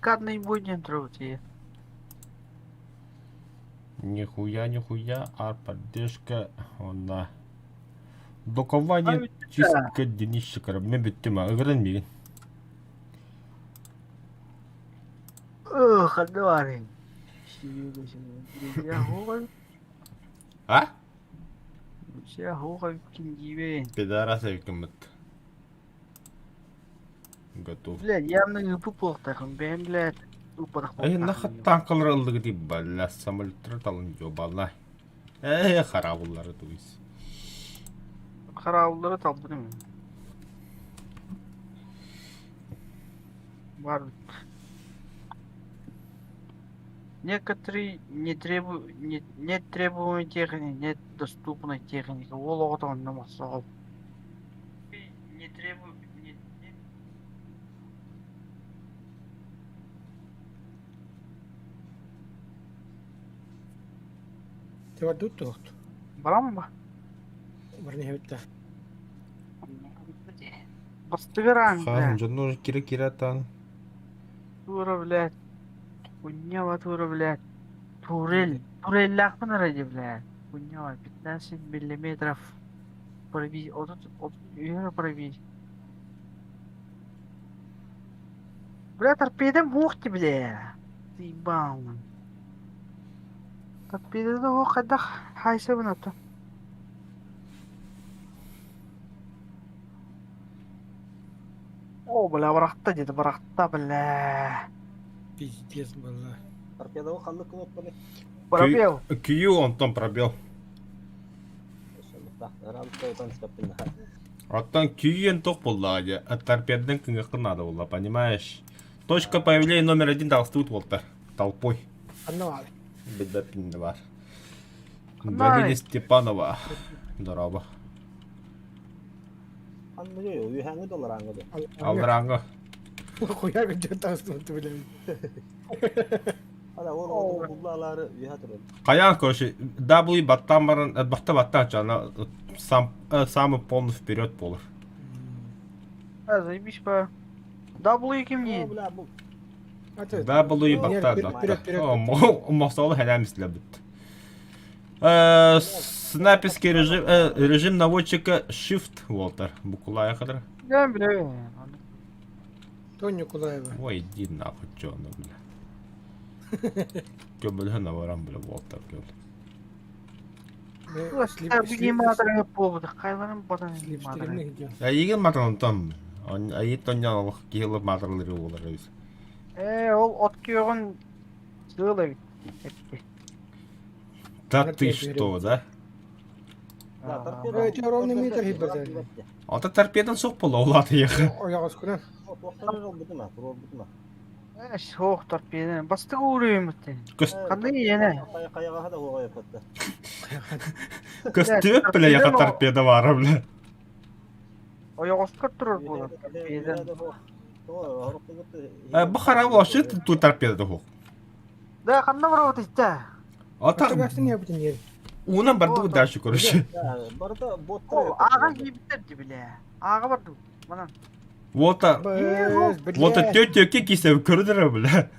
баррикадный будем трогать. Нихуя, поддержка, она. Докование Ай, чистка денища корабля биттима. Игран мигин. Ох, одноварен. А? Все хухай кингивен. Пидораса викимет. Готов. Блядь, явно не пупортахын, бәм, блядь. Эй, нахат танкалар ылдыгы дип балла самолеттер талын жобалла. Харабуллары туйс. Қарауылдары талдырым. Бар. Некоторые не требуемой техники, нет доступной техники. Ол оғытын намасығыл. Не требуемой... تودو توت Барам ба? برني هبتا Бастыгыран, Хан, блядь. жонно кира тан. Тура, блядь. Хуйня, тура, блядь. Турель лахман ради, блядь. Хуйня, 15 миллиметров. Пробить, от пробить. Бля, торпеда мухти, бля. Ты ебал, man. Торпеда да о кадах хайса бната. О, бля, барахта деді, барахта, бля. пиздец بالله торпеда خليك نقطة Пробел. Кью он там пробел. تحت أنا عم تسوي سكبتنا Оттан күйен тоқ болды аja. Торпедден кыңғықын надо было, понимаешь? Точка появления номер 1 толстует волтар. Толпой. النوع Бедапинный бар. Қандай? Галина Степанова. Здорово. أنا جاي ويهان $1 عن قدر Алдраңғы. خويا قد جت أصلا تبلي هذا هو والله لا يهاتر Қаян, короче, W баттан барын, баттан жана самый полный вперед болыр. Заебись по... W кем не? بلا بو W баттан вперед. Мосолы хәләмисле бит. Снайперский режим наводчика Shift, Волтер. Букулая кадр. Да, бля. توني كولايبا Ой, иди нахуй, чё оно, бля. Көбілі наварам, бля, Волтер, көбілі. Бігей матырға болбыды. Қайларым бадан бігей матырға. سليبني Еген матырын там. Айет тонялық кейлі матырлары олар өз. Ол от күйоғын сығылы бит. Да ты что, да? لا إيه، ترى متر هي بدل. Ата торпедан соқ бол, олаты еқі. أياس كنا تربية Соқ торпеден. Бастығы ұрайым бітті. Көс Қандай ені? قيقة هذا هو غير فتة төп біле еқі торпеда бары, бля. Ояғысқыр тұрыр болы. Торпеден. Бұқара ошы ту торпеда хоқ. Да, қанда бұра өтесті? Ата تقاسني يا بتنير унан барды дальше, короче. برضه بوت Аға кейбіттерді біле. Аға барды. Манан. Вота بس вота بدي төтөке кесеп көрдірі, бля.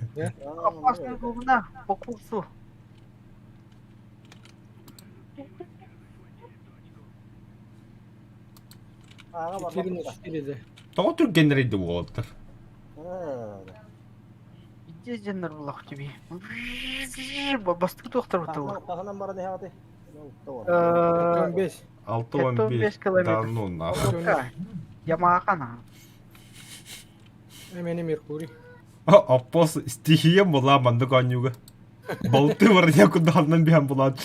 Апасының көбіна. По курсу. تيرنا تشتري ده Тоғы түргендер еді Волтер. Иде жендер бұлақ тебе. Бастығы тоқтар бұты бұл. قهنا مرة نهاية كم بس 6-15 километр. Да ну нахуй. Ямаға. أماني ميركوري Аппос стихия бола манды конюга. Болты бар якында халнан бихан болады.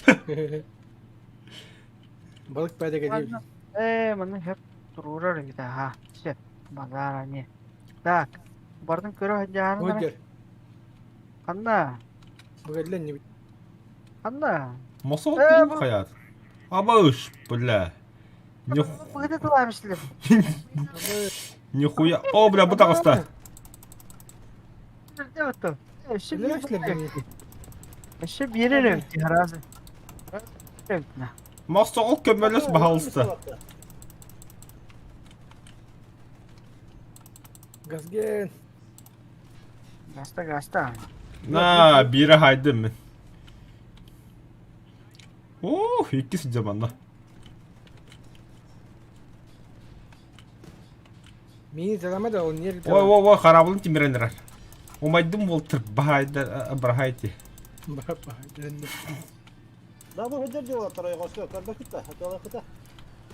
بالك بعد قديم Мұның хеп тұрурар еді, ха. Сеп, базара не. Так, бардың көрі жағарың وجر қанда? بقول لني Қанда? Мосол бұл- бұл хаят. Абыш, бля. Бұғыды тұлаймышылым. Нихуя. О, бля, бұта қыста. Бірде бұты. ليش لبني Әші берер өтті, харазы. Өттіна. Мосол көмелес бағалысты. قصدين Гаста. На, бiri haydım мен. Oh, ikisi zamanda. Мини залама да он нер. Ой, харабылын тимирендер. Омайдым болтыр, бархайты. Бапа. Da bu hıdır diyor taraya koşuyor. Karda kıtta. Hatalı kıtta.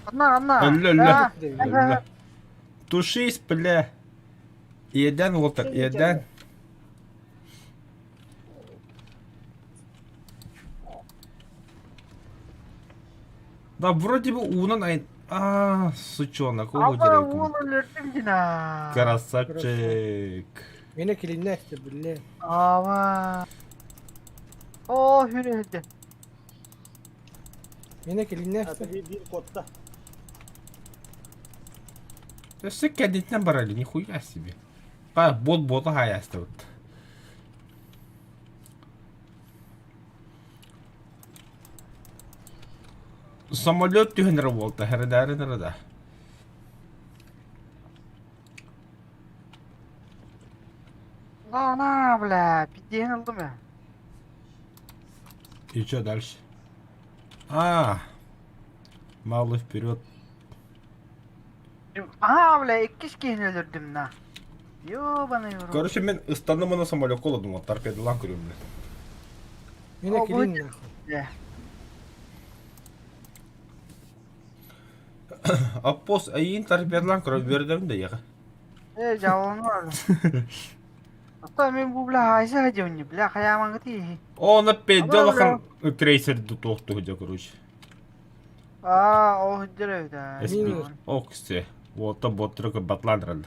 Anna. Ölü. Да. Тушись, бля. Едан, Волтер, едан. Да вроде бы унан айн. А, сучонок, Ama угодил. oğlum öldüm yine. Красавчик. Мина килиннәсте, бля. Ama. Oh yürüdü. Мина килиннәсте. Hadi bir kodda. Да все кадетня брали, нихуя себе. А, бота хаясты вот. Самолет тюнер болта, herede. Ana bля, пиден oldu mu? И что дальше? А, малый вперед. Aha bля, iki kişi öldürdüm la. Yo bana yorum. Короче, мен станом на самолет колодum, вот торпедолан көрөм бля. Мина О, килиннәсте. Апос айын торпедолан көрөм бердем да яга. Cevabını vardı. Hatta ben bu bля hayse hacı bля kayamın gıtı. О, на 5 Ага, долларов крейсер до тохту где, короче. Aa o hıdır evde. Минус. О, кстати. Вот то бот только батландралар.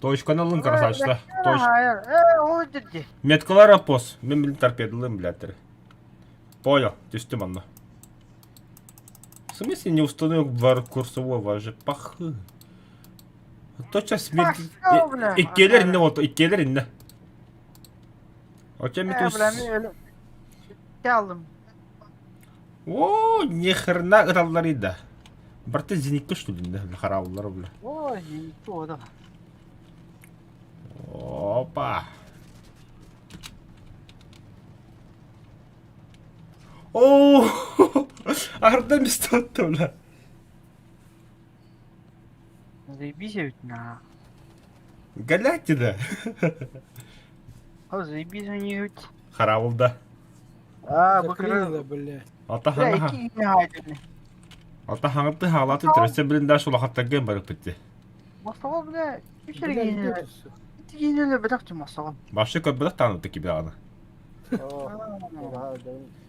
Точка на лын красавчыlar. Точка. Hayır. O hıdır de. Меткалар апос. Мен билин торпедалым, блядь. Понял, түстүм анда. В смысле не установил курсового же пахы. Точно смерть. Пахы, бля. Иккелер инне вот, иккелер инне. Окей, Bля ben öyle. Geldim. О, ни хрена ыраллар да. Барты зеникке что ли, да, харабылар, бля. Ой, o da. Опа. О, арда место отто, бля. Заебись ведь на. Галяйте, да. O zaybis onu yut. Харабылда. Aa Закрыли, bakırım. да, бля. Ата Bля хана. iki yine haydını. Ата хаңыты халаты тресе билин да шула хаттаген барып битти. Mustafa bля. Bir şey Бля, где giyinir. это всё? Bir giyinir bırakçı Mustafa. Башка көбөлөк таанытты кибираны. Oo. Daha demin.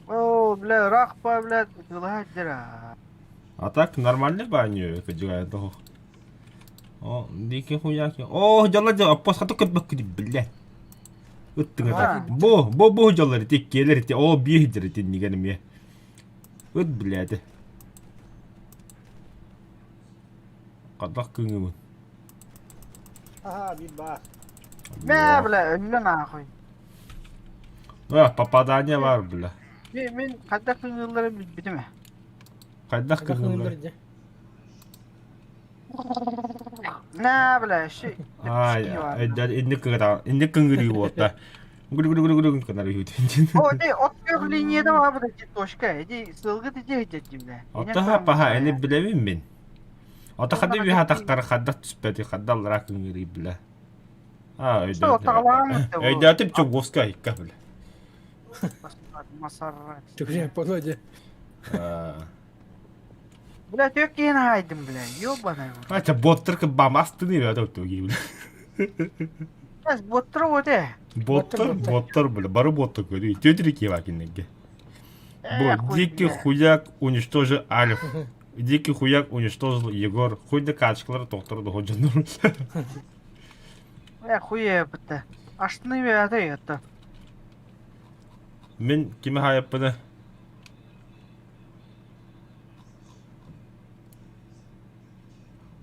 О, бля, рахпа, бля, гладдера. А так нормальный баню, кадигай того. О, дикий хуяки. О, жаллады аппас хату көбөк киди, бля. Ыттыңа. Бо жаллары тек келер те. О, бийдер те нигеним я. Ыт, блядь. Кадак кыңымын. Aha bir bak. Ne, bля, önüne nakoy. А, попадание var, бля. Ben kadak yılları bitti mi? Кайдак Кадак кыңымын. нөлдерде. Ne, bля, şey. Ай, инне кыңгыри вот да. Гүр канар ютен. O, de, ot yok liniyede var burada ciddoşka. De, sılgı diye hicret cimle. Отаха паха эне билебин мен. Ата хады би хатактар хаддак түспети хаддаллара кыңгыри бля. А, İşte o tağlarım işte bu. Öydәтип чугоска икка бля. Masarra. Тюрья, Володя. Bля, tök yine haydım bля. Yok bana yok. Ача боттыркы бамастыны бля тоги бля. Ez botturu o de. Боттыр бля, бары боттыр көрү. Төтрики вакиннеге. Бо дикий хуяк уничтожил Альф. Дикий хуяк уничтожил Егор. Хуйда качкалары тоқтырды ходжаныр. Bля, хуя bitti. Açtığını bir ata yattı. Мен киме хайыппыны?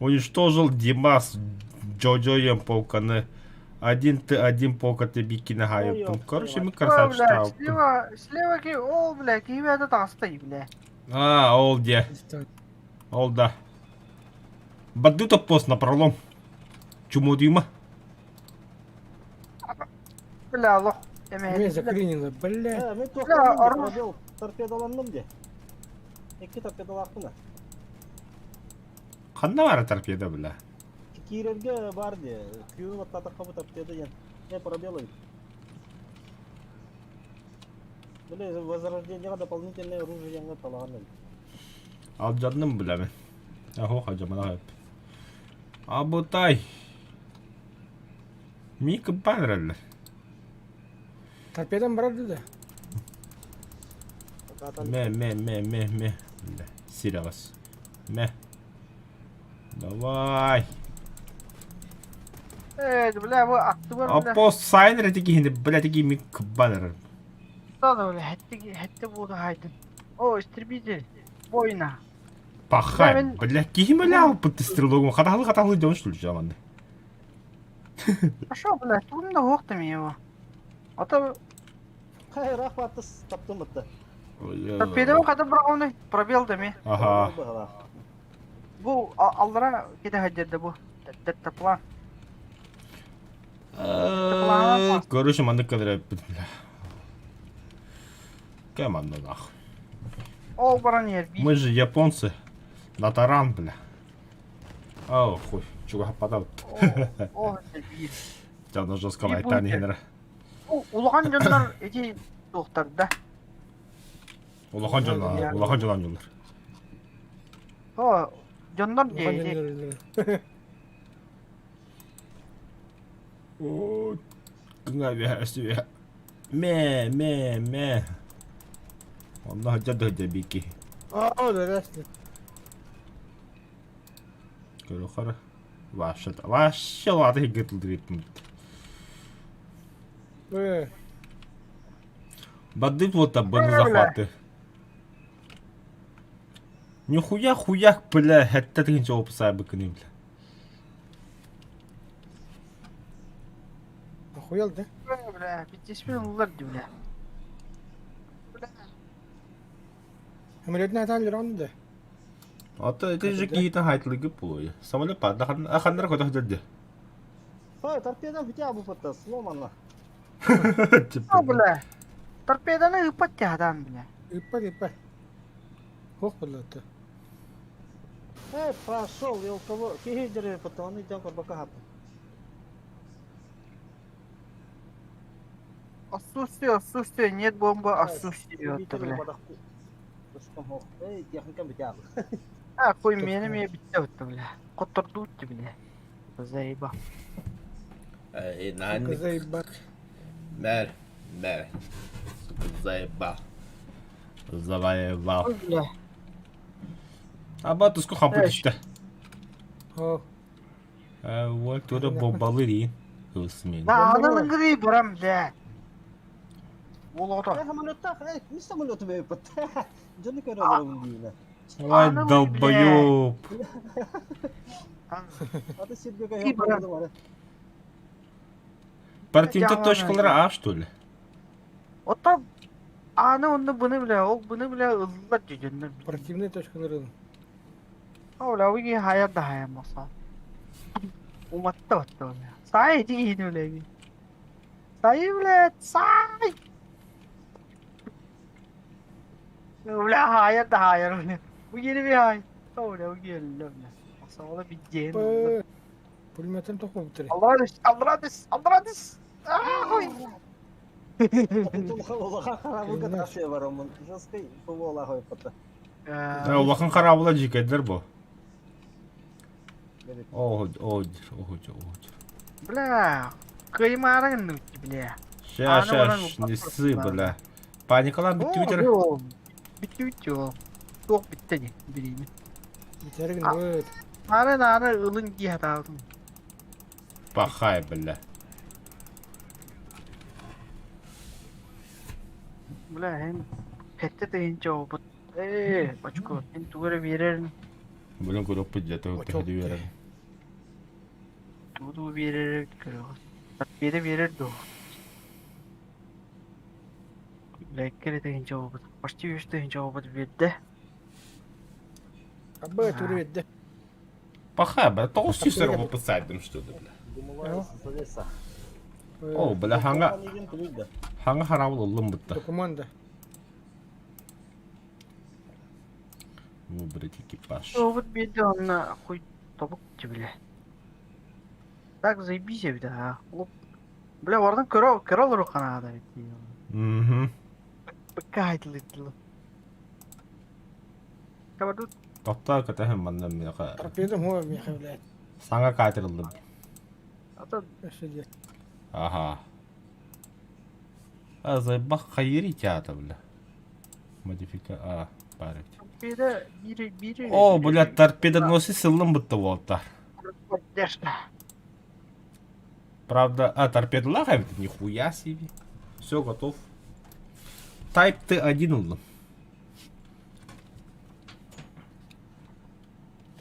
Уничтожил Димас Джоджоем полканы. Один ты, один полка ты бикина хайыппын. Короче, мы красавчик Bля, тауыппын. слева ki o bля, kime de tastı bля. А, ол де. Ол да. Бадды топпос на пролом. Чуму дюйма. Бля, лох. Мен Эме. заклинило, бля. Мен Бля, тоқтадым, ару. пробел торпедаландым де. 2 торпедалақтым. Қанда бары торпеда, бля. Кирерге бар де. Күйеуі аттатаққа бұл торпеда ен. Пробелы. Бля, возрождениеға дополнительное оружиеға талағанын. Ал жадным, бля, мен. Ахо, хажамана хайп. Абутай. Мика банреллер. Торпедан барады да. Ме. Бля, сирағас. Ме. Давай. Бля, bu attı var bля. Апос сайнер теки хинде, бля, теки мика банреллер. Да, бля, хәтте буду хайдын. О, истребитель. Бойна. Пахай, Мен- бля, кихим бля, опыт стрелогом. Хатахлы дён, что ли, жаманды. А шо, бля, тугында хоқтым его. Ата Қай рахматыз таптым бітті. торпедо када бұрғаны пробел деме. Аха. Bu aldıra gide hacırdı bu. План. Короче, маны кадры, бля. Команда нахуй. Ол баран yer. Мы же японцы. На таран, бля. Ау, хуй. Чего подал? О, Жана жестко И айтан будет. еңірі. улаған жондар эти тоқтарда. Улахан жолан. О, жондар Оған же. жөнделер. О, гыңа бе, Ме. Онда хаджады бики. Да, рәсті. Көрі қары. Вашы лады гетілді ретім. Бадып вот бұны захваты. Нихуя хуяк, бля, хәтті тігін жауып сайбы күні, бля. Охуел, да? Бля, битеспен улар бля. Әмелетіне атан жүрген да. Ата, это же какие-то хайтлыгы плой. Самолет падда, ахандар кода ходят. Қай торпедан бітя бұл бітті, сломанна. О, бля. Торпеданы ыпат тядан, бля. Иппа. Хоқ болады. Прошел, я у кого кегейдері бітті, оны идем корбака хапты. Отсутствие, нет бомбы, отсутствие, бля. Техникам бітя бұл. А, хуй меніме бітті, бля. Құттырды өтті, бля. Заеба. Сука, заебал. Мэр. Заебал. Ой, бля. А батуску хапы işte. О, Вот туда бомбалы рин. Хусмен. Да, анanın gri buram, bля. Ол ота. Самолетта, не самолеты бе бітті. Жаны көрі оларың дейіне. Ай, долбоёб. Аты Сергейға И брат. япырды бар. Партинта Жаңа точкалары А, что ли? Ота аны онны бұны, бля. Ол бұны, бля, ызылар жүжінді. противный точкаларын. О, бля, уйге хаярда хаян баса. Уматта батта, бля. Сай, тиги хини, бля. Сай, бля, сай. Бля, хаярда хаяр, бля. Уйгені бе хай. О, бля, уйгені, бля. Асаула бидден. Пулеметten тоқу бітірі. Алдырадыс. Ой. Олаға қарабылға тасия бар омын. Жасқай бұл олаға өпті. Улахан қарабыла жекедер бұл. Оғыдыр. Бля, каймарың нүтті, бля. Шаш, не сы, бля. Паникалан бітті бітір. Бітті ол. Тоқ бітті не, білеймін. Бітәрігін өт. Ары ылын кият алдым. Пахай, бля. Бля, hem петте тейінче опыт. Бачко, мен тугары берерін. Блин, көріп бұд жаты өтті хеді берер. Туду берер, көріғыз. Бері берерді о. Бля, еккері тейінче опыт. Почти үш тейінче опыт берді. Абба туру етті. Поха, бля, 900 сыр опытсайдым, что ли, бля. Думаю, залеза. О, бля, ханга харабыл улым бытта. Документа. Выбрать экипаж. Вот беда на хуй тобук бля. Так заебись я бля. Бля, вардан көрал рухана да бит. Мгм. Бакайтлы. Кабадут Топта катаһын маннан меха. Торпедом هو ميخي блядь. Саңа катырылды. ата Сидит. Ага. А заебах хайри театр, бля. Парить. беда бири. О, бля, торпедоносы сылым бытты волта. Поддержка. Правда, торпеда лагает? Нихуя себе. Все, готов. Type T1 улым.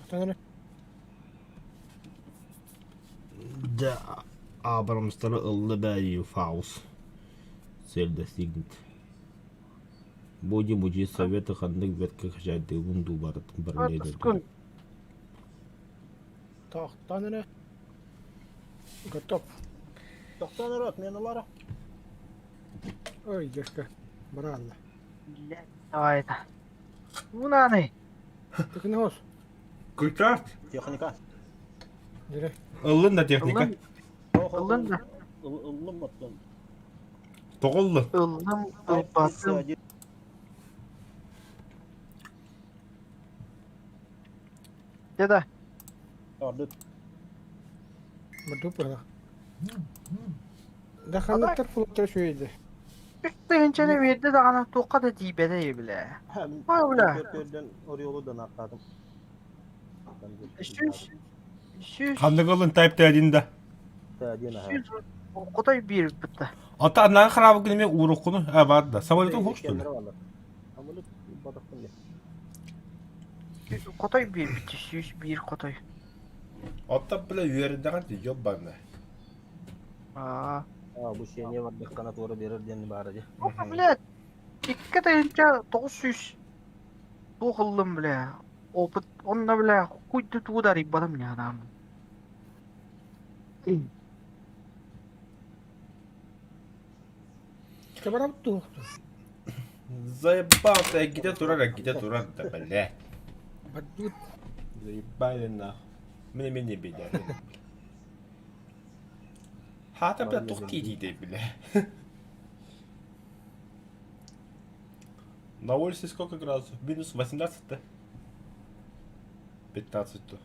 Тоқтаңдар. Да, Абрамстары ыллы бәйі фаус. Цель достигнет. Будем учить советы хандык ветка хажайды унду барат бірлейді. Скун. Тоқтаңдар. Готов. Тоқтан рот, мен олары. Ой, дешка. Бралла. Давай это. Унаны. Так не хос. Күлтарт. Техника. Дире. Ыллын да техника. Ылын да. Улым оттан. Тоғылды. Ылым ылпасым. Деда. Ардыт. Бадуп бала. Даханлыктар фулуктар шуйды. Тегенчене верди да ана тоққа да дибеде бля. Ой, бля. Körden oriyoludan atladım. Süz. Хандык ылын Type T1 да. Tadiyene ha. Süz. Құдай беріп бітті. Ата аннан харабы күнеме урукуну. Бар да. Самолетин хош Kendine да. varlar. Amalık badaktım ya. Құдай беріп бітті. Süz bir құдай. Ата бля үйеріндеген де жоп банда. Aa. Bu şey ne var? Bir kanat uğra verir diye bari. Opa блядь. İki тегенче 900. Тоқылым бля. Опыт. Онда бля. Хуйды тудар ибадам не адам. Кабарап тухту. Заебал ты, где турар да, бля. Бадут. Заебали нахуй. Мне не бедя. Хата, бля, тухти дейді, бля. На улице сколько градусов? Минус 18, да? 15, то.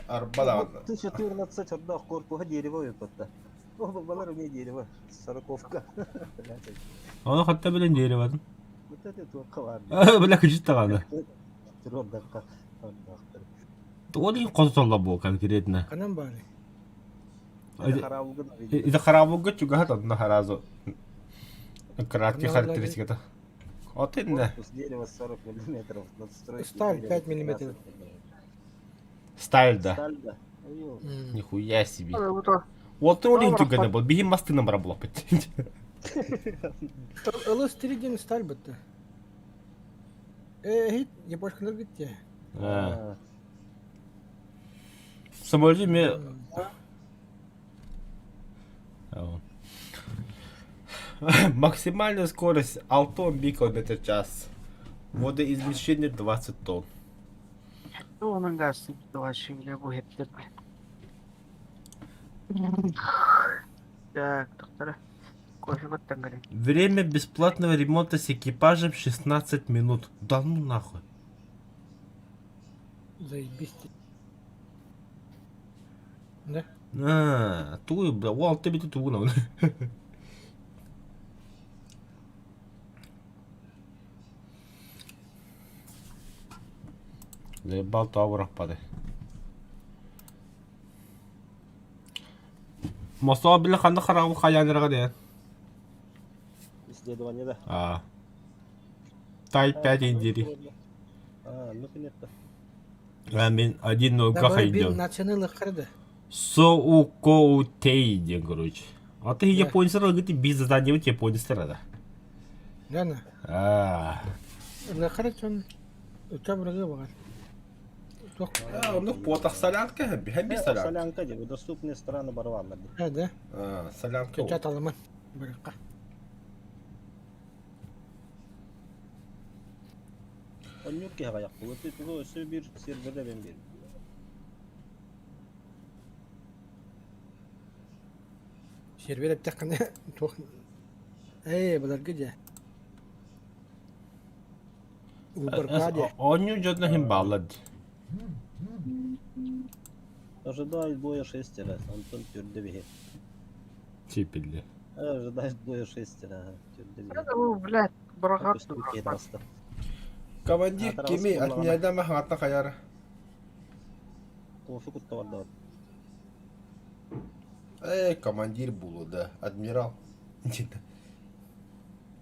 Арбада. 14 отдах корпуха дерево выпадта. О, балар мне дерево. Сороковка. Оны хатта белен деревадым. Вот это турка var. Бля, күчүт таганы. Троддакка. Толи козотолла бу конкретно. Канам бали. Харабуга. Это харабуга чугат одна харазу. Краткие Ну, характеристики. Вот именно. Корпус дерева 40 миллиметров. Надстройки. Сталь дерева 5 миллиметров. 15. Сталь, да. Сталь, да. Ой, Нихуя себе. Вот. Вот ролик түгені бұл. Бейін масты номера бұл опыт. Ылы стриден сталь бітті. Хит, япошкалар кетті. Самолеті ме... Максимальная скорость 6 км в час. Водоизмещение 20 тонн. Оның ғасын вообще бля bu heptir. Так, доктора. Кофе вот там говорит. Время бесплатного ремонта с экипажем 16 минут. Да ну нахуй. Заебись. Да? Туй, бля, ол тебе тут угнал. Заебал таврах падай. Мосоо биле ханды харагы хаянырга де. Исследование, да. Type 5 индири. Наконец-то. Мен 1.0 Давай хайдем. бир начинылы қырды. Соукоутейден, короче. А ты японцы рогати без задания вот японцы рада. Ляна. На харчон. Утабрага багат. Тох. Ну потах солянка, хэби солянка. Солянка где доступные страны барванна. Да. Солянка. Чат аламан. Баракка. Он нюрки хаяк. Вот это го сөбир серверде ben bir. Сервер аптакана. Тох. Баларга же. Убаркаде. Он жодна хим баллад. Ожидает боя 6 раз. Антон тюрде бе. Типили. Ожидает боя 6 раз. Тюрде бе. Это, блядь, брахат. Командир кими от меня дама хатна хаяра. Тофи кутта var da. Командир булу да, адмирал.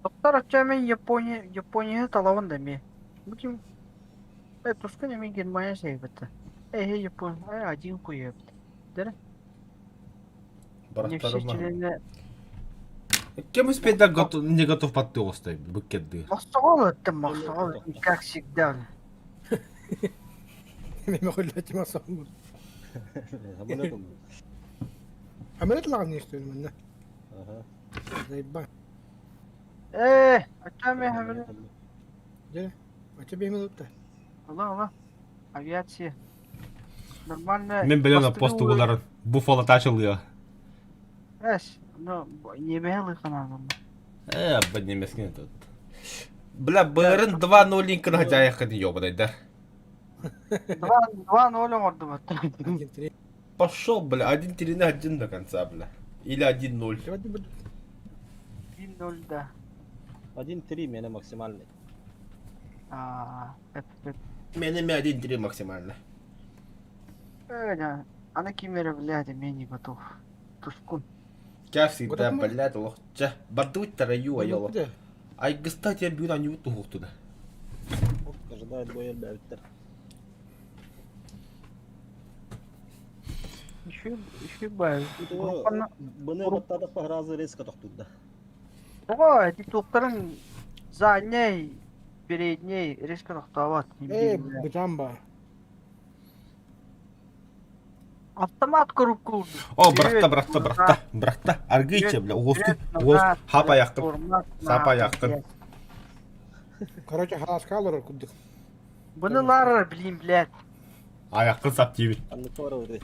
Доктор Ачамен Япония талаван да ми. Буким. Тускан ми Германия сейбетті. Япон, один куепті. Дәрі? Не все Браттарыма. члены. Кем успеет не готов под ты оставить, букеты. Махсал это махсал, как всегда. Мен хуллати масам. Абone olun. Амелет лагни иштен мен. Ага. Зайба. Ачамен хабили. Же. Ача бемелутта. Allah. Авиация. Нормально. Мен білен посту оларын буфало тачылıyor. Ну, не қанағым. Абба немескен тут. Бля, бырын 2-0 кін хачаяқ кін ёбадайдар. 2-0 орды баттыр. Агентри. Пошел, бля, 1-3 на 1 до конца, бля. Или 1-0. 1-0, да. 1-3 мене максимальный. Это. Менеме 1-3 максимально. Она кимера, блядь, я не готов. Тускун. Я всегда, блядь, лохча. Бадуть тараю, айоло. Где? Ай, кстати, я бью на него тухух туда. Ожидает боя бәуттер. Еще бай. Бұны баттады пағразы резко тоқтуды. Ой, эти тоқтарын задней, передней резко тоқтават. Бутамба. Автомат көріп көрді. О, брахта. Аргыча, бля, оғыз хапа яқын. Сапа яқын. Короче, хараска алыр куддuk. Бұнылар білейін, блядь. Аяқын сап дейбіт. Анны кора өрді.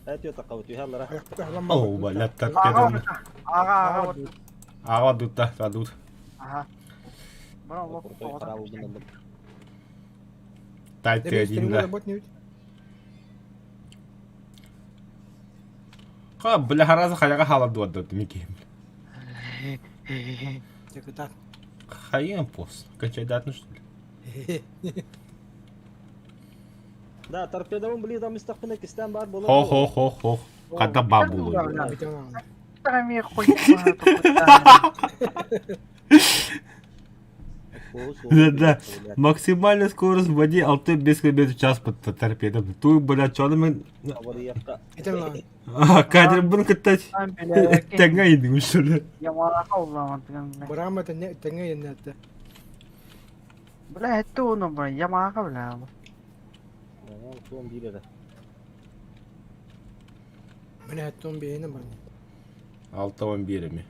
Әтеу тақауы түйхалара. Аякта халамба. О, бля, торпеда. Аға. Ага, дутта, садут. Ага. Бұна Той қарауы бұнынды. Тайты один, да. Работнет. Ха, бля, хараза хаяға халаду аддады, мекем. Секретарь. Хайен пост. Качайдатын, что ли? Да, торпедовым блин, там истақпына кістен бар болар. Хо. Қада бабулы. Тарами хуй. Да. Максимальная скорость в воде 6-5 км в час под торпедом. Ту, бля, чё мен... Кадр бұн кіттать. Тәңа едіңім, что ли? Ямаға қауламан түген. Барама тәңе еннәтті. Бля, әтті оны бля, ямаға бля. Туым бейді. Мені әттің бейіні бар. 6-11 mi?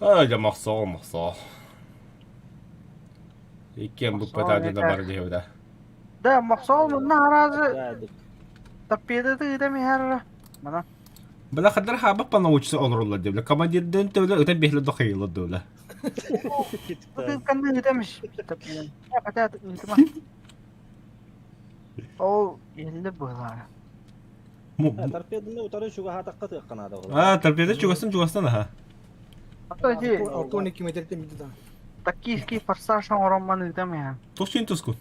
Öyle maqsal. Ekken bu patadına var diyor da. Да, мақсал мұнна аразы Бәдік. таппеді дегідемі әрі. Мана. Бля, қадар хабақ па научысы онролла дебля. Командирден төвле өтен бехлі доқиылы дөвле. Бұл кәнді үдеміш. Таппеді. Я қатады үдіма. Ол елді бұлар. Торпеданы утары шуға хатаққа тыққанады ол. Торпеда чугастан аха. Атоди, 12 метрден биді да. токийский форсаж ораман үдемі. Тоқчын тұскун.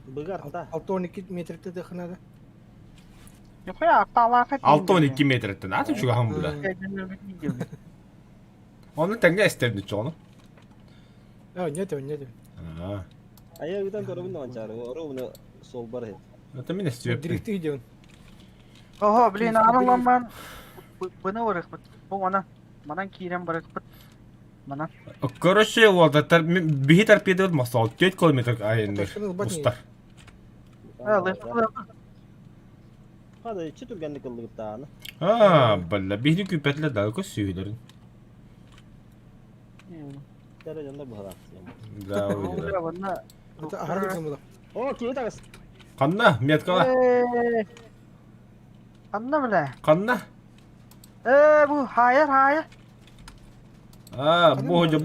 Бұғарта. 12 метрді дықынады. Yok ya, talaka 6-12 metreden atın şu ham bula. Onu tenge isterdi çoğunu. Нет. Aya üden korabın ançarı. Orunu sol bar et. Это меня стюэп. Дрифты идем. Oho, блин, anılan ben bunu uğrak. Bu manan kiren bırakıp manan. Короче, вот это беги торпеды масал 4 километр айындар. Taşkınız bak Устар. Hadi içi turgenlik kıldık dağını. Бля, бегни küpetler daha kösüylerin. Derecende bu harat. Да, öyle. Bana. Ata harbi kılmadı. O ki takas. Kanna, metkala. Anla bile. Kanna. Bu hayır. Bohca.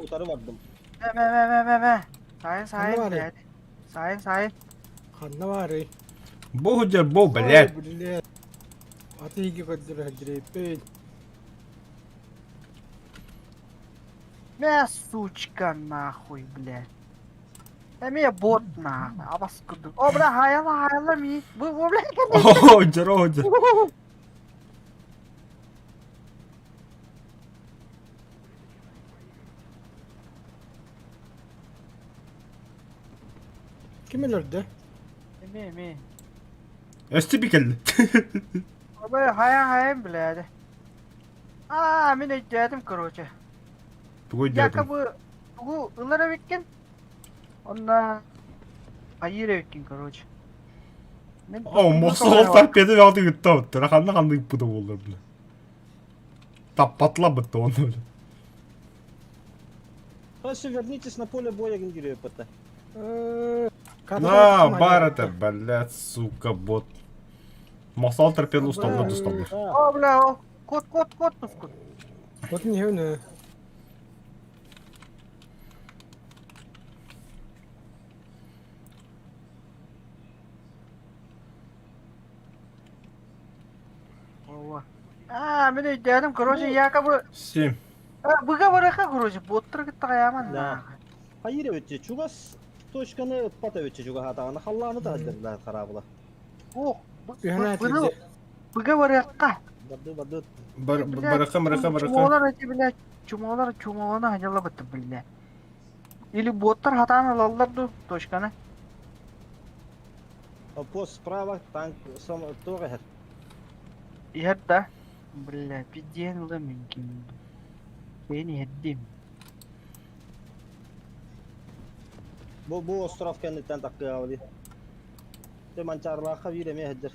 Utarı vardım. Ve. Sayın Anla bile. Sayın. Kanna var ey. Bohca, блядь. Блядь. Ata iyi ki kadar hacire. Не, сучка, нахуй, блядь. Я бот, нахуй. А вас куда? О, бля, хайла, ми. Вы, блядь, Hoca. Kim ölürdü? ми. Östü bir geldi. Бля, хайм, блядь. Мен дядям, короче. Погоди, Якобы, ылара виккен. Онда... Айыра виккен, короче. Масал торпеды aldı gitti attı. Kandı ippuda olur bunu. Patlamıştı onu öyle. Хорошо, вернитесь на поле боя, гиндирю пата. Бар это, блядь, сука, бот. Масал торпеды усталdı. О, бля, кот, тускут. Вот не ne? Мен дядям, короче, якобы... 7. Быга барака, короче, боттыр кітті қаяман. Да. Hayır ötçe çugas toşkanı pata ötçe çuga hatağını hallanı da hadirler karabıla. О, Ühana быга etliğinde. баракка. Badı. Барака. Чумалар чумаланы хажала бітті, бля. Или боттар хатаны алалар точканы. Пост справа танк сам тоға хер. Ерда. Бля, пиден ла мүмкін. Ben yedim. Bu ostrof kendinden takıya avli. De mancarlığa kavire mehdir.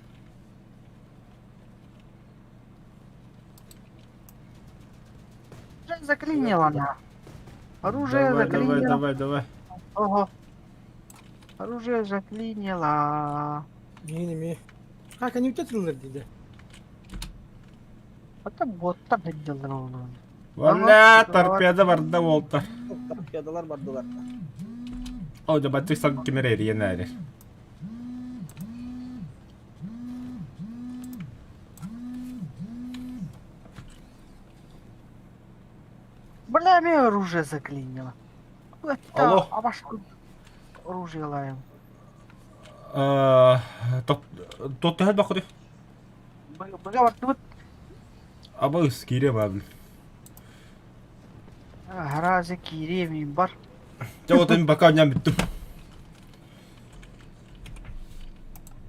Заклинило она. Оружие заклинило. Давай. Ого. Оружие заклинило. Yeni mi? Ha kan yutatılır dedi. Это боттар хажалар олу. Валя, торпеда barda voltar. Takıyadılar bardılar. O da battık sanki kimere eriyen her. Бля, мне оружие заклинило. Алло. А ваш оружие лаем. Тот hadi bakıyor. Бля, вот Ama ıskire abi. Харазе киремин бар. Çavuğun bakan bittim.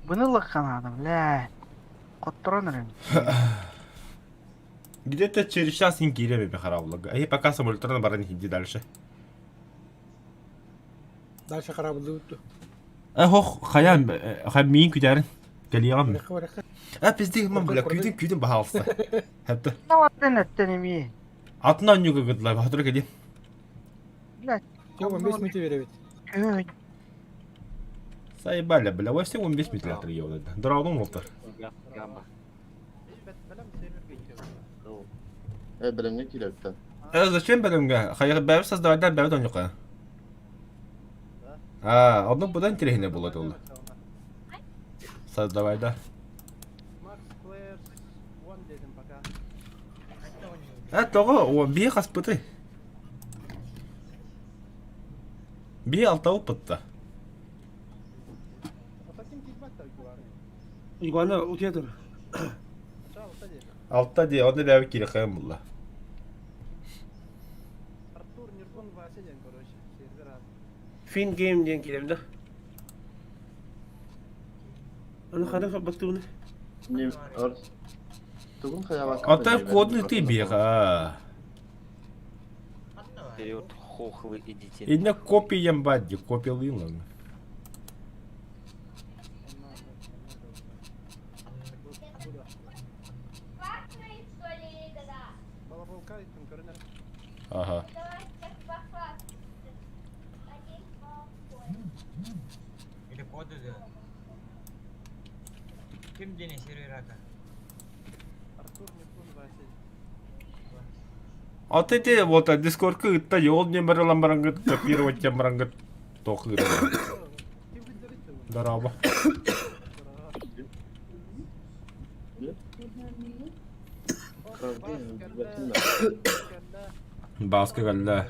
Bunu kanada, бля. Котронерин. Где-то через час не киреме be харабылга. Ай пока самолеттерden баран иди дальше. Daha şakara buldu uttu. Хох хаян хамин күдәрен. Галиям. Baraka. Bizde имам бля küydüm bahalsa. Hatta Ne var denettenimi? atından yuga gıdılar. Hatırla gelin. Бля, Yok 15 metre ver evet. köy. Sayıbayla bile. Vay 15 metre yolda. Dravdun voltar. Bilem ne kilometre. Zачем benim ga? Hayır ben создавать ben yok ha. Onun buradan terehine buladı oldu. Создавать da. Doğru, o bir kaspıtı. Bir altta opıttı. Iguana utedur. Altta diye, onu bir kere kıyım bulla. Fin game diyen kilemde. Onu kadar kapattı bunu. Ne var? Tugun kaya bak. Ата кодны ты бега. Вперед, хохлы, идите. Инне копиям бадди, копилыйлан. Ага. Или коды, да. Kim dene сервера-то? Ата те вот дискордка ытта жол немерелан барангыт копировать тем барангыт тохы. Дараба. Баска галла.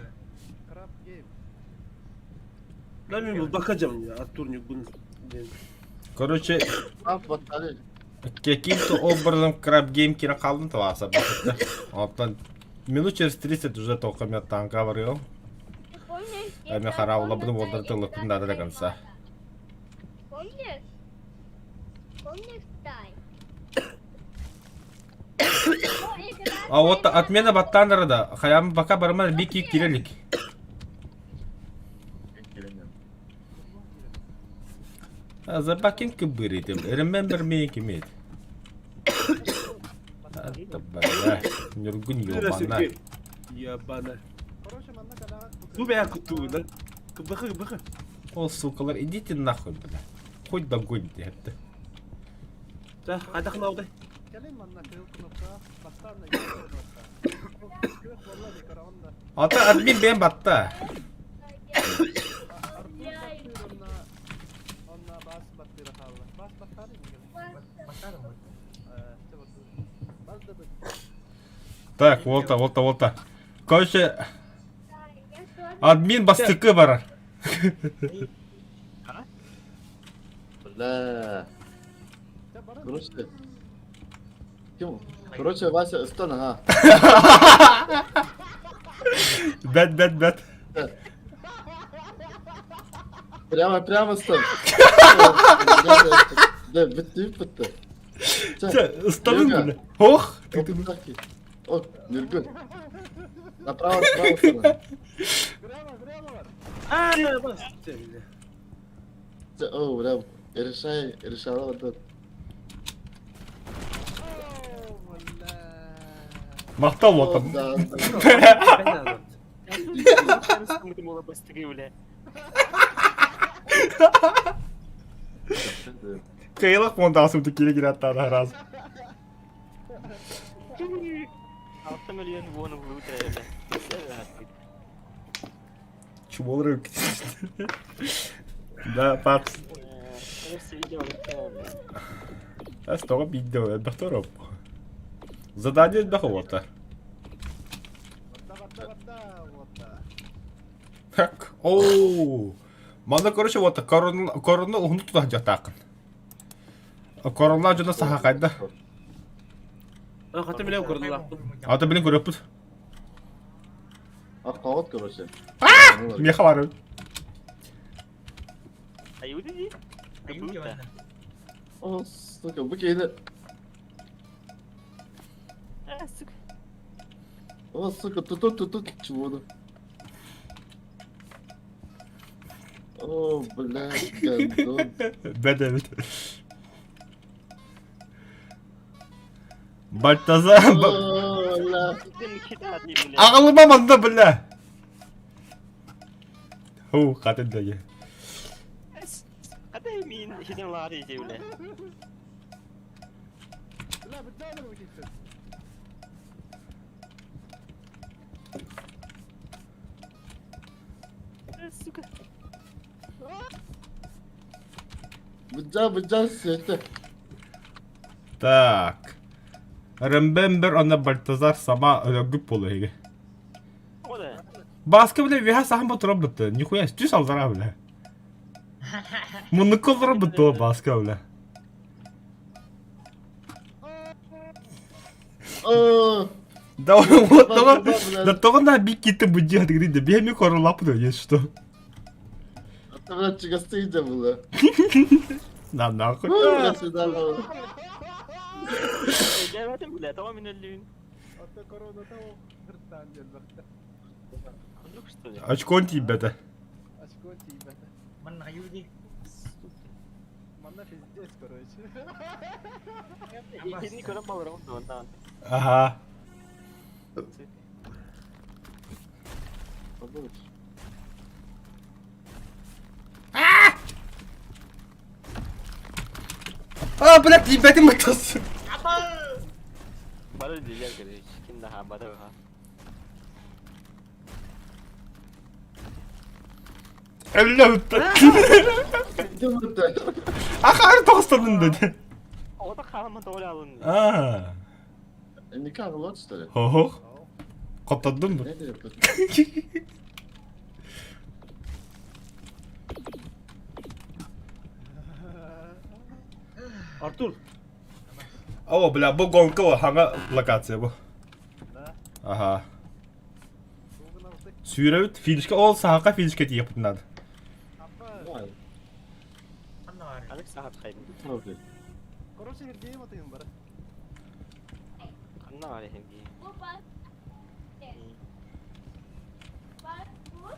Ben bir bakacağım ya. Артурник bunu. Короче, Ah battaniye. каким-то образом краб гейм кира калдын таласа. Оттан минут через 30 уже только меня танка варил. А мне хараула буду вот это лыпын надо до конца. Помнишь? Помнишь, Тай? А вот отмена баттанера да. Хаям пока барман бики кирелик. За бакин кыбыритим. Remember me кимет. Это бля. Нюргун ёбана. Ябана. Bu be kutuğuna. Bakın bakın. О, сукалар, идите нахуй, бля. Хоть догоните это. Sen hadi kılavda. Ата админ бен батта. Так, волта. Короче, админ бастыкы бар. Бля. Короче. Ким? Короче, Вася стана ha. Бет. Прямо стан. Да, bitti. Станын, бля. Ох, ты. О, Нургун. Направо стана. Aa bas. О, бля. Решала вот это. Мақтал вот Да. Думала быстрее, бля. Кайлық мондасым текелі келеттады раз. 6 milyon won vurdu. Чуболрык. Да, папс. Аз това видео е бахтороп. Задание даховата. Так. Оу. Манда короче вот корона унутуда жатакын. Корона жана саха кайда. Ben katı bile kurdular. Ата билин көрөппүз. Аккават, короче. Меха бар. Аюди? Аюки ванна. О, сука, bu кейді. Сука. О, сука, тут, чего-то. О, блядь, гандон. Бедевит. Бальтаза. О, бля. Sen kitadi, bля. Ағылыма манда бля. Ху, қатындайы. Hadi min hidden lari diye, bля. Сука. Быджа, сеті. Так. Remember ана Бальтазар сама өлөгүп болу еге. O da. Басқа бля веха сахан батыра бұтты. Нихуя түс алдара бля. Мұны колдара бұтты басқа бля. О, Да тоға на бик кетті бұджи хатығырды. Бейме корылапы да ес что. атымда чигастыйды бұлы. На нахуй. О, сюда, Gelmedim bile. Tamam minöllüğün. Hatta koronada o hırttan gelmekte. Kunduk işte. Очко тебе-то. Açık o tibete. Mana Yudi. Manna fizdez короче. İlkini görüp alırım ondan. Ага. Подумай. А, блядь, ебать, мотоцикл. Bana diyecek ki kim daha bana ha. Ölüm. Ахар тоқстадың dedi. O da kalma doğru alın. Aa. Nikah var işte. Ho. Katladın mı? Ne diyor? Artur. О, бля, bu гонка o hangi lokatsiya bu? Aha. Sürevit filişke olsa haka filişke diye yapınladı. Mana var. Alex saat kaybı. Okey. Короче, game atayım bari. Kanna var hem ki. Bu bak. Bak bu.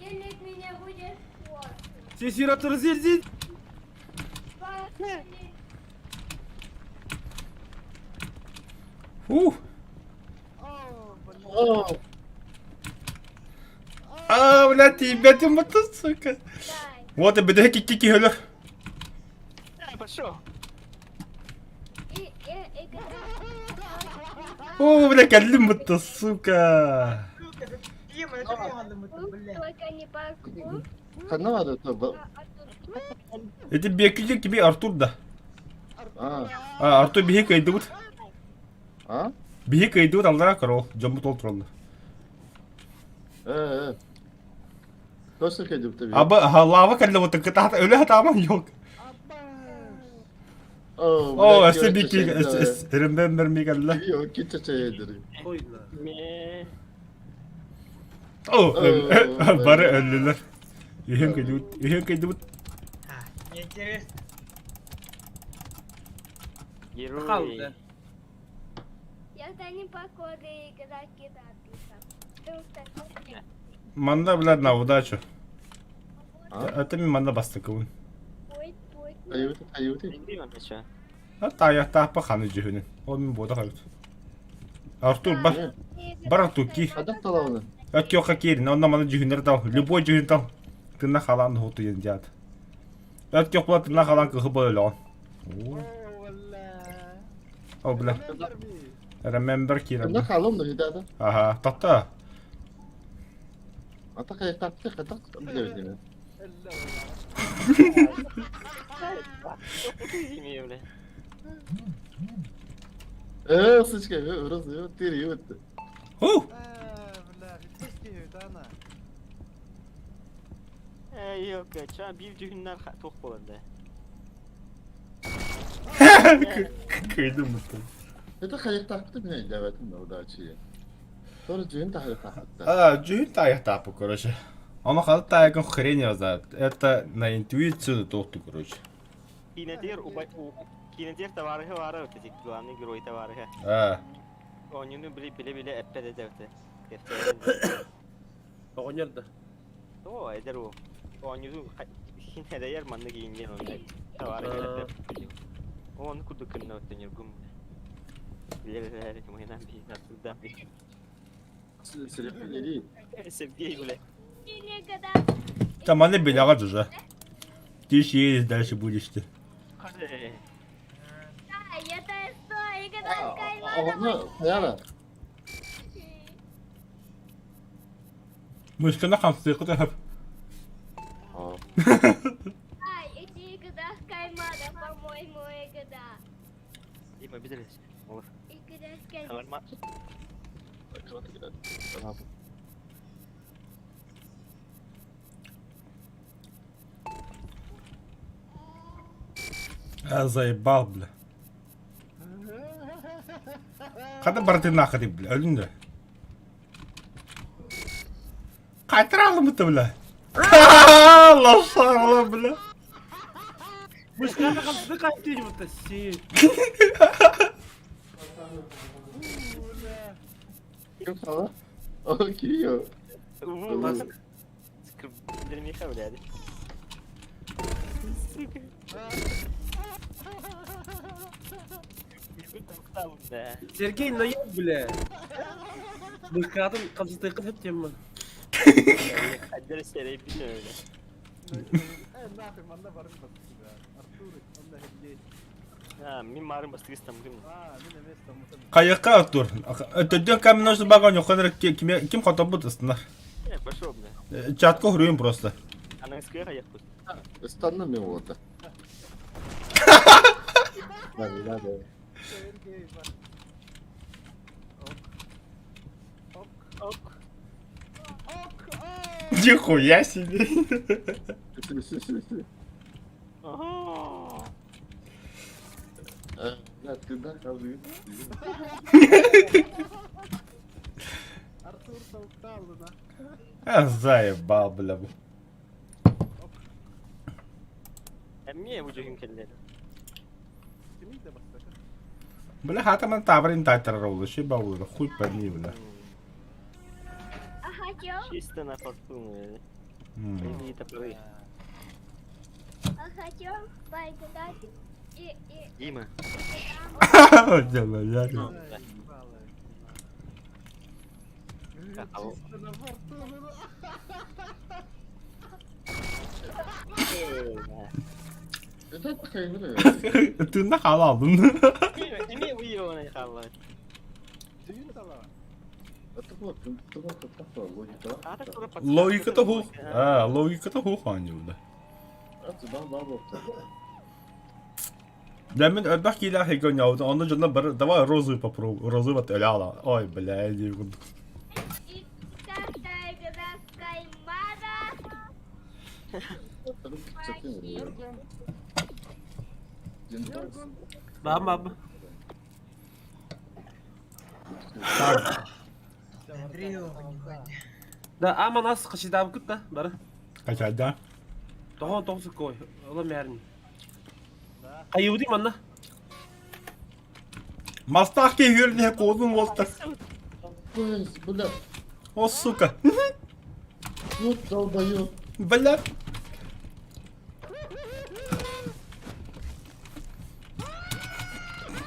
Денег меня будет вот. Sesir Artur zil. Бак. Oh. А, блядь, ебать, мотоцикл. Дай. Вот и бедэ кики хөлөр. Пошел. И О, бля, кәллим мотоцикл. Дима, это я надо мыть, бля. только не паркур. Kanna var da tabi. Это бекли gibi Artur da. Ha. Artur bihi kaydı bu. Ha? Bihi kaydı bu Allah'a karol. Jambut olturuldu. Dostluk edip tabii. Abi halava kelle bu tıkı tahta öyle hata ama yok. O işte bir ki remember mi kelle. Yok git çaydır. Koy la. Me. O bari öldüler. Ühün kaydı bu. Ha, интересно. Geri. Kaldı. Я станем погоды и когда кидать. Manda bile na udачу. Ha? Это ми manda bastı kavun. Пусть. Ayıvdı. Bilmiyorum ben şu an. Hatta ayakta pa kanı cühünün. O min boda kaldı. Artur бар. Бар Artur ki. Adak talavını. От yok hakiri. Ondan bana cühünleri tav. Любой cühün tav. Tına kalan hotu yeneceğiz. От yok bula tına kalan kıhı böyle on. O bile. Remember ki. Kanna kalım da hidada. Aha. Tahta. Atak ayak taktı katak. Bilemedim. Bilmiyorum öyle. Sıçka. Orası tiri yuttu. Huh. Бля, fizdez ki ana. Yok ya. Şu an bir düğünler tok bulundu. Kıydım mutlu. Hadi ayak taktı bile devetim de o da açıyor. Sonra düğün de ayak taktı. А, cühün de ayakta bu короче. Ama kalı da ayakın хрень yazar. Это на интуицию тохту короче. Kinedir Kinedir tavarığı var ötecek. Duanlı giroy tavarığı. Ha. Oyunu bile eppe de devte. Oynadı. O eder o. Oyunu yine de yer manlı giyingen oyunu. Tavarığı eppe. Onu kudu kınna ötenir gum. Bilir ki muhenan bir nasıl da bir. Silipli değil. Sevgiyi bile. Никогда. Там они беляга уже. Ты еще едешь, дальше будешь ты. Hadi. Ай, это что? И когда Onu kayara. Мышкана хамсы куда хап. Ай, эти игра с кайманом, по-моему, игра. Yeme biliriz. Olur. Игра с кайманом. Kavarma. Я заебал, бля. Когда браты нахуй, бля, ölünde. Kaytıralım mı bля? Allah sağ bля. Мышка қалды қайтты вот си. Kim sana? O giriyor. Скриптерами хавляли. Сука. Да. Сергей наеб, бля. Мышкадан қалды қылып тема. Отдел серии пинёли. Нахуй, манда барым басты да. Артур, манда хедей. Мен марын бастырыс там кім. Мен емес там. Қайыққа Артур. Өтөдөн камин осы баган жоқаныр ким қатап бұдыстынар. Пошел, бля. Чатқа хұрыйым просто. Анаңская қаяқ бұд. Станна мен orada. Hadi. Нихуя себе. Ya kızdan kalıyor. Артур соуқта алды да. Заебал, бля. Әмме өжегім келдері. Кимейді басты? Бля, хата мен табырын тайтарар олды. Ше бауылы. Хуй пойми, бля. Ахатё, Чисто на фортуну. Иди топоры. ахатё, поиграть и... Дима. Бля. Какао. Neden bakayım buraya? Tırnak hala aldın. Әмме ұйы оны қалай. Düğün sala. Логиката хух. Логиката хух анı burada. Demin ödbək ilə heqon yavdu. Ondan sonra bir давай розовый попробуй. Розовый вот əla. Ой, бля, иди. И каждая игра в каймара. Баба. Андрею, Да, ама нас қашидабы күт та, бары. Kaçardan. Тоғын қой, олам ярын. Қайығы дейм анна. Mastaq geliyor diye kovdun volta. Bu ne? O suka. Yok dalda yok. Bля.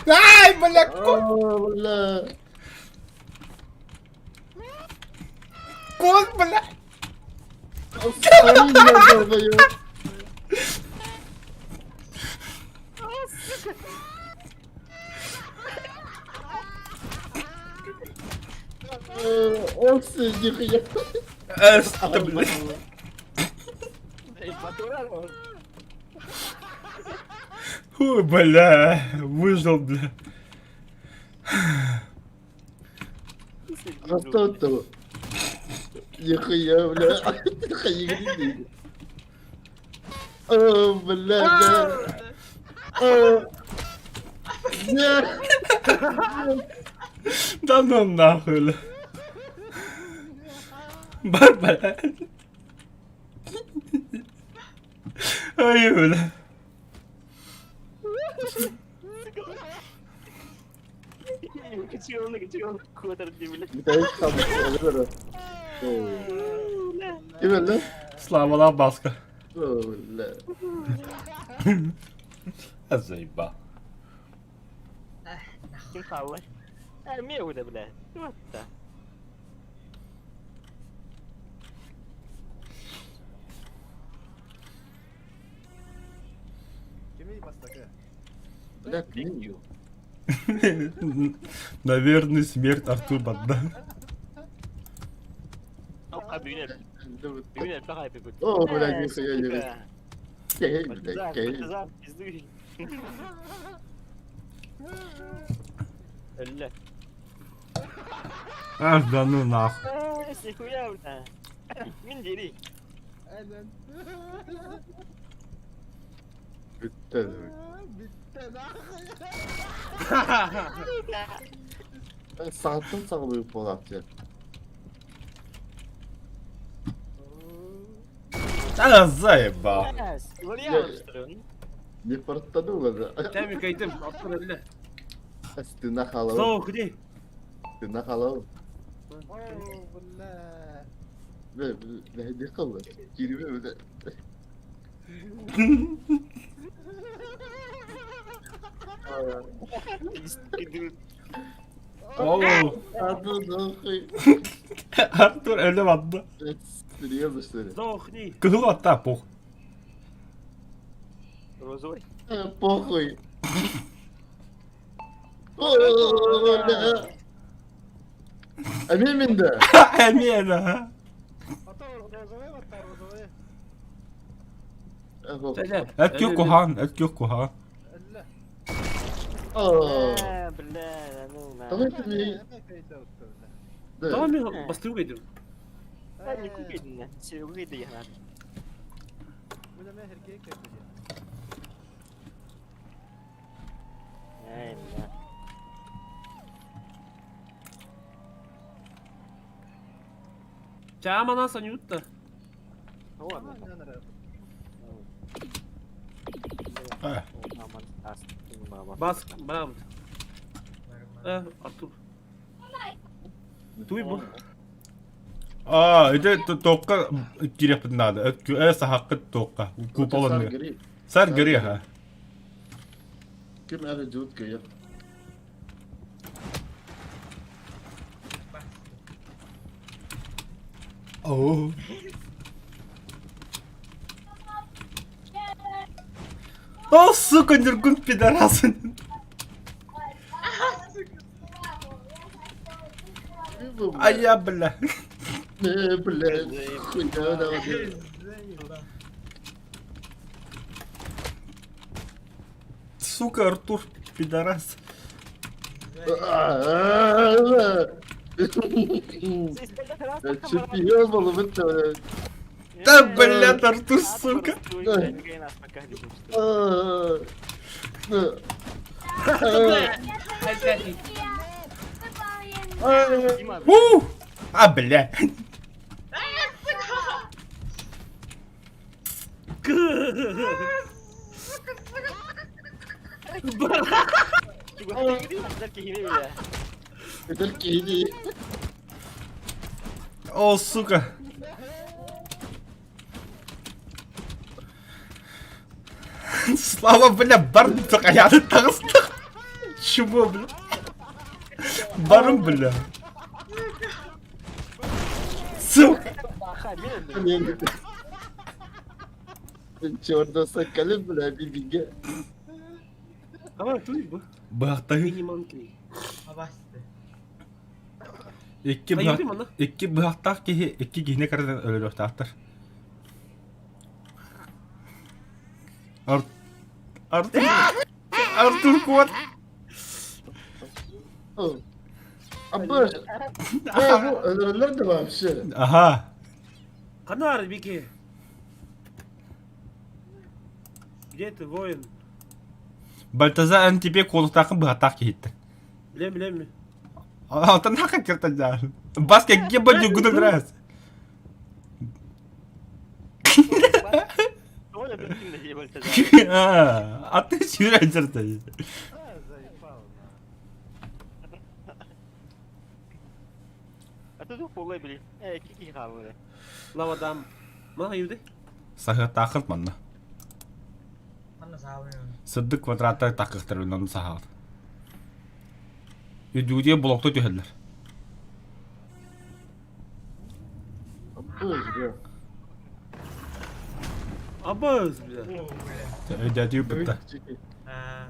Ай, бля, Valla. кот, бля. Aslanım ya dalda yok. Olsun yıkıyor. Östü, bля. Фу, бля, выжил, бля. Hasta o. Yıkıyor bile. Yıkıyor değil. Oh bile ne? Oh. Ne? Да ну нахуй, бля. Бля. Ай, бля. Kaçıyor, kuatar dibine. Bir tane kaldı. Oh. Değil mi lan? Слава Лабаска. Oh lan. Заебал. Kim kaldı? Әмме ұйда, бля. Вот да. Кимей басты? Bırak ne yiyor? Наверное, смерть Артур Бадда. Büyüner. Büyüner, bak ayıp bu. Oh bırak yıkıyor yürü. Gel bırak gel. Kızar, izli. Öyle. Ах, да ну нахуй. Сихуя, бля. Min deri. Aynen. Bitti. Bitti lan. Ben saatten sağlıyor Polatya. А, заебал. Вариант сторон. Не портанула. Теми кайтım. Atlar elle. Стена халал. Soğuk değil. Стена халал. اوه بالله لا هدي قوة. كيري بقى. Oo. Adın okey. Arthur öyle battı. Серьезно, что ли? Soğuk değil. Kıhıl hatta bu. Розовый. Похуй. Амин минда. Emin ha. Selam. Et yok Kohan, et yok Kohan. بالله انا طب انت مين؟ Tamam ya bastırıp ediyorum. ما يكون كده سوي دي هنا ولا ماهر كيك ايوه Çağım anan sen yut da. هو انا رايح Eh. Bas bana mı? Artur. Duy bu. Aa, öde toqqa girip bundadı. Öse haqqı toqqa. Kupalanıyor. قريب. Sar görüyor ha. كم أنا جود كيا. Oo. Oh, сука, Нюргун пидорасы. Ай, я, бля. Блядь. Хуйня, давай. Сука, Артур, пидорас. Чемпион был انت. Да, блядь, Артур, сука. А, бля. Это Киди. О, сука. Слава, бля, барн ayağını takıstık. Şu bu, bля. Barın, bля. Сука. Черт, соколи, бля, бибига. Ama duy bu. Bıraktayım. Minimal ki. Bastı. İki Hayır bırak, değil mi lan? iki bıraktak ki iki gihne kadar öyle doktor. Arthur. Arthur kuat. Abbas. Bu öldürürler de var bir şey. Aha. Kanar bir ki. Где ты, воин? Baltaza en tipe koltuktakın bıraktak ki hitti. Bilem mi? Altın hakkı kırtacağım. Baska gibi gudun ras. Оля бензин на ебать Ateş yürecirdi. А ты тут полай, блин. Кики хавали. Lav adam. Mana hayırdı? Sahı takırt manna. Mana sağlıyor. Sıddık kvadratta takıktır onun sahı. Yüdüğüye blokta tüheller. Abbas ya. Abbas bile. Ödediği bitti. Ha.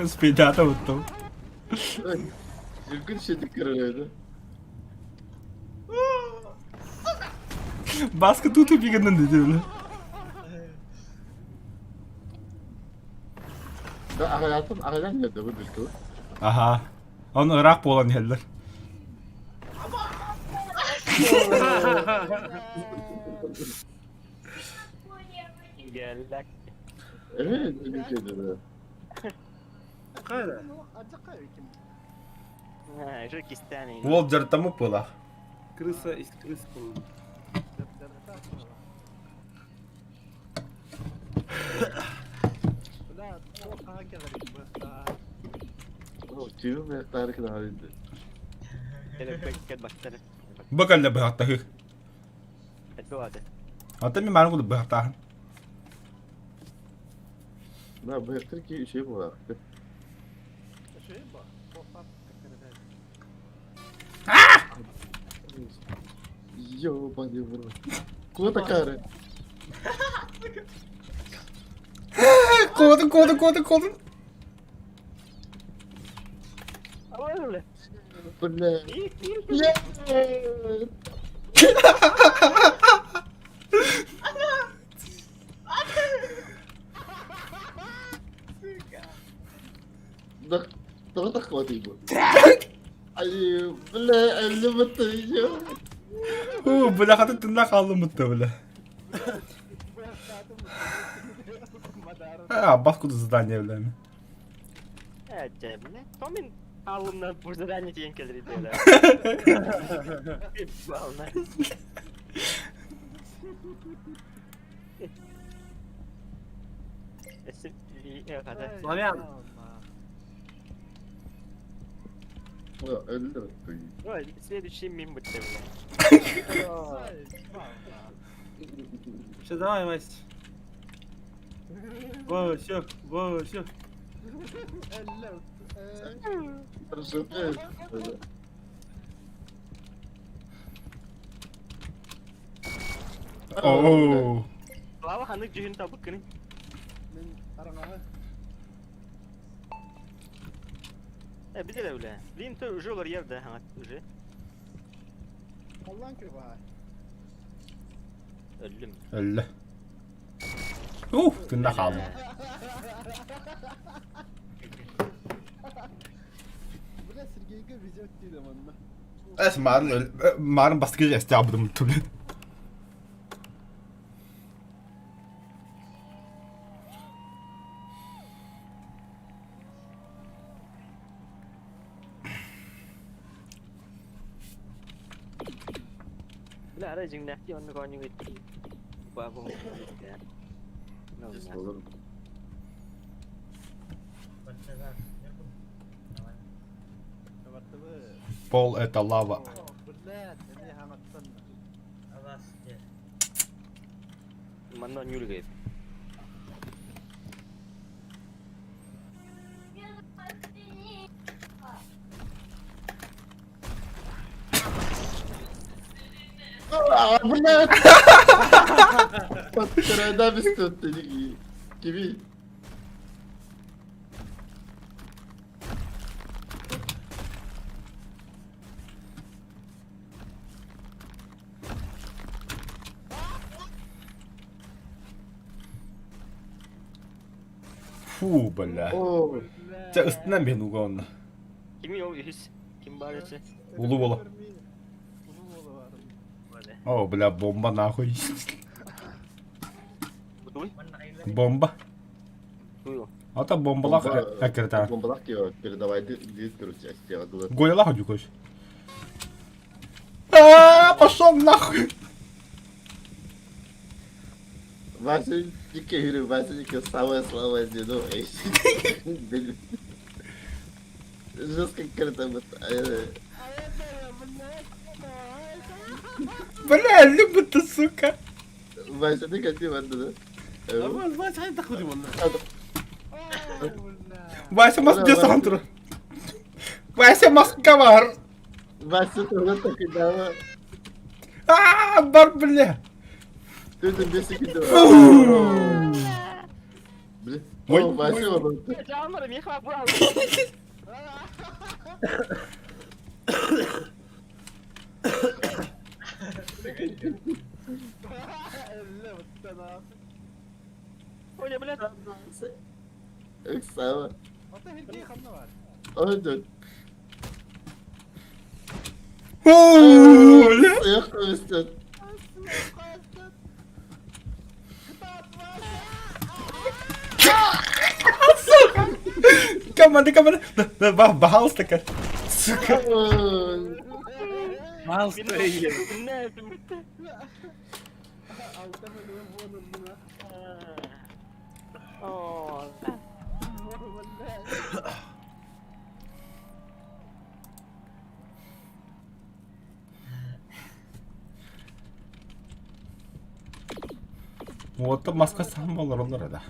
Spedata unuttum. Zirgin şey dikkat öyle. Baskı tutup yıkandın dedi öyle. Da hayatım nerede bu bilgi? Aha. Onu Irak olan yerler. Geldik. Evet, öyle şeyler. Kayra. Ha, şu kistane. Wol jartamı pola. Krısa is krıs kulu. Kimi mehtarı kadar indi. Gel bak baksana. Bak hele be hatta hı. Et bu hadi. Hatta mi manu kudu be hatta. Ben mehtar ki şey bu var. Yo, bana vurma. Kuota cara. Kovdun. Ama öyle. Bu ne? Yeah! Dah tak kuat ibu. Ayo, bela, ayo betul yo. Bıla katı tırnak aldım muhtemelen. Abbas kudu zıdan evlerini. Evet cebine. Tomin alımdan burada ben ne gelir diyorlar. Vallahi. Esim iyi hadi. Slavian. Ya, öyle betul. Öyle size düşeyim miyim muhtemelen. Что давай, Мась? Boşuk, boşuk. Tersine. Oo. Lava hanık cühün tabıkkını. Bir de öyle. Linto ucu olur yerde hanık ucu. Öldüm. Öyle. Tırnak aldım. Es marın baskıcı estiyabıdım muhtemelen. Bila aracın nefti onu koyun etti. Bu abim. Ne oldu? Olur. Bercegar. Bol et lava. Allah siktir. Mandan yürü gayet. Ah, bu ne? Patlarada biz tuttuk. Gibi. Böyle. Oo. Sen üstünden bir nuga onunla. Kimi o his? Kim baresi? Ulu bolu. Böyle. Bela bomba nahoy. Betul? Mana kailan? Bomba. Tuh. Hatta bombalak hakikaten. Bombalak ya. Bir davaydı terus ya. Goyalah hadi koş. Pошел нахуй. Ваши дикие игры, ваши дикие самое слабое звено. Жестко как-то вот. Бля, любит сука. Ваши дикие звено, да? ما تعال تاخذي والله. Вася мас десантр. Вася мас кавар. Ваши тоже так и дава. Бар бля. Ты там без секунды. Бля. Ой. О, Вася вот. Canlarım yıkma bu al. Öyle bile. Sama. Oh, dur. Yok koymuşsun. Камера. Бахал стакан. Сука. Miles Teller. Ne yapayım? Oh. Вот маскасы ham olur onlar da.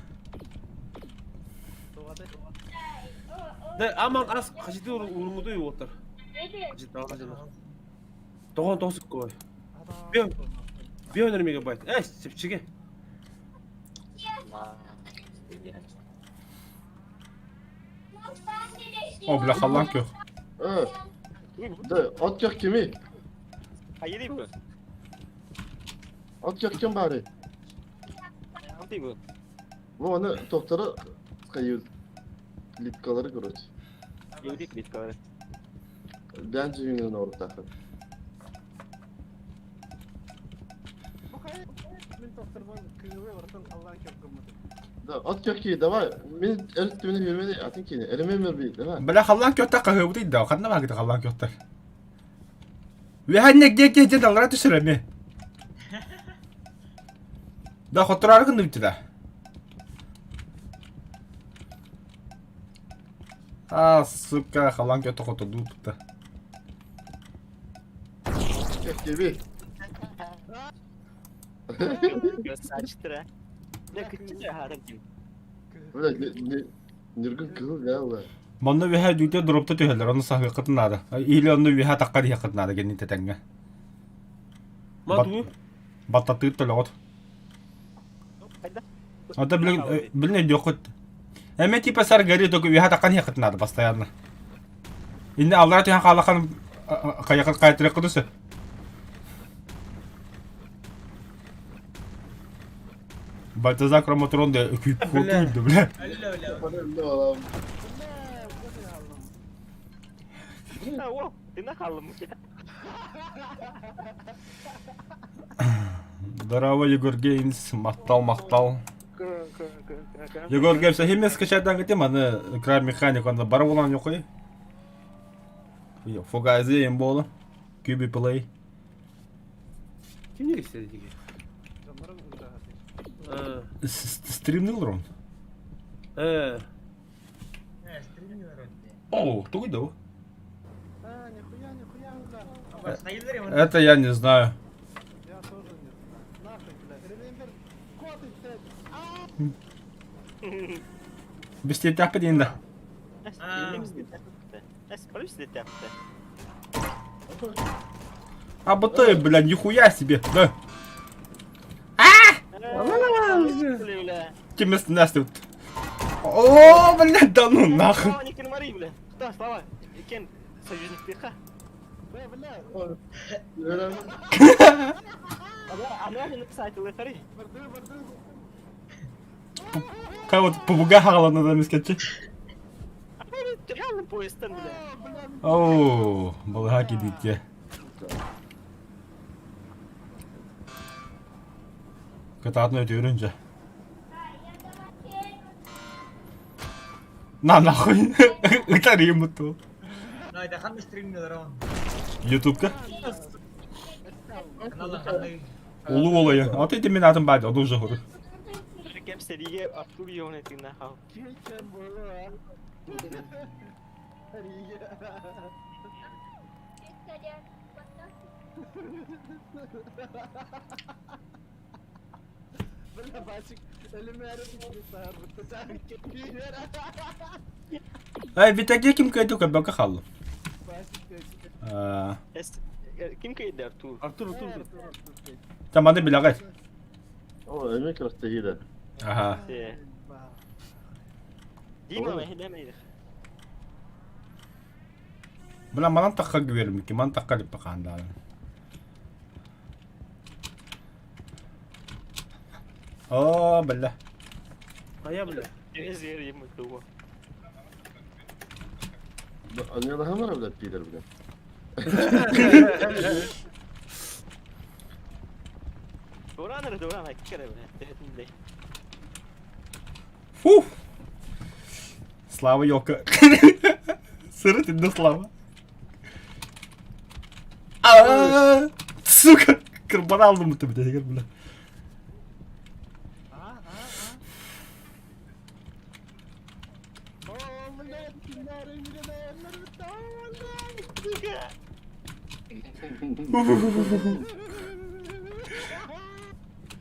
Да, аман ас қажеті урмуду үй отыр. Қажеті алғажылар. Тоған тосып кой. Bir öner megabayt. Çipçige. O bile hallank yok. Evet. De at yak kimi? Hayır bu. At yak kim bari? Anti bu. Bu onu doktora kayıyor. Litkaları görüyor. Yedik biz kadar. Bence yünün orada. Da at yak ki davay. Min elit tümünü vermedi. Atın ki elime bir davay. Bile hallank yok da kahve bu değil de. Kanına bak da hallank yok da. Ve hani gece dallara düşüremi. Da xoturar kındı bitti de. Сука, халанк yok da xoturdu tuttu. Yak gibi. Göz saçtıra. Ne kıçı da haram kim? Böyle nirgün kıl ya ulan. Bunda bir her düğüte dropta tüheller. Onu sahve kıtınladı. İyili onu bir her takka diye kıtınladı. Gelin tetenge. Мату. Battatı tüle ot. Hatta bilin yok kut. Hemen tipe sar gari toku bir her takka diye kıtınladı постоянно. İndi avlara tühen kalakan kayakın kayıtırı kıdısı. Baltazar Kromatron da kutuydu bile. Ne oğlum? Ha o. Dina kalmış ya. Здорово, Егор Геймс, мақтал. Егор Геймс, хемес скачайдан кетем, аны край механик, аны бар болан жоқ қой. Фугази ем болы. Куби плей. Kim ne istedi ki? Стримнил рон. О, тугой да. Это я не знаю. Без тебя подинда. А вот ты, блядь, нихуя себе, да? Тебе снастил. О, блядь, да ну нахуй. Да, слава. Кен союзник пиха. Она не написать лыхари. Как вот побуга хала надо мискачи. Реально поезден, бля. Оу, балаки дитя. Кататно ötüyorunca. На нахуй. Итарим это. No, dejando stream de drone. YouTube'da. Kanalda kanalda. Ulu olayı. Atı demin adım badi. O da uzak olur. Kem seriye Artur yönetimine hal. Ay bir tek kim kaydı ki baka halı. Kim kaydı Artur? Artur. Tamam da bilagay. O emek rastı hile. Aha. Dima mı hedemeyiz? Buna malan takka güverim ki man takka dip bakanda. Oh bella. Kaya bile. Ezer yemek tuğu. Anne daha mı evlat bilir bile. Doğran iki kere bile. Tehdim Фу. Слава Йока. Сырый ты слава. Сука. Кырбан aldım bu tabi de gel bula.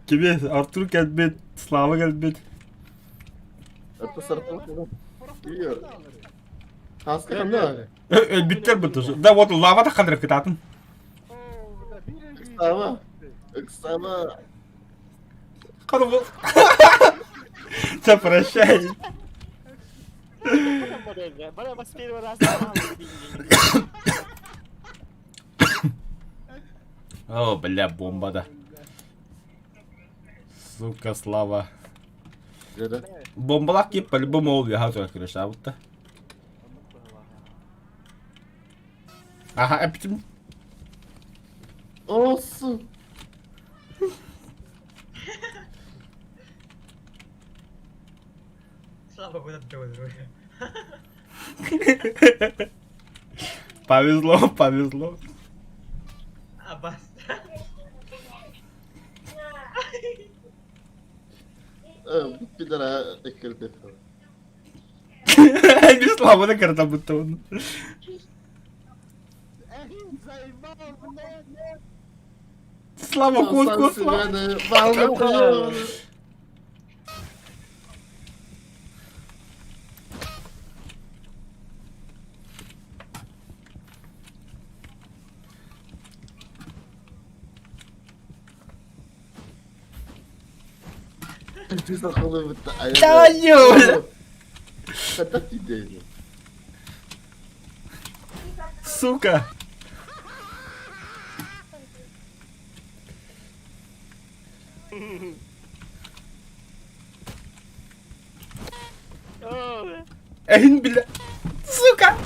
Kimi? Artur gelmedi. Slava gelmedi. Это сортовка. Ее. Хаска хамда. Ölbütler bu tuzu. Da вот lava da kadar kıtatın. Экстава. Экстава. Kadın bu. Sen прощай. Бара вас первый раз сломал, деньги. О, бля, бомба да. Сука, Слава. Где-то. Бомбалак yiyip по-любому oluyor ha arkadaşlar bu da. Aha öptüm. Olsun. Слава куда ты друг. Повезло, повезло. А баста. Bu pidara ekirdi. Bir Slava da karıdan bu onu. Slava koş koş Slava. Ballı. Ты захолы вот. Да ё. Это ты день. Сука. Ehin bile. Сука.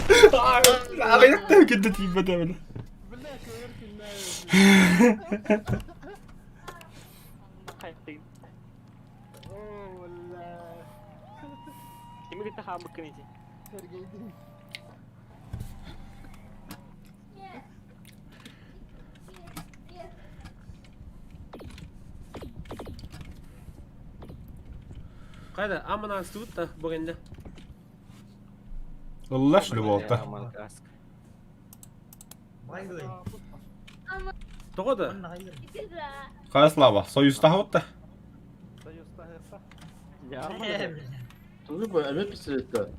Ayakta gitti tipe de böyle. Kimi kita hambuk ni sih? Kayda amına sıvıt da bugün. Allah şunu volta. Aman kask. Майглы. Toqoda. Игра. Kaya Slava. Soyuz daha ot da. Ya Тоже бы, а мне пистолет-то.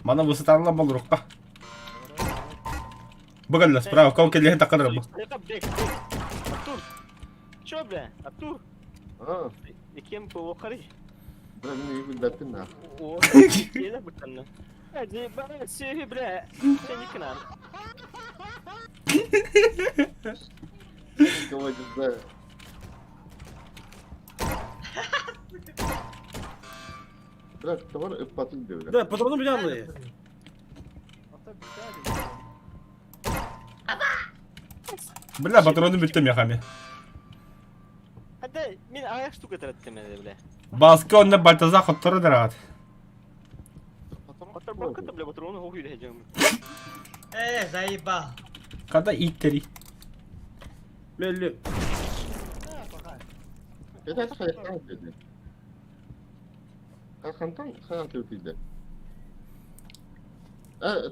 Bana bu starla bol rukka. Bagalla spravo. Kau kelihatan tak kadar bu. Mereka break. Артур. Чё, бля? Артур. А, Кем по хори? да, мне его даты на. О, я бутанна. Hadi bana söyle bre. Seni kınar. Кого не знаю. Bırak, tavır ıppatın diyor. Da patronum bir anlayı. Bля, patronum bittim ya kami. Hadi min ayak штука тратtim bile. Baskı onunla baltaza kutları da rahat. Otur bakın da bile patronun hoğuyla hecam. Заебал. Kada itleri. Belli. Это хайхан dedi. Хайхантан хайхан dedi.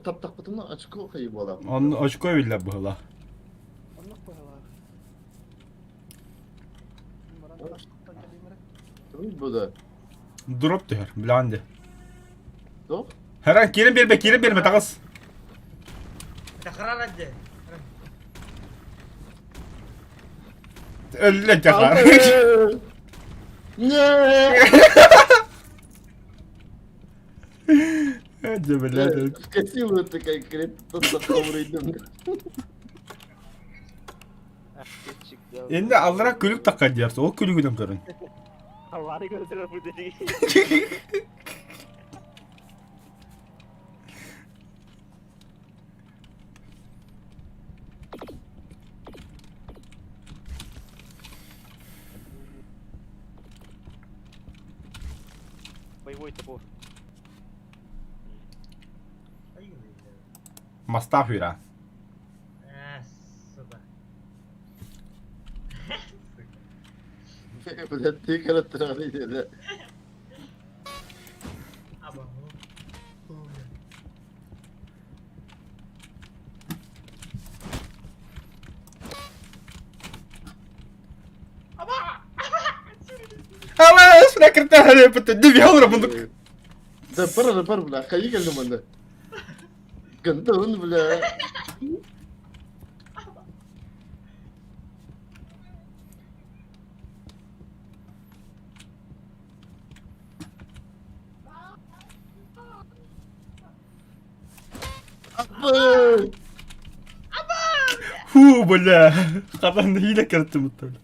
Тап потом очко хайып алам. Onu очко villa bu la. Bu da. Drop diyor. Blande. Doğru. Her an kirin bir takas. Тахран аja. Öyle çakar. Ne? Hadi bela. Скосил это конкретно захаврыйдым. Endi alarak külük takar diyorsa o külüğüden karın. Allah'ını gördüler bu dedi. Боевой топор. Mastaf yura. Сука. Блядь, ты когда да. Або. Bırak kırta hale yapıtı. Ne bir alır bunu. Rapper bela, kayu geldi bana. Gantun bela. Apa? Hu bela. Kapan da hile kırtı muhtemelen.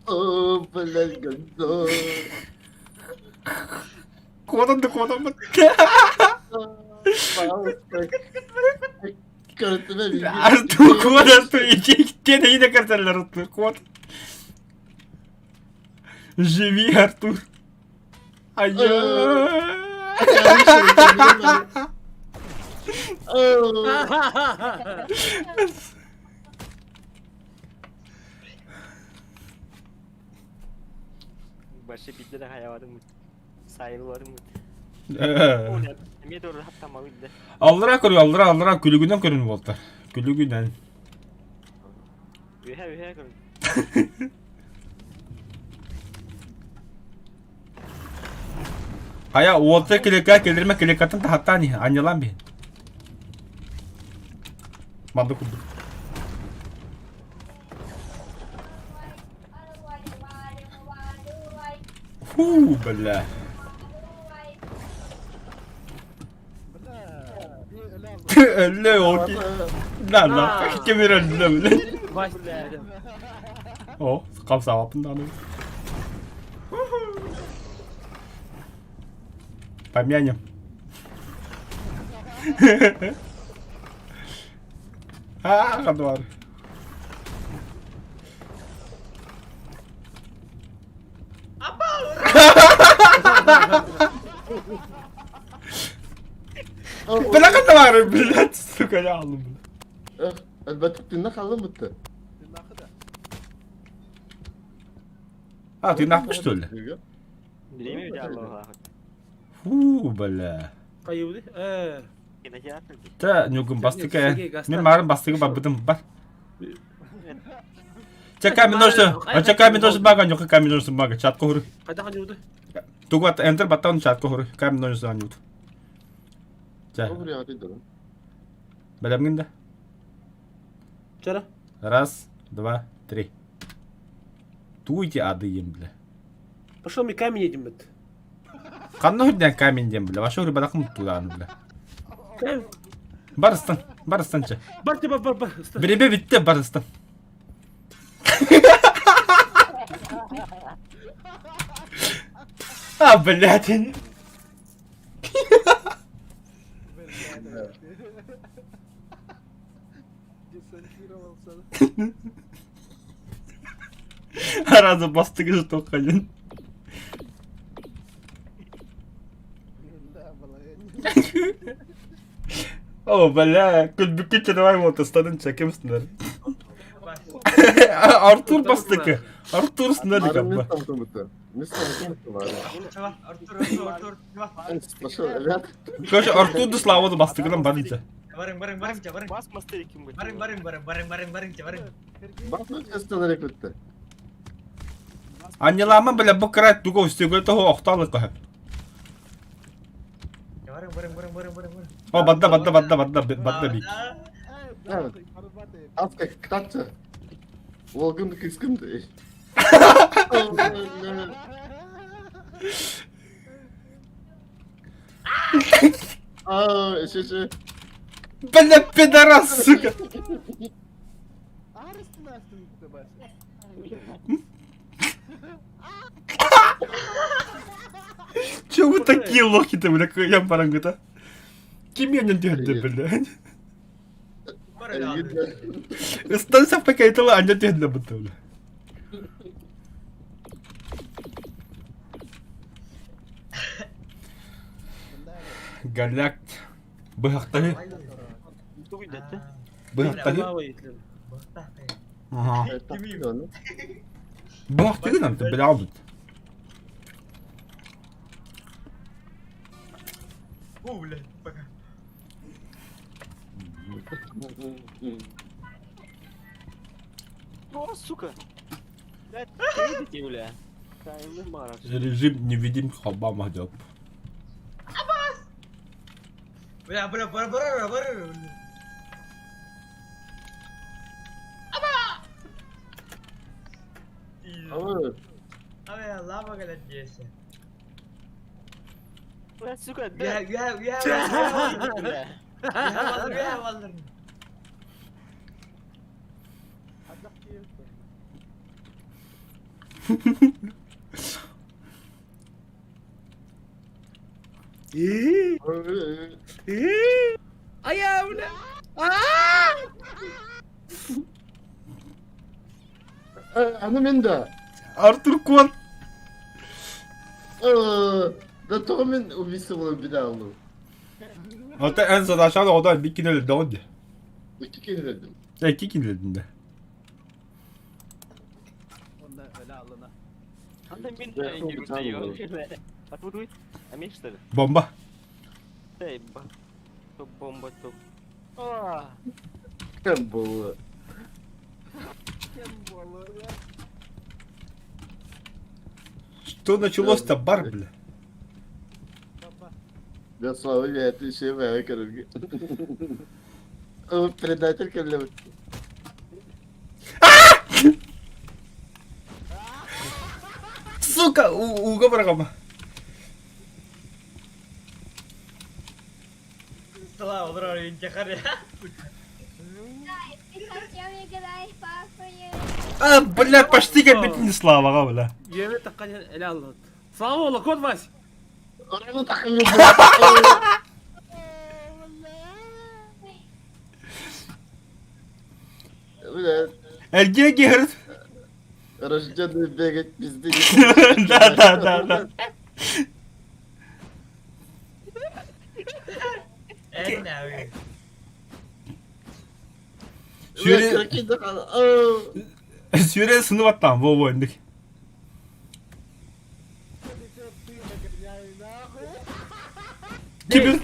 Oh, bela gantun. Kovadan da kovadan bak. Kartına bir. Artur kovadan da iki tane yine kartarlar Artur. Kovadan. Живи, Артур. Ай-я. Oh. Başı bitti de hayvanım. Sayılvarım. Ee, O ne? Niye doğru hatta mavilde. Aldıra koruyor, aldıra. Külügünden körün voltar. Külügünden. Ühe görün. Aya voltar kilika kelirme kilikatın hatta nih anyalan bir. Bandı kurdu. Bela. Öyle o ki. Lan kimir öyle böyle. Baş dedim. O kam savapın da anı. Pamianyo. Ah, kadar. Bela kadar bilet sukaya aldım bunu. Elbette tırnak aldım bitti. Ha tırnakmış da öyle. Değil mi bir de Allah'a? Bela. Kayu di. Yine yaptı. Ta nyugum bastık ya. Men marın bastık babıdım bar. Cek kami dorsu. Cek kami dorsu baga nyok kami dorsu baga chat ko huru. Kayda kan yurdu. Tunggu enter button chat ko huru. Kami dorsu anyut. Cek. Buraya hadi durun. Badam ginda. Cara. Раз, два, три. Туйте адыйым бля. Пошел ми камень едем бит. Канно худдан камень дем бля. Ваша хуры бадакым тудан бля. Камень. Барыстан че. Бар. Біребе бітті барыстан. А, блядь. Аразы бастығы жытоқ қален. О, бля, күлбікке чырвай болты, стадын чәкем сындар. Артур бастықы. Артур сындар Adam декам ne ба. sanatı bitti? Ne sanatı bitti var ya? Coba, Arthur, coba. Başa evet. Короче, Артурды славады бастығынан бар дейді. Bareng, coba bareng. Bas mesti ikim bit. Bareng, coba bareng. Bak ne kestanerek bitti. Аннелама, бля, бұл край туға үстегі өті оқталық қойып. Bareng. О, бадда бик. Evet. Az kitapçı. Volgun kıskındı. Aa, eşeşe. Бля, пидорас, сука. Чё вы такие лохи-то, бля, я парангата? Кем я не дёрды, бля? Станция paketala anja dёрды, бля. Галяк. Быхактагы. Быхактагы. Ага. Бах, ты нам, ты бляубит. О, блядь, пока. О, сука! Блядь, ты видите, бля? Таймер мараш. Режим невидимых Обама идет. Бля, бля. Ama Abang, lama kan biasa. Блядь, сука, Ya, да. ya, Бля. Valdir. Ayağımla. ano minda? Артур Кон. Da tomin ubisi bunu bir daha olur. Hatta en son aşağıda odan bir kilo de oldu. İki kere dedim. İki kilo de. Andan bin gidiyor. Atma duit. Amin işte. Bomba. Hey, bak. Top bomba top. Ah. Kem balığı. Что началось-то, бар, бля? Я слава я это еще моя короче. Предатель калевый. Сука, уговор кама. Setelah obrolan cakar ya. Ты хотел играть папой. А, бля, почти как не слава, бля. Yemin takkan ele aldı. Sağ ol, kod vas. Oranı takılıyor. Bile Ergeğe gir. Rajcan beget bizde. Да. Enak. Süre, süre sınıf attan, bu oyundaki. Kibir.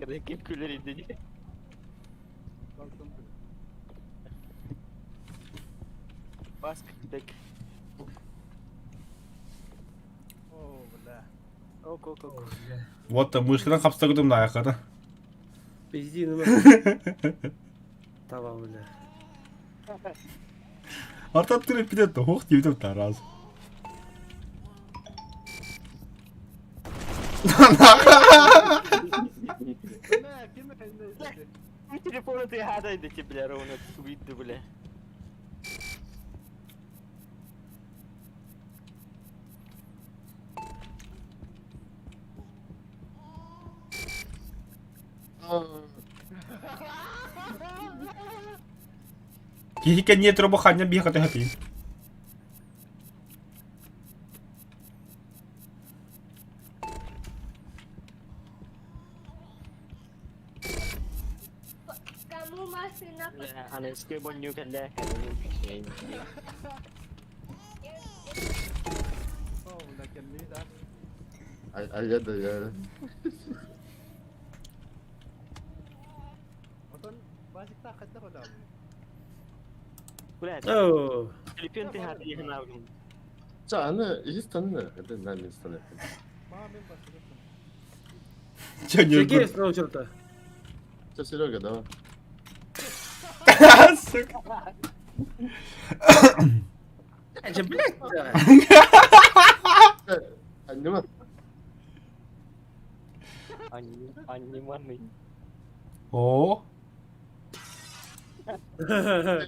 Kadın kim küller indi. Bask tek. Ok. Вот, мышкадан қапсырдым да аяққа. Пизди нема. Tamam bля. Артат тұрып кетеді, хоқ деп едім тараз. Телефон ты гадай, да тебе, бля, ровно видно, бля. Кихика нет робохання бігати гапі. Kamu masih nak Bля, aneh sekali bonyo kan dah. Ay ya da ya. Bля, Oh. telefon teh hati kenal. 자, 안에 이스탄네. 근데 난 이스탄네. Чё Çekil не sınav çorta. 자, 싫어가 나. Сука. Ece blek. 안녕하. Annem var mı? О,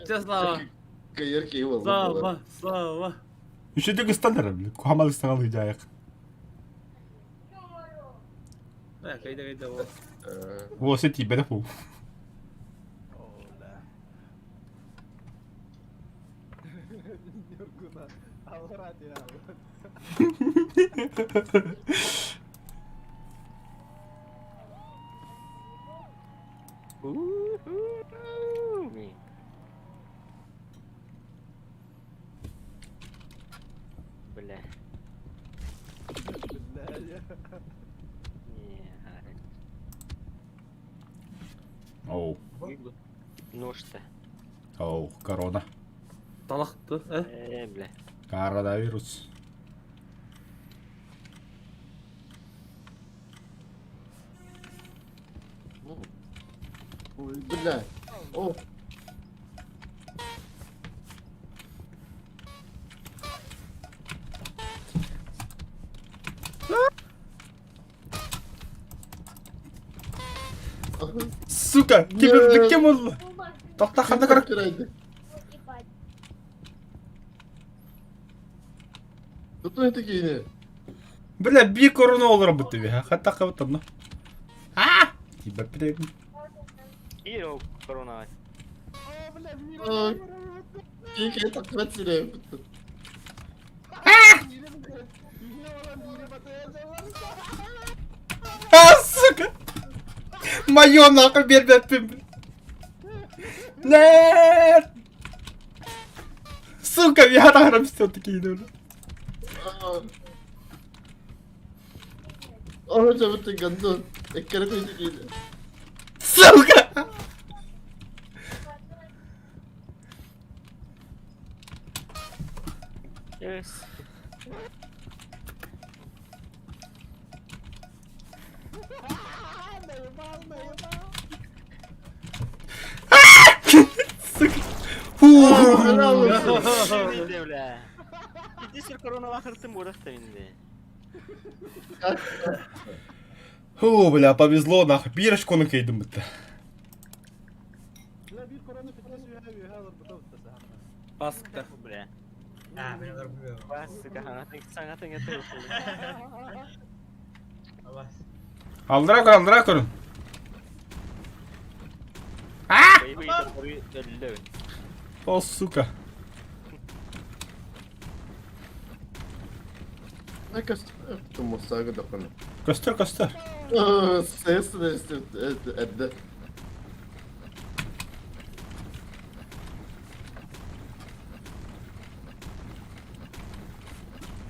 Слава. Кайерки его. Слава. еще стандарт, бля. Кухамал станал аяқ. Ha, kayda o. О, сети беда фу. Nih. Belah. Iya, harus. Oh. Ну что? Oh, корона. Talaktı. Бля. Коронавирус. Ой, бля. О, Сука, kim oldu? Tokta kandı kırık. kiraydı. Tutun ötekini. Бля, bir korona olur bu tabi ha. Hatta kapattım lan. Ah! Tiba pire. И корона. Aa, iyi ki takip etsene. Ah, сука! Моё нахуй бербеппим. Нет! Сука, я тахрам все-таки иду. Onu çabuk gandı. Ekkere koydu giydi. Сука! Yes. Сука! Фу! Helal olsun. Şimdi bля. Bir sürü korona vakırtım uğraştı şimdi. Фу, бля, повезло нахуй. Пирожку накидем это. Baskı. Bля. Ha beni vurmuyor. Bas sanatın yatıyor. Allah. Aldıra kurun. Bayı da koruyu öldü. O сука. Ne kaçtı? Tuttum o saygı da konu. Göster. Ses de edde.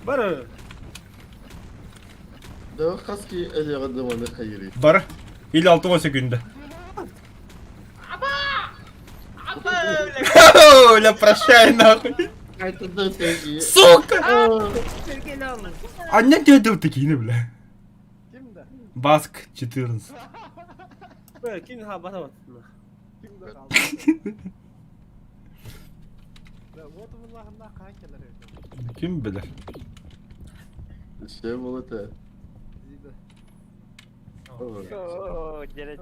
Barı. Da kaski eli kadımını kayırı. Bara. 56 günde. Оля, прощай нахуй. Kayıtında sevgiyi. Сука! Annem geldi ötekini bile. Kimde? Bask 14. Böyle kim ha bana bak. Kimde kaldı? Ya Votullah'ında kankeler evde. Kim bilir? Şey bulut he. Zide. Oo, cere.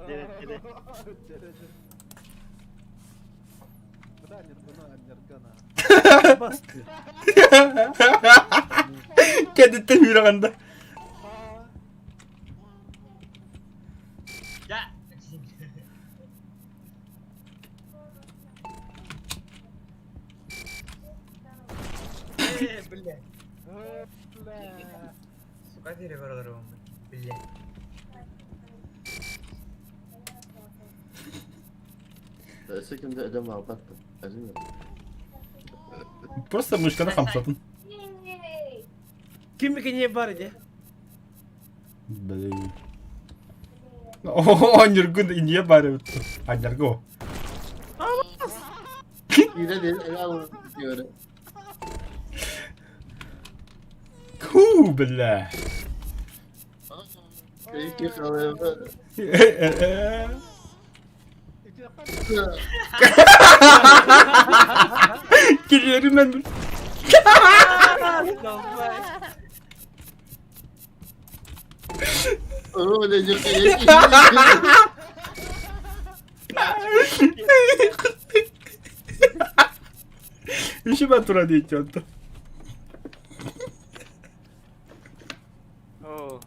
Bu da anırgana anırgana. Baskı. Kendi temir Ya. Bля. Bля. Сука diri korularım. Bля. Sekimde edem aldattım. Acım Просто мышканы хамсатын. Kim bir niye var ya? Блин. О, Аниргун ине бар өттү. Анирго. Yine değil, ele alın diyor. Ку, бля. Peki kalıyor. Geliyorum ben. Öyle çok iyi. Işıma tura diye çantı. Oo.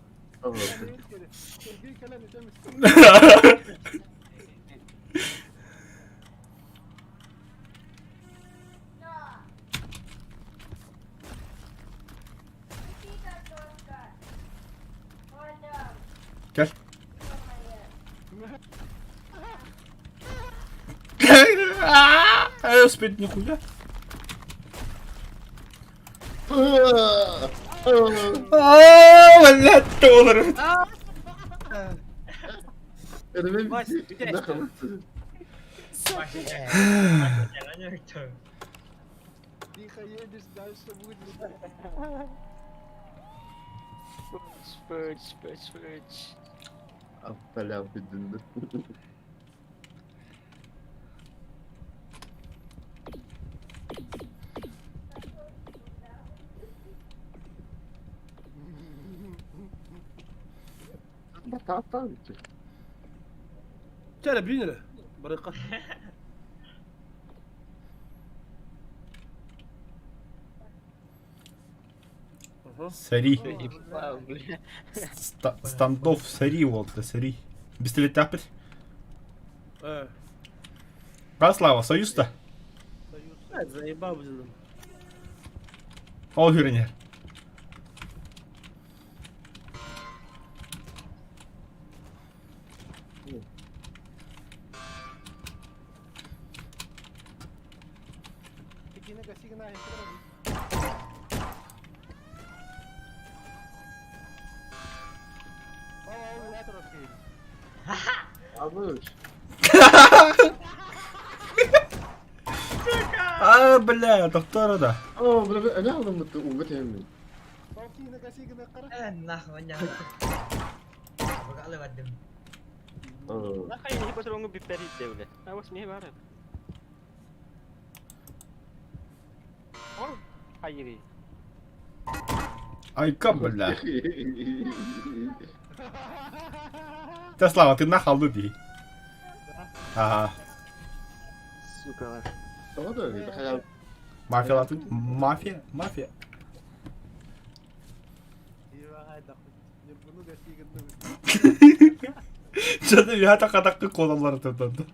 Bir kere demiştim. Gel. Успеть нихуя. Блядь, доллар. Önüme Baş, bir bir de ne işte. kaldı? Jalannya Victor. Тихо едешь, дальше будет. Spurge. Aptal affedildi. Bak aptal bitti. تعال بينا بريقة. Сари. Вау, бля. Стандофф Сари, Волта, Сари. Пистолет тапать. ايه Слава, союз-то. заебал блин. Al hürünler. Сигна, сигна, сигна. Baba ne tarafı? Almış. Бля, доктора да. Aa bırak ne aldım bu uğut emin. Signa, sигна, kara. Nah, banyak. Bakal lewat dem. Aa. Nah, kayak ini pas lu ngebip dia udah. Awas nih bareng. Oh, hayır. Айка, бля. Да, Слава, ты нахал люби. Ага. Suka. O da öyle. Hayal. Мафия тут. Мафия. Мафия. Eyvah hayda. Bunu da сигна. Что-то я так атака колалар тут.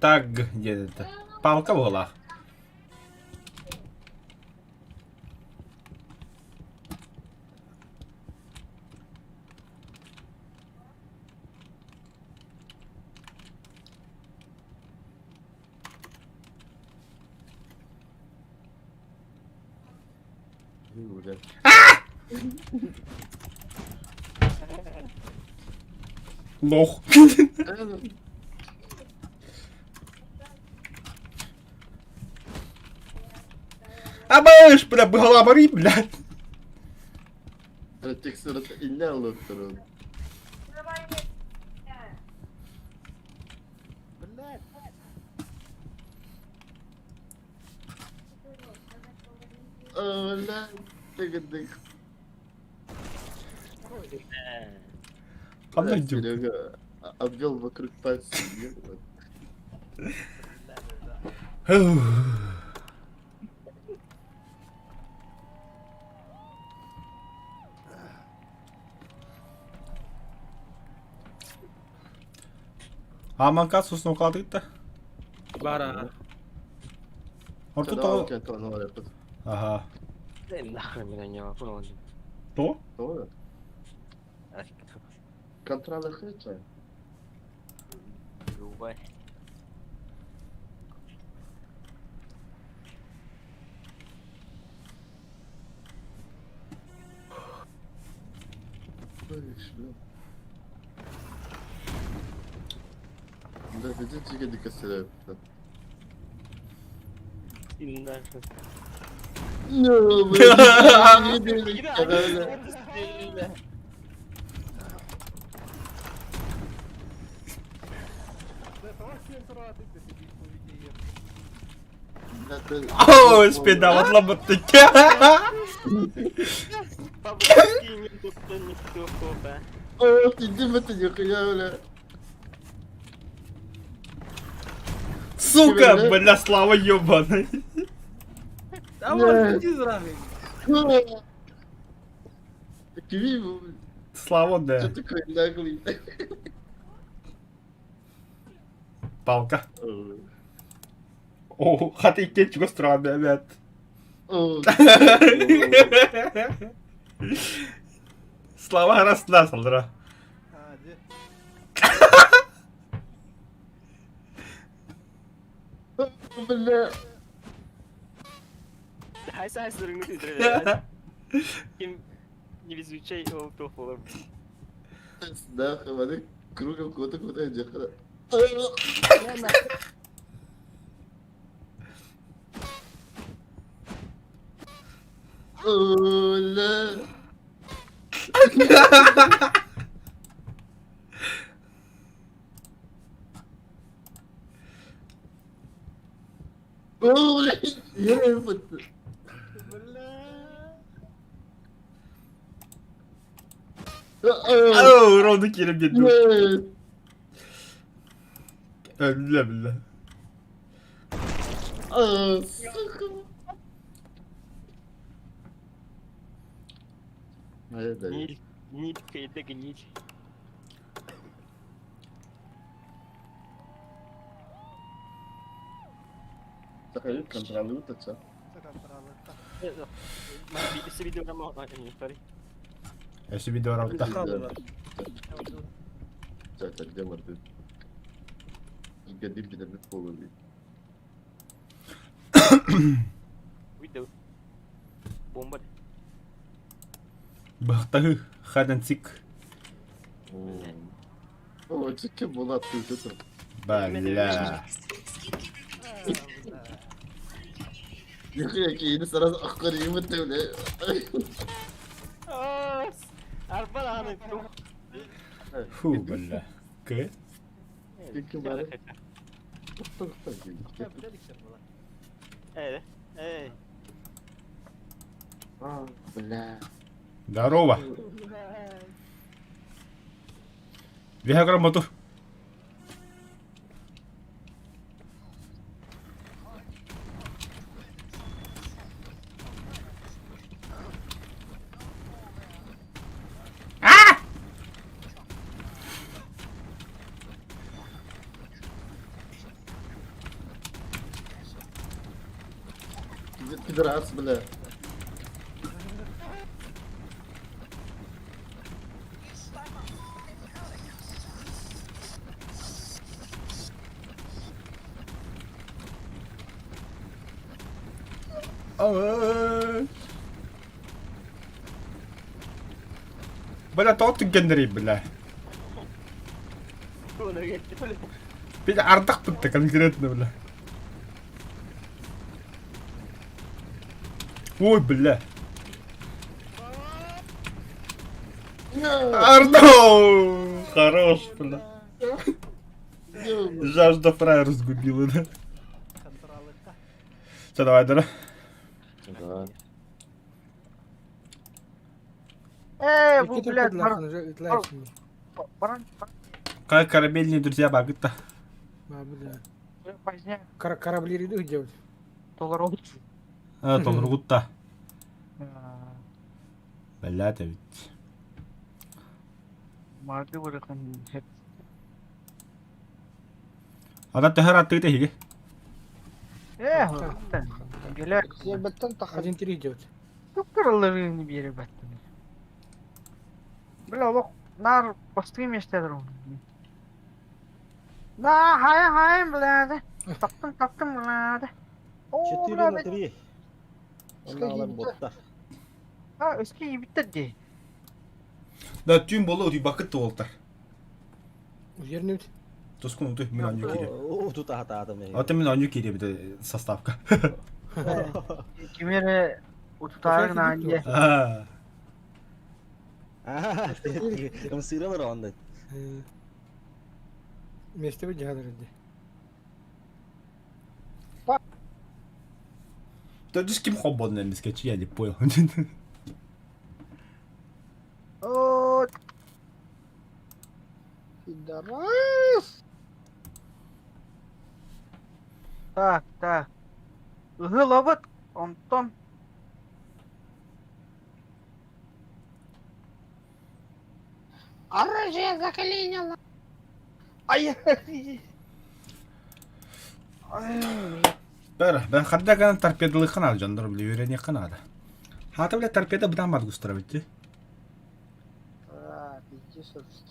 Так, где это? Палка была. Böyle. Лох. Абаш, бля, головари, блядь. Tek sırada illa anlattırın. Блядь. Aa lan. Tıkıdık. Анадюк. Серега обвел вокруг пальца. Аман кассус ну кладык-то. Бара. Вот тут. Tamam kent onu var yapın. Ага. Nah, minanya aku nonton. То? Doğru. Kontrol edecek. Lupa. Böyle işte. Да, видите, как дикая стреляет. Indah. No, блин, не делай. Да это вообще сразу ты сидишь по видео. О, спида, вот лоботыки. Папа, не тут не стопа. О, ты иди в это нихуя, бля. Сука, бля, Слава ёбаный. Давай, иди сразу. Киви, Слава, что да. такое наглый? Палка. О, хата иккен чуга странный, опять. О, Слова арасында салдыра. Hadi. بالله Hay sen sırrını titrer. Kim gibi bir şey oldu falan. داخل بعدين كروكا كوتا كوتا جخرة لا يا فت Round'u yerim yedim. Öldüler billah. Nil kıyıdaki Nil. تخيل كان terlalu tecat. Birisi video ama sorry. Eşi bir de round'da. Cacat dia mati. Gadim tidak netfollow dia. Video. Bomba. Bahtahı. Hadan sik. Oh, çekim bola attı götür. Bala. Yakıyor ki yeni sırası akar yemin öyle. Arpa lan. Hu bala. Ke? Çünkü bari. Evet. Evet. Ah, bela. Здорово. Viagra motor. Пидорас, бля. Bala tavuk göndereyim bala. Ona gitti böyle. Bir de ardak bitti конкретно bala. Ой, бля. Ардо! Хорош, бля. Жажда фрая разгубила, да? Все, давай, Дара. Да. Bu Какие-то блядь, подлаханы, лайфни. баран, Как корабельные друзья Багыта. Бля. поздняк, Корабли ряду делать. долларов. Толргутта. Бля, ты ведь. Марды бұрықын хеп. Ада тахар атты хиге. Хыттан. Гелер, Один три делать. түккірілеріні бері бәттім. Бля, олық, нар бастығы мештедір оны. Да, хайын, бляды. Таптым, бляды. О, 4 бля, на 3. Onu alan botta. Ha, eski iyi bitti de. Да, тюм боло, ты бакыт волтар. Вернуть. Тоскун, ты мен аню кире. O tuta hata adam ya. А ты мен аню кире bir составка. Kimere ututarın anca. А. Ah, kamu sira var onda. Вместе вы делали. Ты же с кем хоббон не скачи, я не понял. Ooo. Пидорас. Так. Ihılabıt. Ondan. Оружие заклинило. Ай. Ben hatta kan torpedalı kanal candır bile öğreniyor kanada. Hatta bile torpeda bir daha mı usturabitti? Сорск.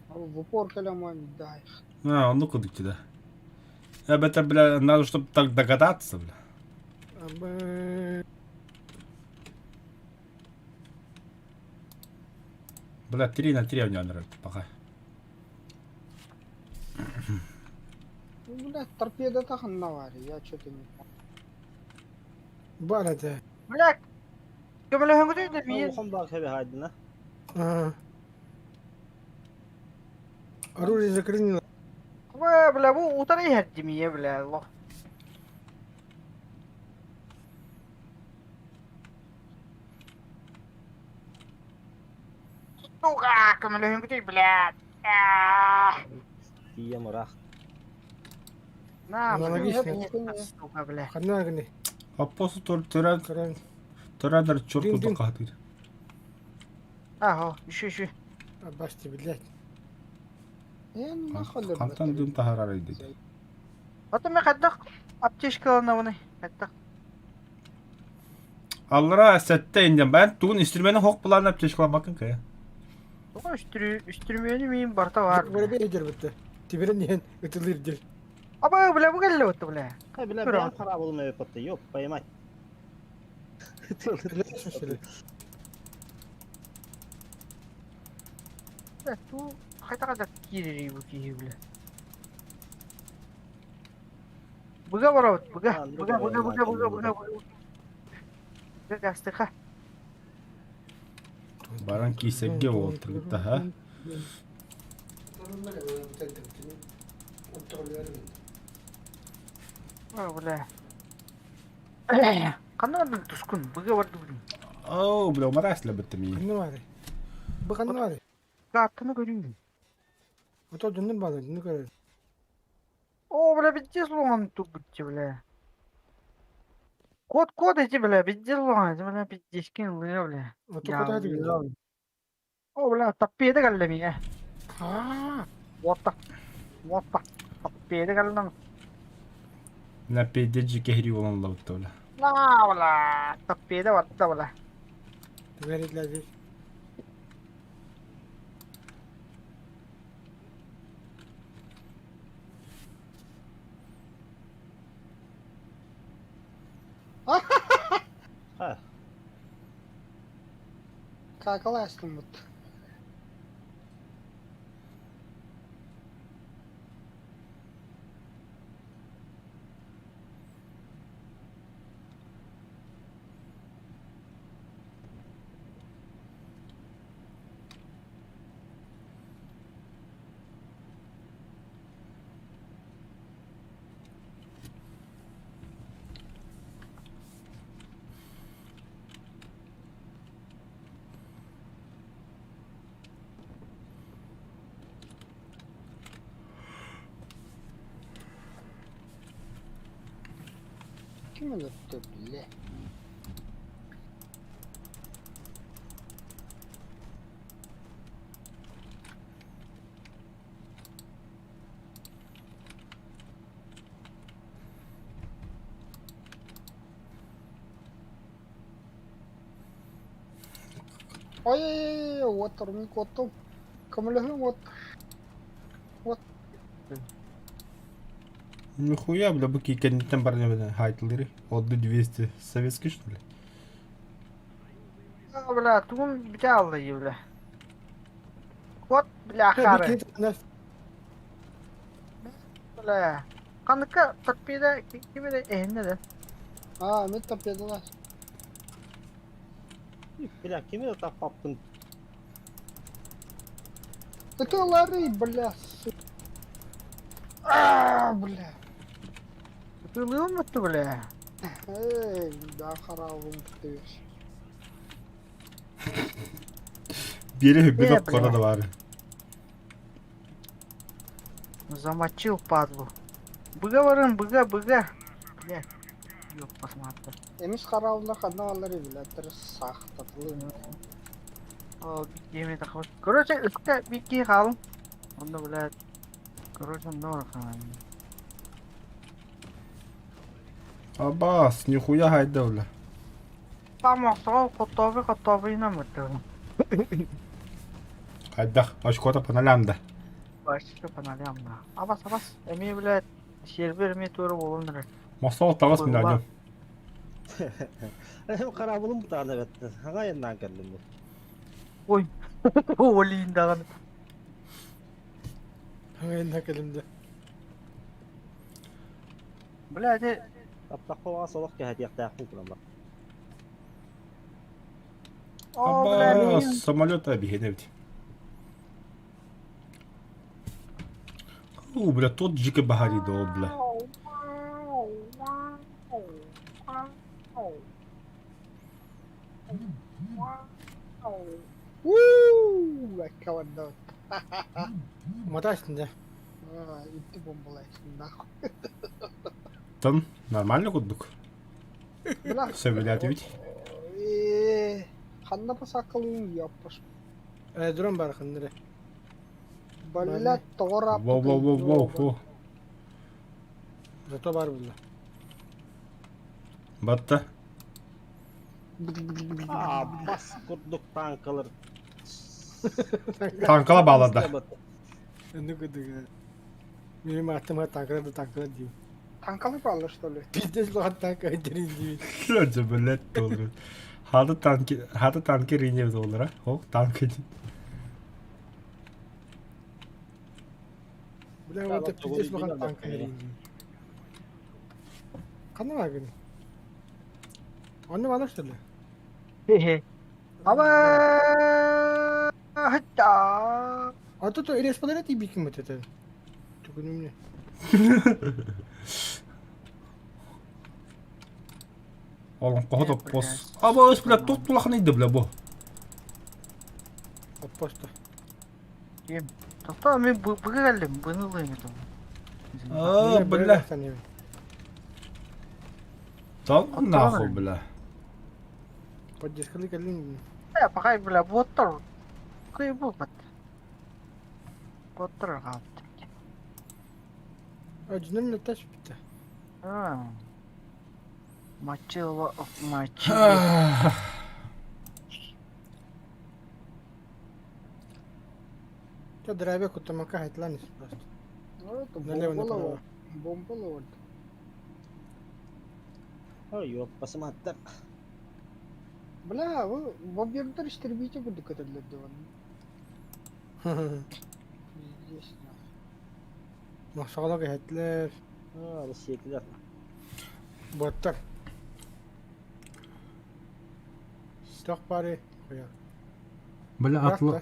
А в упор калямами, да. А, ну куда да. Об этом, бля, надо, чтобы так догадаться, бля. Абы... Бля, 3 на 3 у него нравится, пока. Ну, блядь, торпеда-то навари, я что-то не помню. Барата. Блядь. Kömele hüngüdü de bir. Oğlum bak hebe haydına. Ага. Оружие закрыли. Bля, bu utanı yetti mi ya bля, Allah. Сука, kömele hüngüdü блядь. Diyem orak. На, Аналогично. блядь, сука, бля. Ханагни. Апостол tören, Каран. törenler çok Dün, oldu dün. kahtır. Aho, üşü. Абасти, блядь. Нахуй, Kantan dün tahararı dedi. Потом я kaddak apteşkalarına bunu. Kaddak. Allah'a sette indim. Ben tuğun instrümeni hok bulan hep çeşkılan bakın ki. Oğlum üstürmeyeni miyim? Barta var. Böyle bir eder bitti. Tibiren yiyen ıtılır dir. Ama bля, bu geldi otu bля. Ha bile Dur ben abi. para bulmaya pattı. Yok bayımay. Şöyle. Bля, tu hayta kadar kiriri bu ki bля. Buga var ot, buga. Lan, Buga. buga. Buga gastık ha. Baran kisegge oldu gitti ha. Bля. Kanına bir tuskun, buga var dur. Oo, bile umarasla bitti mi? Kanı var. Bu kanı var. Kartını görüyorum. O da döndün bağlı. Ne kadar? O bля, biteceğiz lan tu bitçi bля. Kod eci bля, biteceğiz lan. Bля, biteceğiz ki bля. O da kadar değil. O bля, tapiyede geldi mi ya? Ha. What? Tapiyede geldi lan. Ne pedeci kehri olan lavukta öyle. La bля, tapiyede var da bля. Verirler bir. Ha. Kakalarsın bu. Kim unuttu bile? Ой, вот турник оттум. Камылыгын вот. Нихуя, бля, быки kendinden bana böyle haytları. Odlu 200 советский что ли? Bля, tuğum bir de aldı bля. Kod bля, Bir karı. kez Bля. Kanıka tapiyede gibi de ehinde de. Ha, met tapyadılar. Bile kimi de tak paptın. Каталары, бля. А, бля. Tığlığı unuttu bля. Эй, да, харавым ты. Biri bir bля. de kora da var. Замочил падлу. Быга варın, быга. Бля. Yok basmadı. Эмис харавлар хадналары, бля, тырс сахтатылы. О, yemeğe takılır. Короче, ıska bir iki kalın. Onda bля. Короче, ne olur falan. Abbas, nihуя hayda öyle. Там осталось готовы иномыты. Хайдах, очкота паналямда. Başka panalıyam da. Abas abas. Emi bile şerber emi doğru bulunur. Мосол тавас Ой, минальым. Карабылым таны бетти. Хага яндан келдим. Oy. Olin dağın. Hemen elimde. Bile de Таптакка солок ке хатыяк таяктын курам. o Аба, bile самолет объедет. Бля, тот жика бахари дол, бля. Woo! Kawan dot. Mata üstünde. İtti bombalar üstünde. Там нормально кудук. Bırak. Söyledi bit. Kanna pas akıllıyım yapmış. Duran bari kandire. Ballet doğru. Воу. Zato bari bulla. Батта. Бас курдук танкалар. Tankala bağladı. Ne kadar. Benim aklıma tankara diyor. Tankalı bağlı işte öyle. Biz de şu an tankara deriz diyor. Лёдзе, блядь, доллар. Хада танки рине доллара. О, танки. Bile o da biz de şu an tankara diyor. Kanı var gene. Anne bana söyle. Hehe. Ama hatta Ata to eres padere ti bikin mete. Çok önemli. Oğlum kohda pos. Aba öz блядь, тот плохнıydı бля bu. Aposta. kim? Doktor ben bu geldim. Bunu koyayım. А, бля. Там нахуй, бля. Поддержкали калин. Ya pakai bela botol. Kuy bu bat. Botol kaldı. Acının ne taş bitti. Ha. Maçı maçı. Ya drive kutama ka hitlan просто. Налево направо. Bombalı oldu. Ой, yok basım attım. Бля, вы в объектор истребите буду когда для этого. Здесь нахуй. Maşallah ka hitler. Ha, bu şekiller. Botlar. Stok bari. Koyar. Бля, атла.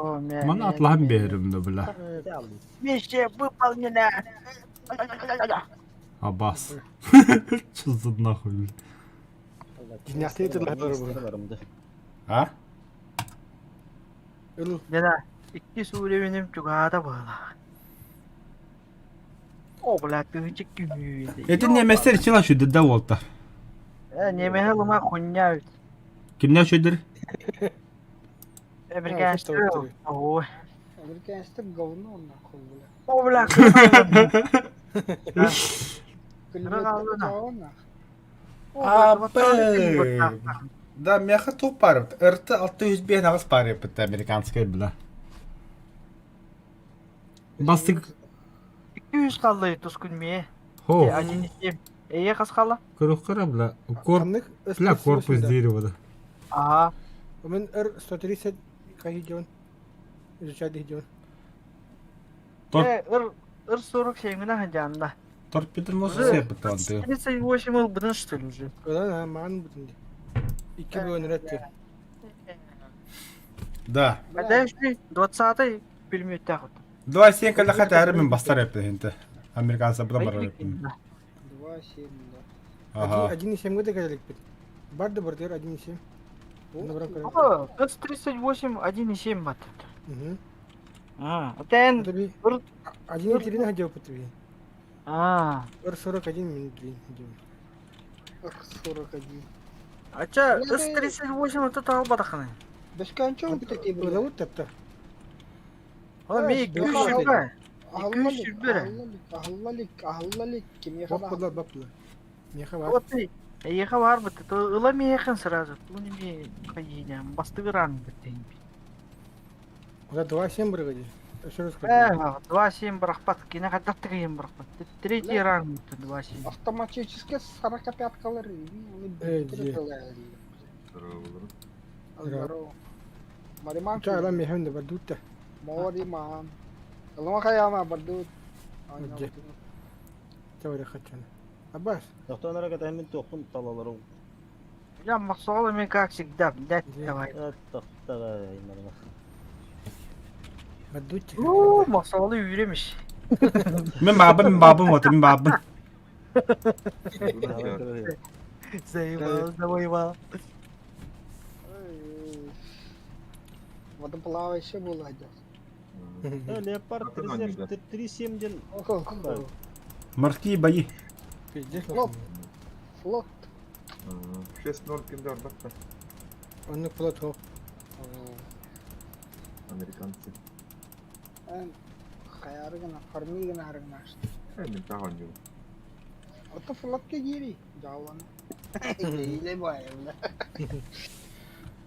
O ne? Bana atlan berim de bля. Geldim. Bir şey выполнено. Абас. Чё нахуй, бля. Dinahte yedirler bu. Varımdı. А? Ül. Neden? İki sure benim çukurda bağlı. O bela tığcık gibi. Это не мессер чила şu dede volta. Ne mehalıma kunya. Kimler şudur? Bir Ha, gençtir. çok doğru. O. Amerikan işte говно нахуй, бля. O bela. Клевета говно. Абы. Да, мяха топ бар. Ирты 600 бен агыс бар епт американская бля. Бастык. 200 kaldı tuskun mi? Хо. Один семь. Eye kas kaldı? Кырыккыра бля. Корп. Kanlık. Бля, корпус дерева. Aha. Ben 130 kahidyon. Изучать идет. Тор Ир soruk şeyine hacanda. торпеда nasıl sepet andı? 38 yıl bunun что ли уже? Ulan ha mağan bütün de. 2 bölüm üretti. Да. А дальше 20-й пулемет тягот. Давай сен калда хат арым бастар епт хинте. Американцы буда бар епт. 2-7, да. Ага. 1.7 года кадалик бит. Барды бардыр 1.7. Набран кара. О, 38 1,7 бат. Угу. А, это Таби Ир- 1.3 не ходил по тебе. А, 41 минут ходил. 41. а чё, 38 это того батаханы. Бескончон bir tek Öyle ebru. vur tapta. Oğlum bir 200 şurada. Ahallalik, 200 bere. ahallalik. Kim Баб yakala? подла, баб подла. Не хавар. Вот ты. Ехал в арбат, то ылами ехал сразу. Ну не би кайня, бастыгран битен. За 2-7 бригады. Еще раз скажу. 2-7 брахпат. Кина кадда 3 брахпат. Третий ранг 2-7. Автоматически 45-калар. Здорово. Мариман. Чайлам мехем да бардут. Мариман. Лама хаяма бардут. Тәуре хачана. Аббас. Тохтан арага тәмин тоқпын талаларың. Я мақсалы мен как всегда, блядь, давай. Тохтага имарга. Бардут. Мақсалы үйремеш. Мен бабым отыр, мен бабым. Завоевал. Водоплавающий был один. Леопард резерв 3-7-ден. Морские бои. Флот. 6-0 киндар, да? Он не флот. Американцы. Хаяргана, фармигана харгнаш. Мен таган жок. Это флотке гири. Жауан. Или байымда.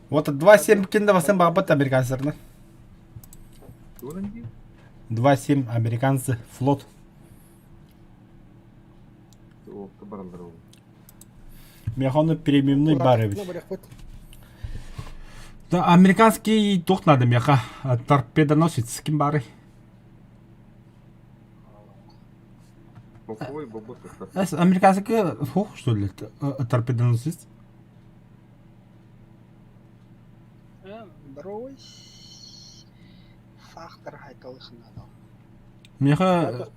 Вот 2-7 кинда басын бағбат американцыларына. Туран ди? 2-7 американцы флот. О, баралдар ол. Механы премиумный бары бит. Да, американский тоқ надо меха. Торпедоносец ким бары? Попой, бобот. Американский фух, что ли? Торпедоносец? Здоровый. Фактор хайталыхын адал. Меха...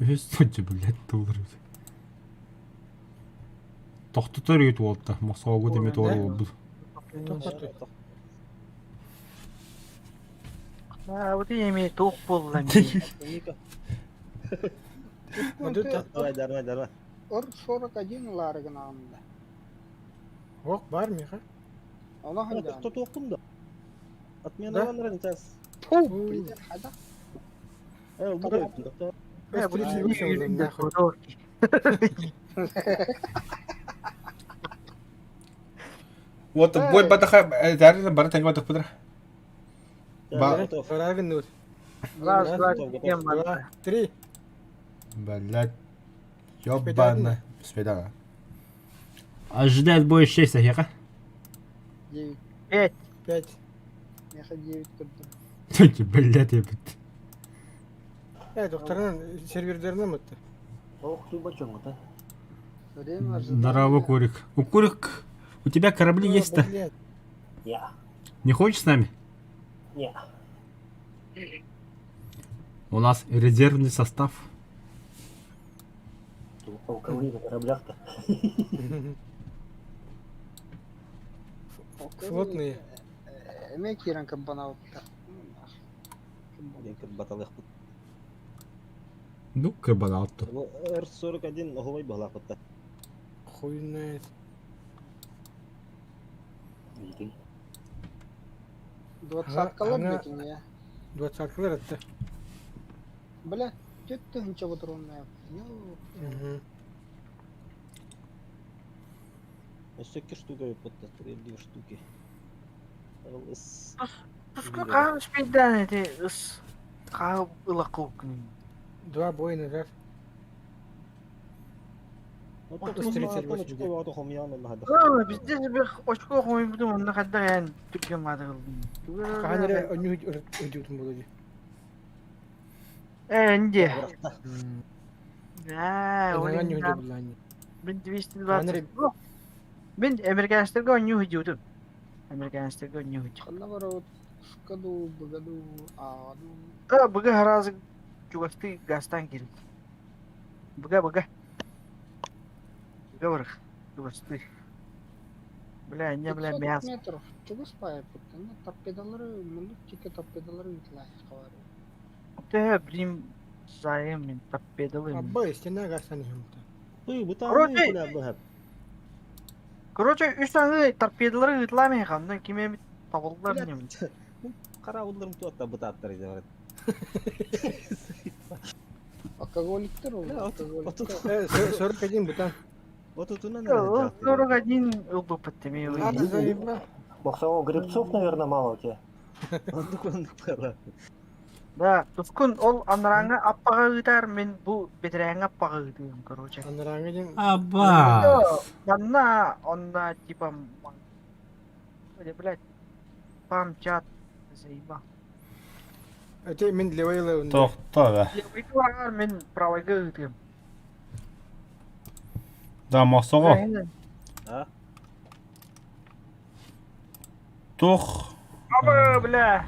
Өстөтчі, блядь, доллар. Тоқтытыр ет олды. Мақсауға демет олы олды. Вот и имеет тух пол. Давай, дарма. Ор 41 ларыгын алында. Оқ, бар меха. Она хандан. Кто тоқпын да? Отмена ванрын тәс. Фу, блядь, хада. Bu da yaptın doktor. Вот бой батаха, зәрі бары тәңгі батақ бұдыр. Фарагын нөл. Раз, два, три. Блядь. Ёбана. Спидана. Ожидает бой 6 сахиха. 9. 5. 5. Меха 9 кырдым. Төнки, блядь, ебіт. Докторын сервердерінен мұтты. Оқ, бачон вот, а? Здорово, Курик. У Курик, у тебя корабли есть-то? Я. Не хочешь с нами? Не. У нас резервный состав. Полковые на кораблях-то. Флотные. Мекиран кабанавтар. Ленкер баталых. Ну, карбонат-то. Р-41 оғылай бағлақ бұтта. Хуй знает. Білген. 20-калар бекин, я. 20-калар атты. Бля, жетті хынча бұтыр онна. Өсекке штука өп бұтта. 52 штуки. Пускай қағым шпейдан әде ұс қағып ұлақ қылқын. 2 боя назад. Бізде бір очко қойын бұдым, онда қадда ән түркен мады қылдым. Қағаныры өні өдеутін болады. Әнде. Мен 220. Мен американецтерге өні өдеутім. Американецтерге өні өдеутім. Қанна бар от, шқаду, бұғаду, ағаду. Бұға харазы чугасты гастан керек. Бұға. Бұға барық, чугасты. Бля, не бля мяс. 500 метров. Чугас пая бұттан. Торпедалары, мұндық чеке торпедалары үтлай қавары. Тэ, блин, зайым мен торпедалы. Абба, стена гастан емді. Бұтаны бұла бұхап. Короче, үш таңы торпедалары үтламай қамдан кеме табылдылар не мұн. Қара ұлдырым туатта бұта аттар еді барады. Алкоголиктер ол. 41 бұтан. Отутунан 41 ылбы паттеме. Махсово грибцов, наверное, мало у тебя. Onduk bala. Да, Тускун ол анараңа аппаға ыйтар, мен бұл бетерәңе аппаға ыйтыйым, короче. Анараңа ден Аба. Манна, онда, типа, блядь, памчат, заеба. Öte min levayla önde. To'xta be. Левый туар, мен правайга ыйтыйым. Da maqsoqo. Ha? To'x. Абы, бля.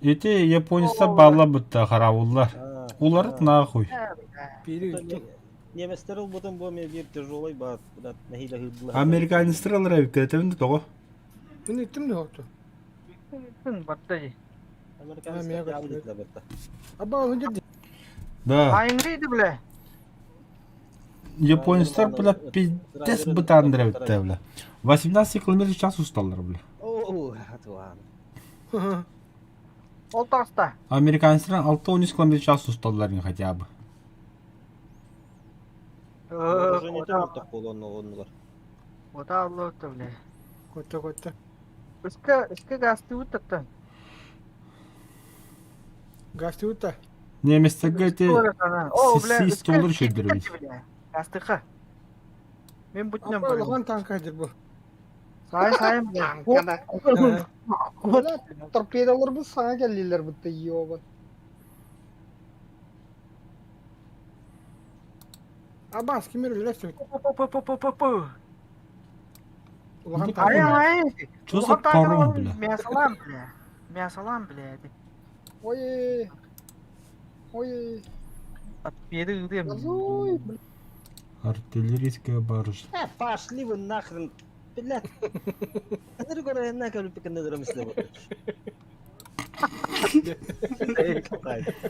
Эти японецтер бала бутта каравуллар. Ha. Улар нахуй. Biri üttüm. Неместер ул бутун бу мен бир тяжелый бат. Бат нахида хыдла. Американецтер алар әбикәтен тоғы. Min üttüm ne oldu? Күн баттажи. Американецтер ялы дитле бата. Abba önce de. Да. Айнгрейді, бля. Японецтер бля пиздец бутандыр битте бля. 18 км в час усталар бля. О, атуан. Ол тағыста. Американецтер 6-13 км в час усталар хотя бы. Уже не так оннугар. Ота аллы өтті, бля. Kotta kotta. Үскі гасты өттіпті. Gazete utta. Немецтерге те О, бля, сис толыр шедер бит. Гастықы. Мен бұтынам Abba көрем. lahan tankadır bu. Сайын, бля. Bala torpedolar bu sana geldiler bu da yiyor bak. Abba kim bilir lefte. Пу-пу-пу-пу-пу-пу. Lahan Ай, tankadır. ай. Что за паром, бля? Мясалам, бля. Мясалам, бля. Oy. Oy. Отпеды, үдем. Ой, блин. Артиллерийская баржа. Пошли вы нахрен. Блядь. Это другое на как бы на другом месте.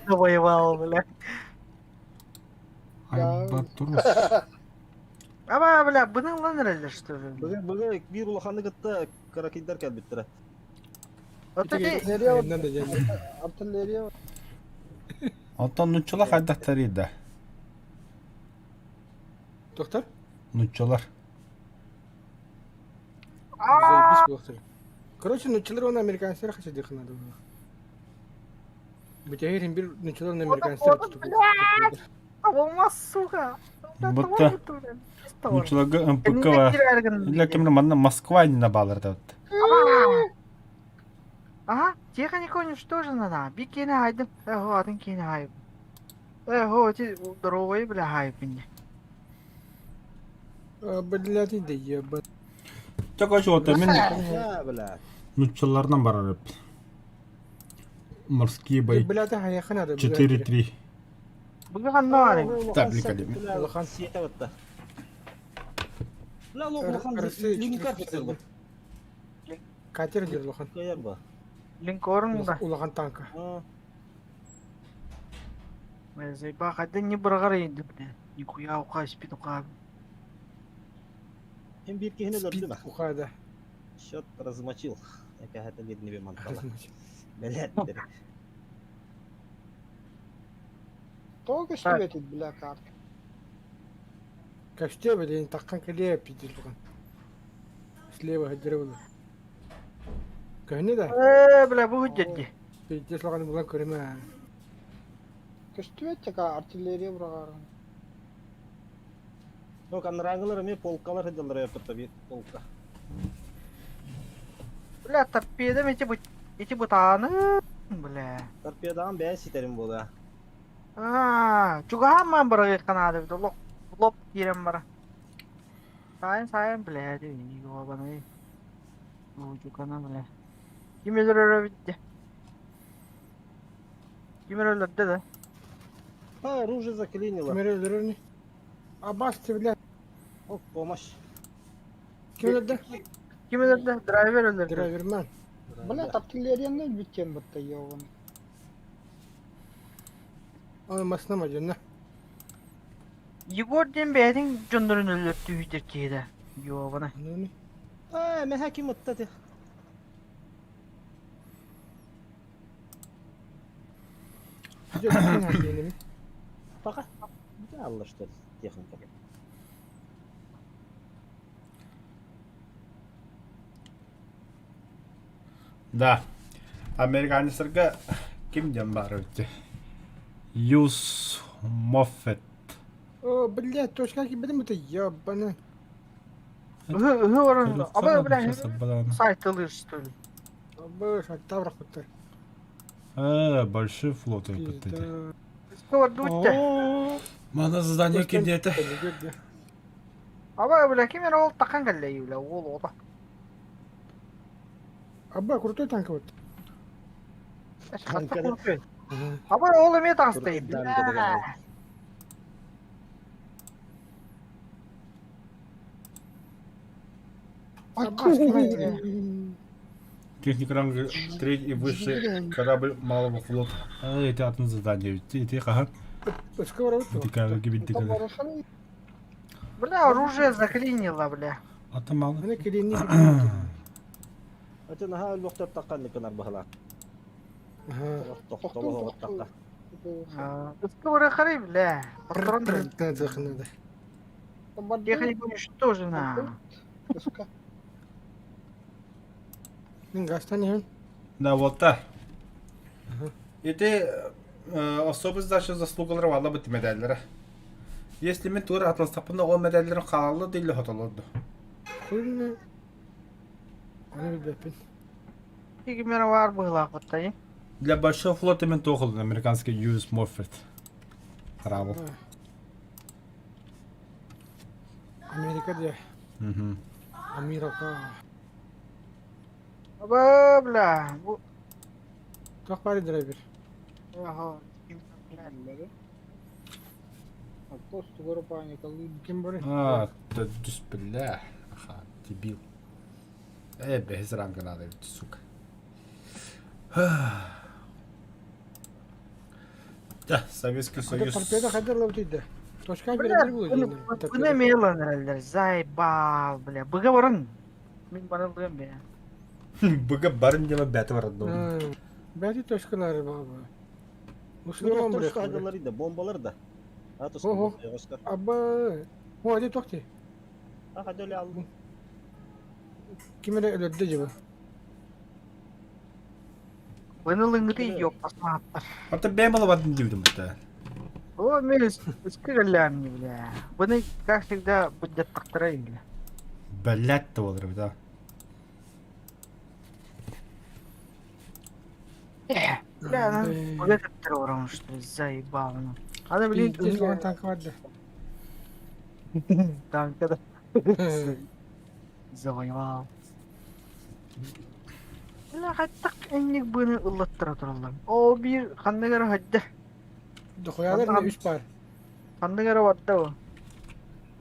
Воевал, бля. Альбатрос. Аба, бля, бұның лан рәлі, что ли? Бүгін bir улаханы гытта каракидар кәлбеттер. Отаки, Nereden de geldi. Artilleriye Антон нуччулар кайдактар иде. Doktor. Нуччулар. Заебись доктор. Короче, нучилар он американцlar kaça yakın adı bu. Bu tehirin bir nучилар американцlar tutup. болмас, сука. Бұтта нуччуларга МПК бар. Илля кемне манна Москва инна балар да. Ага, техника уничтожена, да. Би кені айдым. Эхо, атын кені айып. Эхо, ти здоровый, бля, айып мне. Блядь, да ебать. Чака шота мен Ya блядь. нуччулардан барар. Морские бои. Блядь, yakın adı. 4-3. Бұғы қанна арың. Табликали. Улахан сиете батта. Ла улахан линкар кетер бу. Kater diyor Lohan. Каяр ба. Линкорн, да. Ulahan tanka. Зайба, қайда не бұрғар енді, бля. Нихуя уқа, спид уқа. Hem bir kehine gördüm ha. Ukada. Şot razmachil. Eka hata bir nibe mantala. Belet dedi. Только что этот бля карт. Kaçtı böyle takkan kaleye pidil Lohan. Слева hadiravulu. Kahne da. Бля, бұғы жетті. Pidil Lohan bulan köreme. Кышту этка артиллерия бұрағар. No kanranglar me polkalar hediler yaptı bir polka. Бля, торпеда эти бұтаны. Бля. Torpedodan ben siterim bu da. Чугаға ман бұрғы қанады, бді. Лоп керем бара. Сайын, бля, де. Йобаны. Чугана, бля. Кемелер өрі бітті. Кемелер өрді, да. Ha оружие заклинило. Kamera öldürür ne? Abbas tevle. О, помощь. Kim öldürdü? Кемелерді, драйвер өрді. Driverman. Бля, артиллерияны біткен бұтта йоған. Onu masına mı canına? Егор ден бәдің жондырын өліртті үйдер кейді. Йобаны. Onu ne? Me hakim attı. Güzel bir hakiyeni mi? Fakat bir Allah işte texnika. Да. Американецтерге кимден бар өтті? Юс Моффет. О, блядь, точка кибедим это ебаный. Говорю, а вы, бля, Сейчас оббаланы. сайт лыж, что ли? Бэш, оттавра хоть. Большой флот өтті. Пизда. Сковордутте. Мана задание кимдеті. А вы, бля, кем я тақан галлей, бля, ол ода. Абба, крутой танк вот. А вы, ол еме тағыстай, Крутой танк, бля. да. Техник ранга 3 и выше корабль малого флота. Это одно задание. Ты хаха. Сковород. Ты как гибель. Бля, оружие заклинило, бля. А там мало. Она килини. أنت نهار الوقت تقل لك أنا بهلا Ага. تقطع تقطع Сковоры хрень, бля. Патрон, Надо. техника уничтожена. Гастани. Да, вот так. Эти особо значит заслугалары валла бит медальлары. Если мен тура атластапында о медальларын қалалы дейлі хоталады. Кульна. Она бепин. Иги мера var была вот та. Для большого флота мен тоқыл американский US Moffett. Корабль. Америка де. Угу. Америка. Аба, бля. Как пари драйвер? Ага. Кем бори? Ты дус, бля. Аха, дебил. Без ранга надо, сука. Да, Советский Союз. Торпеда ходила вот это. Точка Бля, перебил. bunu meylan herhalde. Zaybal, bля. Bıga varın. Min bana bıgam ya. Быга барын дема бәті бар ады. Бәти точкалары баба. شو Мусульман تروح бұрек. هذا اللي ده بومبلر ده هاتوا أوه. سكوت يا أوسكار Абба. О, ади тоқти. هذول على Кимере өлөдді жібі. Bana lıngıdı yok. Asma atlar. Ата бәм алып адын деудім ата. О, мен скрылян, бля. Bunu, как всегда, будет тактырайын, бля. Бәләт та болыр, да. Бля, она вот этот террором, что ли, заебал, ну. Она, блин, Здесь он танк вадды. там когда завоевал. Бля, хаттак энник bunu ыллаттыра туралар. О, бир хандыгара хадда. Дохуялар не 3 пар. Хандыгара ватта о.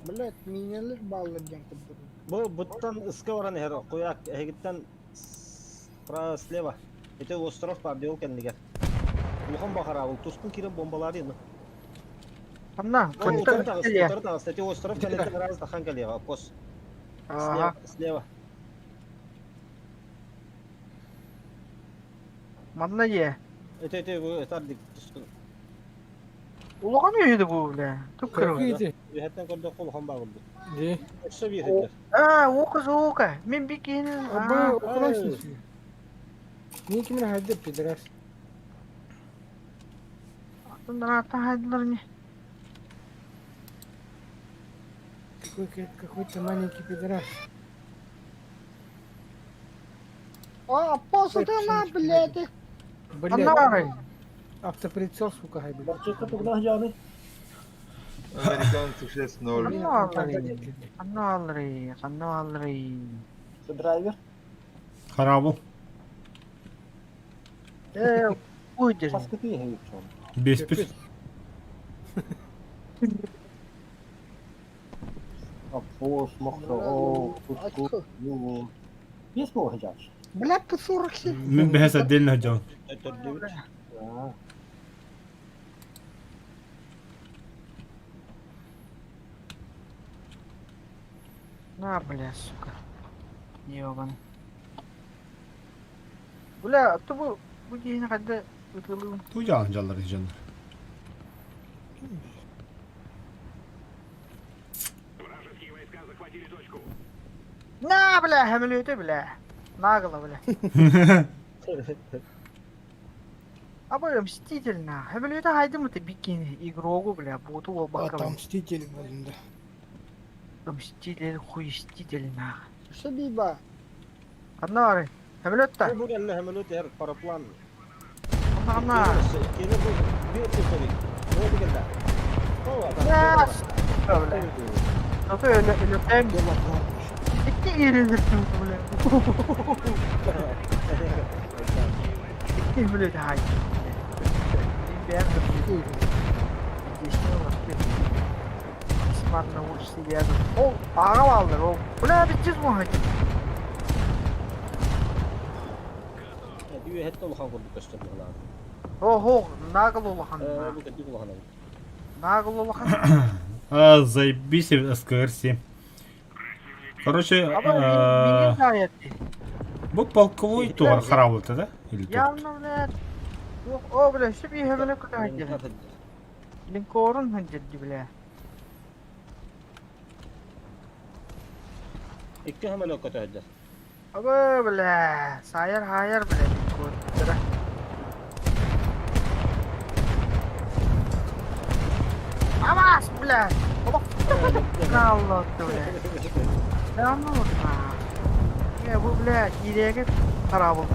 Блять, минелер баллардан кыдыр. بو بطن اسكورن هيرو قوياك هيجتن слева это остров пардел кендиге мухан бахара ул тускун кирен бомбалары ну Ханна, это кстати остров кендиге раз тахан калега пос Ага. слева Манна е. это ардик тускун Улуган үйді bu, бля. Түк кіру. Какие? бихеттен көрдө кол хан багылды Де. өксө бихеттер Оқыз оқа. Мен бекенін. Абба, окурайсың. Не кимере хадды пидорас. Артындан ата хайдылар не. Какой-то маленький пидорас. А, посуд она, блядь. Ханна Блядь. арай. Автоприцел, сука, хайби. Американцы 6-0. Ханна алрый. драйвер Харабыл. Уйдер. какие хейчон Беспис. апош махро ну есть мого жаш Блядь, по 47. Мен бәхәс отдельно жауын. это девять На, бля, сука. Ёбан. Бля, то bu yine kadar ıtılığım. Туян жаллар жандар. На, бля, hemen öldü bля. Nagıla bля. А бля, Мститель на. Я бля, это хайдем это бикини. Игрогу, бля, боту А лобака. там Мстители, блин, да. Мститель, хуиститель на. Что биба? Канары. Я бля, Ой, это. bu geldi hemen öte her paraplан. Канар. Kene bu bir tutarı. Ne oldu geldi? Oh, Ya. Bля. Ну ты или тем. Где лохматыш? Какие иридерты, бля. Какие, бля, хай. Ребята, здесь не было. Смарт научишься рядом. О, ağabaldır o. Bля, biteceğiz bu hadi. Bir hette ulakan kurduk göstermek lazım. Ого, нагл улахан. Bu kadar ulakan. Нагл улахан. Заебись, СКР-7. Короче, Меня знает. bu полковой тур харабылты, да? Или тут? Явно, блядь. О, бля, все бегали куда хотели. Линкорн хотели, бля. İki hemen o kötü hadi. Aba, бля. Sayar hayar, bля. Линкорн. Бля. Авас, бля. Allah бля. Да ну, я bu, bля, geriye harap oldu.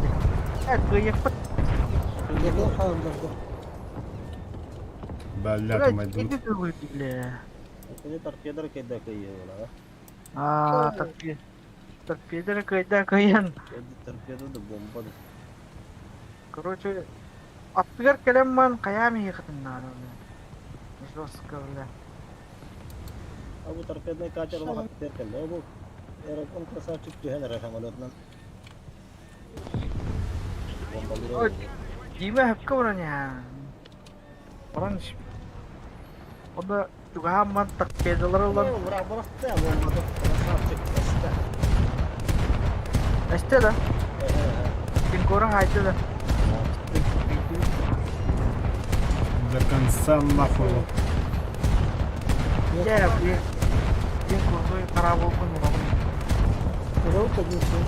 Evet, kıyık bıt. Где хамдарды? Бля, Bля, мать. gidi kıyık, bля. Seni tarpiyadar kayda kayıyor. Aa, торпеда кайда кайын. Tarpiyada da bomba da. Короче, аттыгар келем ман каями йыхытын надо, бля. Жестко, бля. Bu tarpiyada kaçar olmak derken bu Erkan kasa çıktı her rahamalotdan. Bombaları. Ой, Дима хапка урanya. Orang o da juga man торпедалар olan. Bırak da bombaları. Kasa çıktı. Este da. Линкорн haydi da. До конца нахуй. Ya, bля. Линкорн харап olgun mu? Раук один все.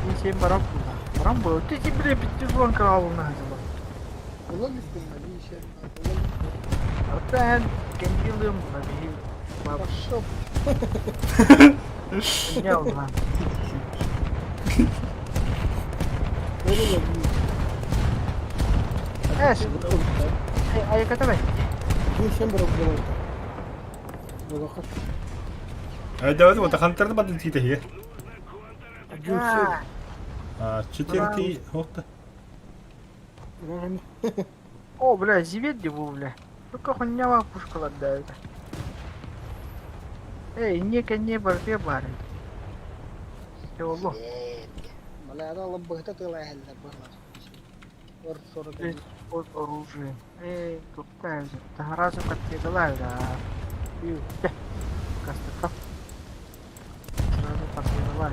Ini sih barang pula. Barang baru tu sih beli picture orang kalau nak. Ulan üstüne bir şey. Artan kendilim lagi. Пошел. Ya ulan. Öyle de bir Ayo kata bay. sen bırak bırak. Bırak. давай, вот хантерды бады тиде хе. Ah, 4 хохта. о, бля, зеведи bu бля. Только хуйня ва пушкалар да. Ey, не барбе бары. Ya Allah. Malah ada lebih itu tuh lah lebih. Or Под оружием. Эй, тут так же. Да разу как тебе дала, да. Как-то так. Сразу как тебе дала.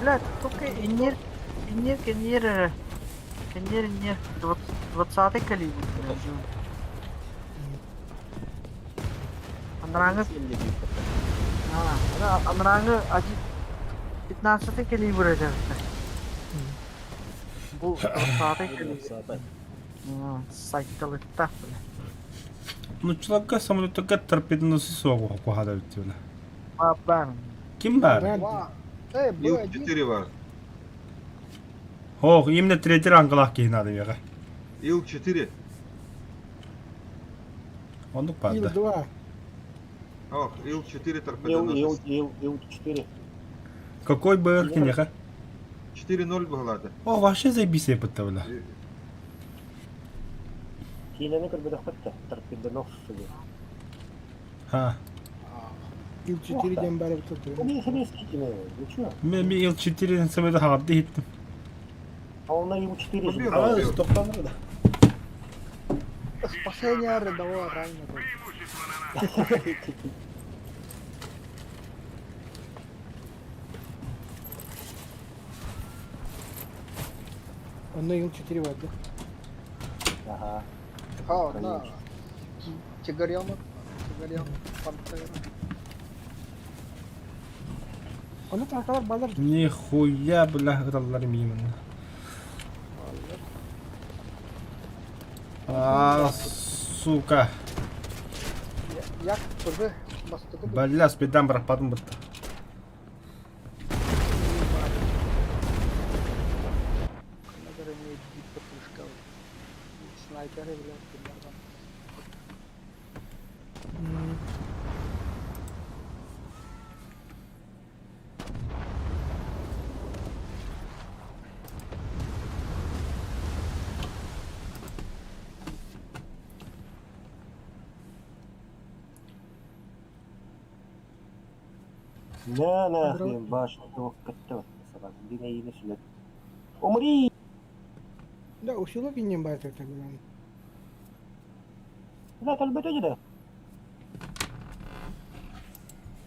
Бля, только инер, инер, 20-й калибр. Андрангы, Андрангы 15-й калибр это. Бұл 20-й калибр. Сайтталы так, бля. Ну, человека самолетка торпедный сосок кухада битвела. Бабам. Kim var? Wah. Bu Yok aja. 4 var. Hoh, именно третий ранг лахки надо яга. Ил-4. Он Ил упадет. 2. Ох, Ил-4 торпедоносец. Ил-4. Какой БР кинеха? 4-0 bağladı. О, вообще заебись я подтавля. Кинене кырбы да хатта. Тарпидонос gibi. Ha. Ил 4'den beri tutuyor. Bu bir eski kine. Geçiyor. Ben bir yıl 4'den sonra hadi gittim. Onlar Ил-4. Biliyor Ama musun? stoklanır da. Спасение рядового раненого. Onda Ил 4 vardı. Aha. Ha, na. Çigar yapmak. Горел. Пантера. Onu tarkalar balar. Нихуя, бля, ыралларым именно. Сука. Як тугы. Бастыгы. Бля, спидан быракпадым бутта. Наверное, имеет битва пушка. Снайперы, блядь, примерно. لا لا أخي باش توكلت مثلا دينا ينسلت عمري Да, усилок и не бать это гулям. لا البيت أجده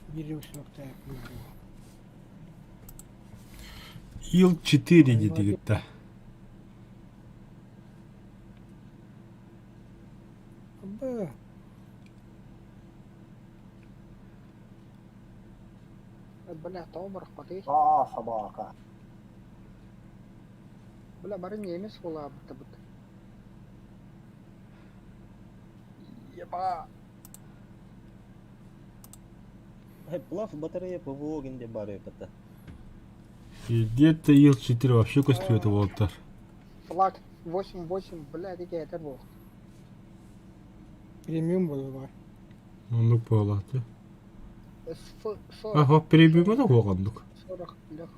Бери усилок так. Ил-4 dedi gitti. Аба. Бля, Томар, хватит. صباحك Бля, барин емес бола быт. Еба. Плав батарея ПВО где баре пата. И где-то Ил-4 вообще костью это Волтер. Флаг 8-8, бля, дике это был. Премиум было var. Ну, палаты. СФ 40. Ага, перебьем это Волгандук. 40 лег.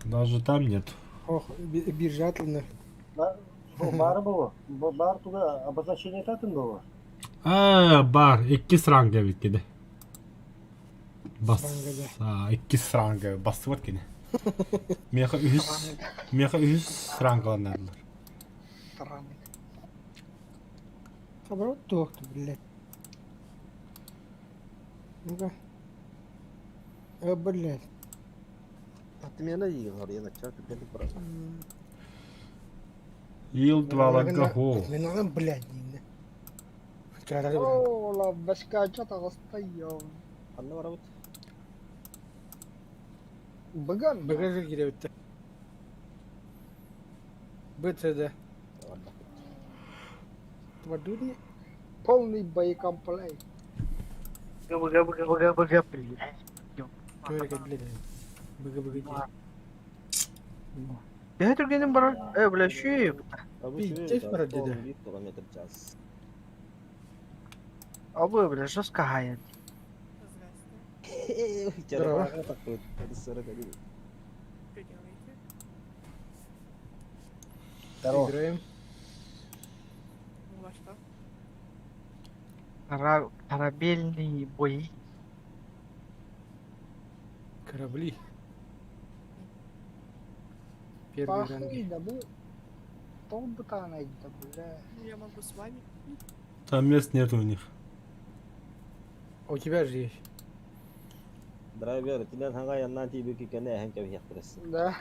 Даже там нет. Ох, биржатлы. Бар было. Бар туда обозначение татын было. Бар, 2 сранга bitkidi. Бас. Сранга, 2 сранга басып өткені. Меха 3 срангаланадылар. Странный. Наоборот, доктор, блядь. Ну-ка. Блядь. Отмена игр, я начал теперь просто. Ил-2 лагаго. Мне надо, блядь, не. Чарали, блядь. О, ла башка что-то стоял. Анна воровать. Быган. Багажи гиревит. БЦД. Твадурни. Полный боекомплект. Быга, блядь. Чё, блядь. Бага. Я тургенім бар. Бля, шүйіп. Пиздец, брат, деда. Километр в час. Абы, бля, жестко гаят. Здорово. Такой, это 41. Здорово. Играем. Корабельные бои. Корабли. Первый ранг. Пахуй, да был. Толбута найди, да, бля. Я могу с вами. Там мест нет у них. А у тебя же есть. Драйвер, тилен ханга яннан тибу ки кене хен кеви яктырыс. Да.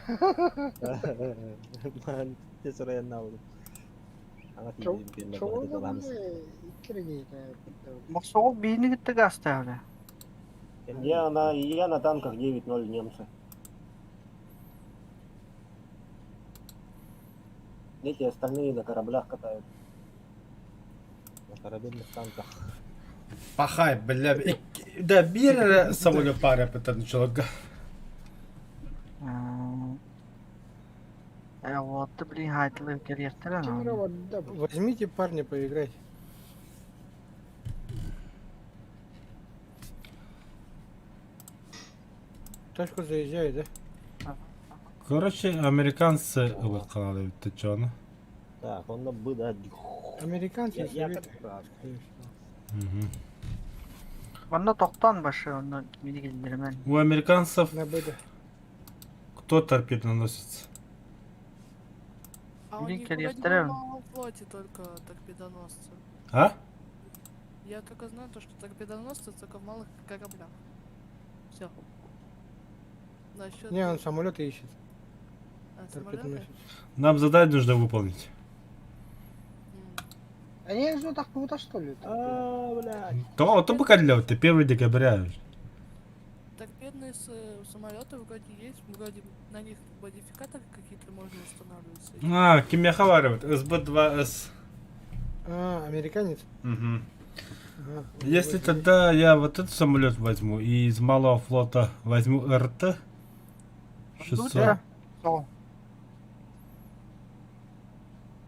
Ман тесора янна болду. Ханга Чоу, тибу кене чоу, бахты да, таламыз. бля. Икіргейді. Мақсоғыл бейіні кітті ғасты. Я на танках 9-0 немцы. Эти остальные на кораблях катают. На корабельных танках. Пахай, бля. Да, бир самолет паря пытан человека. Вот ты, блин, хайтылы керектері. Возьмите парня поиграть. Тачку заезжает, да? Короче, американцы вот каналы, ты чё, ну? Так, он на бы, да. Американцы Я советы. как Банда тоқтан башы, оны медикелдерімен. У американцев На БД. кто торпедоносец? А у них Виктор, вроде я второй. на малом флоте только торпедоносцы. А? Я только знаю то, что торпедоносцы только в малых кораблях. Все. Насчет... Не, он самолеты ищет. самолеты? Нам задание нужно выполнить. Они же так круто, что ли? блядь. То пока для вот 1 декабря. Торпедные самолеты вроде есть, вроде на них модификаторы какие-то можно устанавливать. А, кем я хаваривает? СБ-2С. А, американец? Угу. Ага. Если тогда я вот этот самолет возьму и из малого флота возьму РТ 600. Да. О,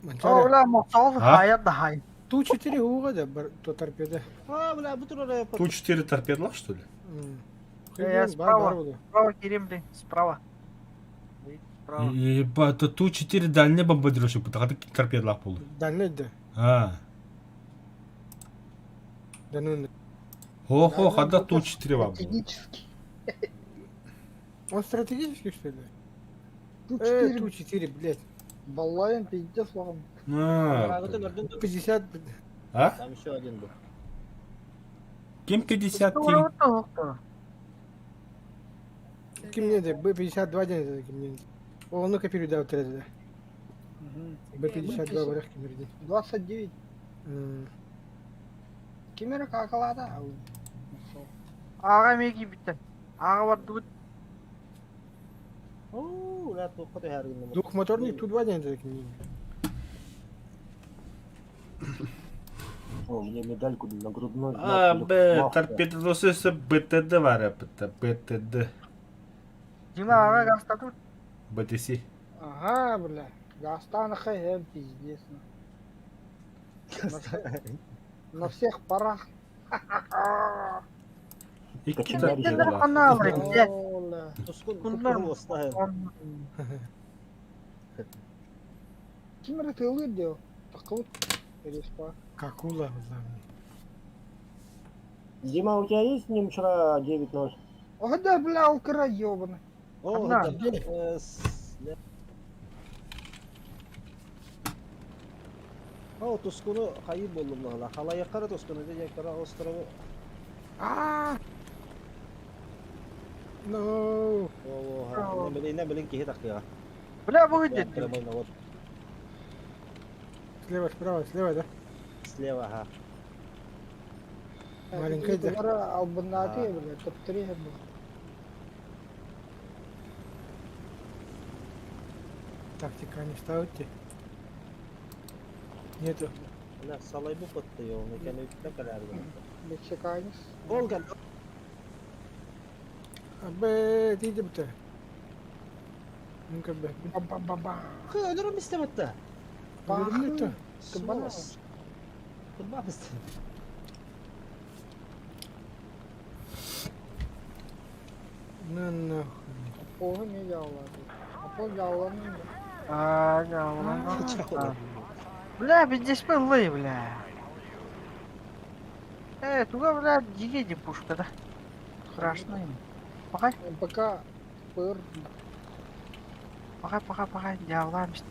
Манчаре. уля, мохтал, А? хаят да хай. Ту-4 угода, то торпеда. Бля, bütün oraya pat. Ту-4 торпедлах, что ли? Я справа. Справа, Кирим, блин, справа. Справа. Ебать, это Ту-4 дальний бомбардировщик, потому что торпедлах был. Дальний, да. А. Да ну, Охо, хода Ту-4 вам. Стратегический. он стратегический, что ли? Ту-4. Ту-4, блядь. Баллаем, пиздец, вам. А. Bütün gördün. 50, А? Там еще один был. Кем 50 Ура, вот то. кем мне, да, Б-52 день, кем мне. О, ну-ка передай вот это, да. Б-52 варях, кем мне. 29. Кемері какалады. Аға меги биттен. Аға барды бит. Oo, ulan tokat her gün. Двухмоторный Ту-2 день, да, кем мне. О, мне медальку на грудной. А, Б, торпедоносец БТД var ya, БТД. Дима аға гастату. БТС. Ага, бля. Гастаны хэм, пиздец. На всех парах. İki Кенде торпедла. хана блин, блядь. Оля. Tuskun Bunlar kupkuru ostahem. Кемері тылыр деу. Такылып. Респа. Какула, да. Дима, у тебя есть с ним вчера 9-0? Ага, да, бля, укра ёбаный. О, Одна. да. О, Тускуну кайып болдум мына. Халаяктары Тускуну дегенкара острову. Ну, О, не билин ки хитак. Бля, выйдет. слева, справа, да? Слева, ага. Маленькая, да. Бара албанаты, бля, топ-3 был. Тактика не ставьте. Нету. لا صلاي بقطة يوم كانوا يتذكر هذا. Мексиканец. Волган. Абе, ты иди бта. Ну-ка, бе. Ба-ба-ба-ба. Хэ, مستمتع. Верни-то. Кабанас. Кабанас. На нахуй. Апоға не жаулады. Апо жауланы. Жаула. Бля, здесь были, бля. Туга, бля, дигеди пушка, да? Страшно им. Пахай, МПК пыр. пахай, жауламыз.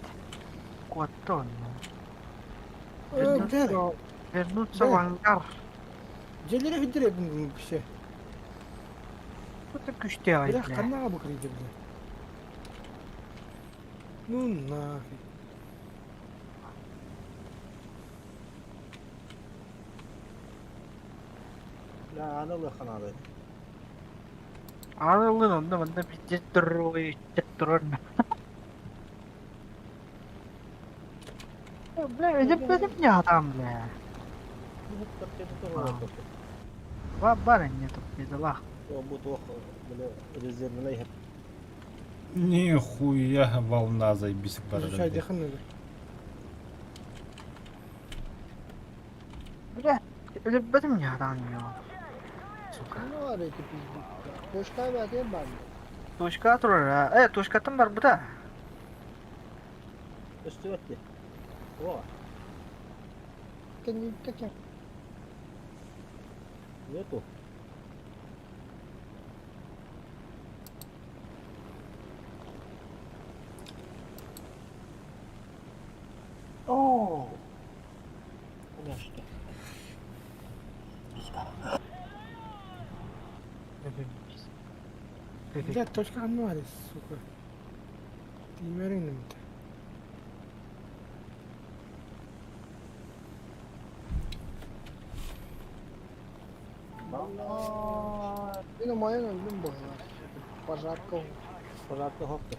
Куаттон. Бля, Вернуться в ангар. желері видер едім вообще. Что-то күште ай, Бля, бля. қана бұқырайды, бля. Ну нахуй. لا أنا الله خناقة. Анылын онда мында пиздец тұрой, тұрын. Бля, ödep ne adam, bля. Бар нету, пиздала. будет ох, бля, резервный хеп. Нихуя волна заебись Изучай бардак. деханы, бля. Бля, ödep ne adam ya. Сука. Ne var eti pizdik. Koşkay var diye ben. Точка тұрыр, точкатын бар бұда. Üstü öttü. O. Kendi tekem. Нету. О. Конечно. Бля, точка ануарис, сука. Ты не мерин. моя öldüm bu ya. Пожарка. Пожарка хопты.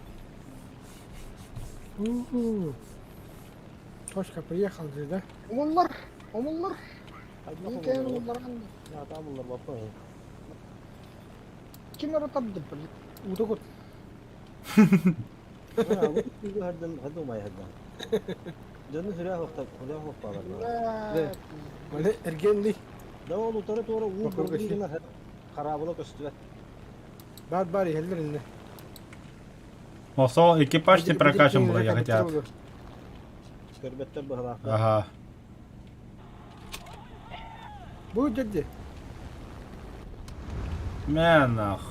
Точка, приехал здесь, да? Omullar. Omullar. Haydi İyi bakalım ki bunlar. omullar andı. Ya tamam bunlar bapa ya. Kim aratabdı böyle? Удогот. Ha bu bir herden hadi umay herden. Dönü hüre hoppalar. Evet. Böyle ergenli. Da oğlu tarı doğru uğur Bakır bölgeyi kaşı. gene karabılık üstüne. Бат бари, hellerinde. Осо экипаж те прокачан buraya хотят. Körbetler bu halakta. Ага. Bu ciddi. Менах.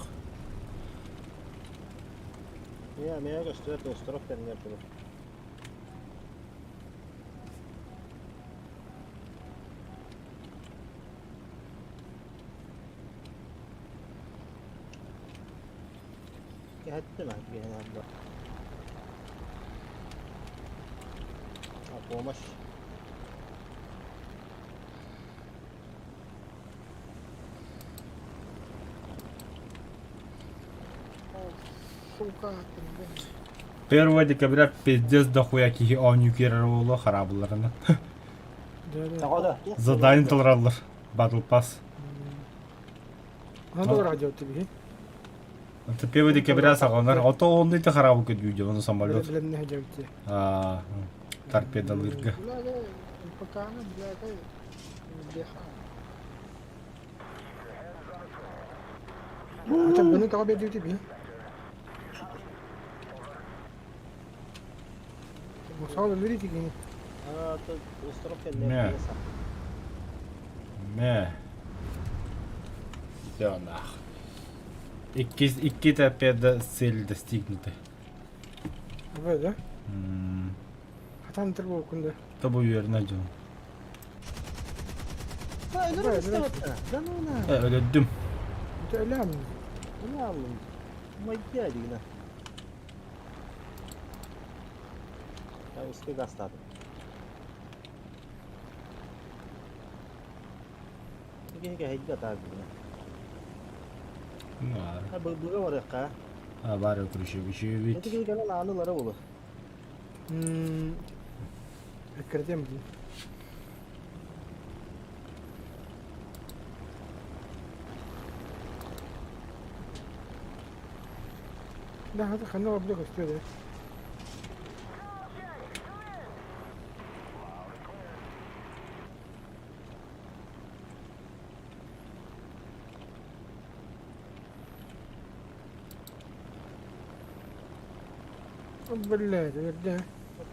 Ya meye göstere dostlaraf kendini yapıyor. Hatta mı? Gene abla. Помощь. Сука. 1 декабря пиздец дохуя кихи онюкеролу харабыларына. Тағада. Задание тылралар. Battle Pass. Надо радио тебе. Это 1 декабря сағанар. Ото онды те харабы көдүйді, оны самолет. Білем не хәҗәүте. Торпедалырга. Бляга. Пакана, бляга. Бляха. Ата bunu takip ediyor tabii. Bu sağ ol verir ki. Ha, dostlaraf kendini Ne? yapıyor. Me. Всё нах. Iki tepede цель достигнуты. Böyle. Hatan tır bu okunda. Tabu yerine canım. Ha, öyle mi istedim? Ben ona. Öldüm. Bu da öyle mi? Ne aldım? Ama ihtiyacı yine. Ya üstü gastadım. Gene hediye atar yine. Ha bu var ya. Var yok bir şey Ne bit. tiki gelen anıları olur. Fikirde mi? لا هذا خلنا أبلغ أستاذ. بالله ده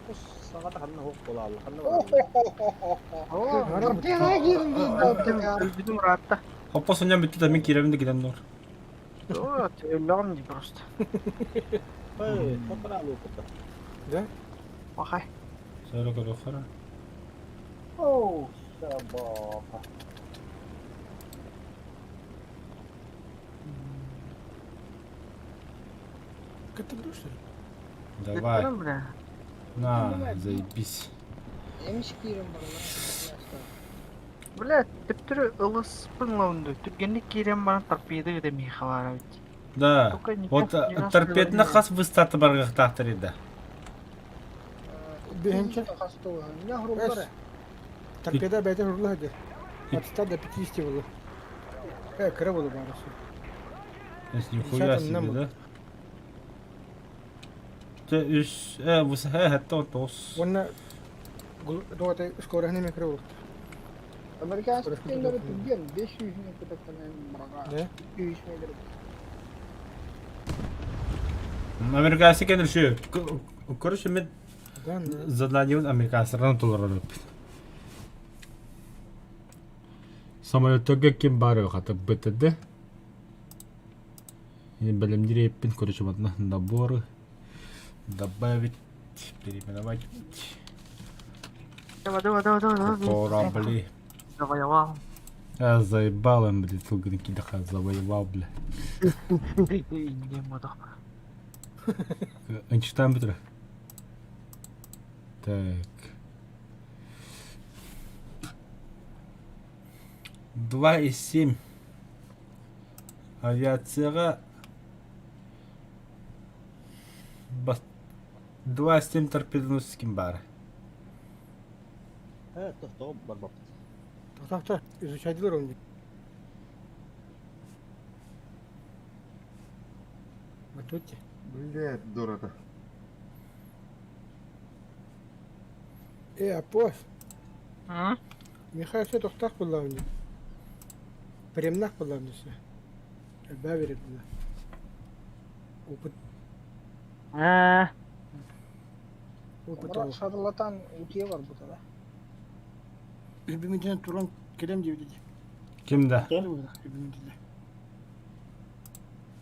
Bus sangat hanna hok bola Allah. Hanna Oo. Gene girdi. Öldüm rahatta. Hoppa sonyan bitti de ben kirevinde giden var. Вот, ölüm просто. Hey, bakara alı kutu. ده Bakay. Söyle kadar khara. Oh, sabah. كتب что ли? Давай. Öldüm bile. На, заебись. Yemiş giyiyorum bana. Бля, тіптірі ылыспын лаунды. Түргенlik керем бана торпеды демей хабара бит. Да. Только не Вот так, не раз торпедна говорили. қас выстаты барга тахтыр еді. Бенче. Ne hurumları? Торпеда бәйтер урлы hadi. Atsta da 50 было. Кірі болды барысы. Если нихуя себе, да? Ты үш, выс, хәтта отос. Оны doğada skora ne mikro oldu. Amerikan sistemleri tügen 500 ne kadar bana Ne? 200 metre. Американцы кендер şu. Короче, мен Да, заданием американцардан толорып. Самолеттегі кем бары қатып бітеді. Енді білімдері еппен, короче, матна наборы. Добавить, переименовать. Давай. Корабли. Завоевал. Я заебал им, блядь, только накидаха завоевал, бля. Не мудак. Einstein бітірі. Так. 2,7. Авиацияға два систем торпедоносский бар. Тоқтоғы бар бап. Тоқтақта, изучайдылар оны. Батутте. Блядь, дорого. Апос. А? Михаил все тоқтақ болла оны. Премнақ болла оны. Әлбә береді бұна. Опыт. Опыт Murat ол. şarlatan utiye var bu da. Übümünden turan kelem diyor dedi. Kimde? Übümünden.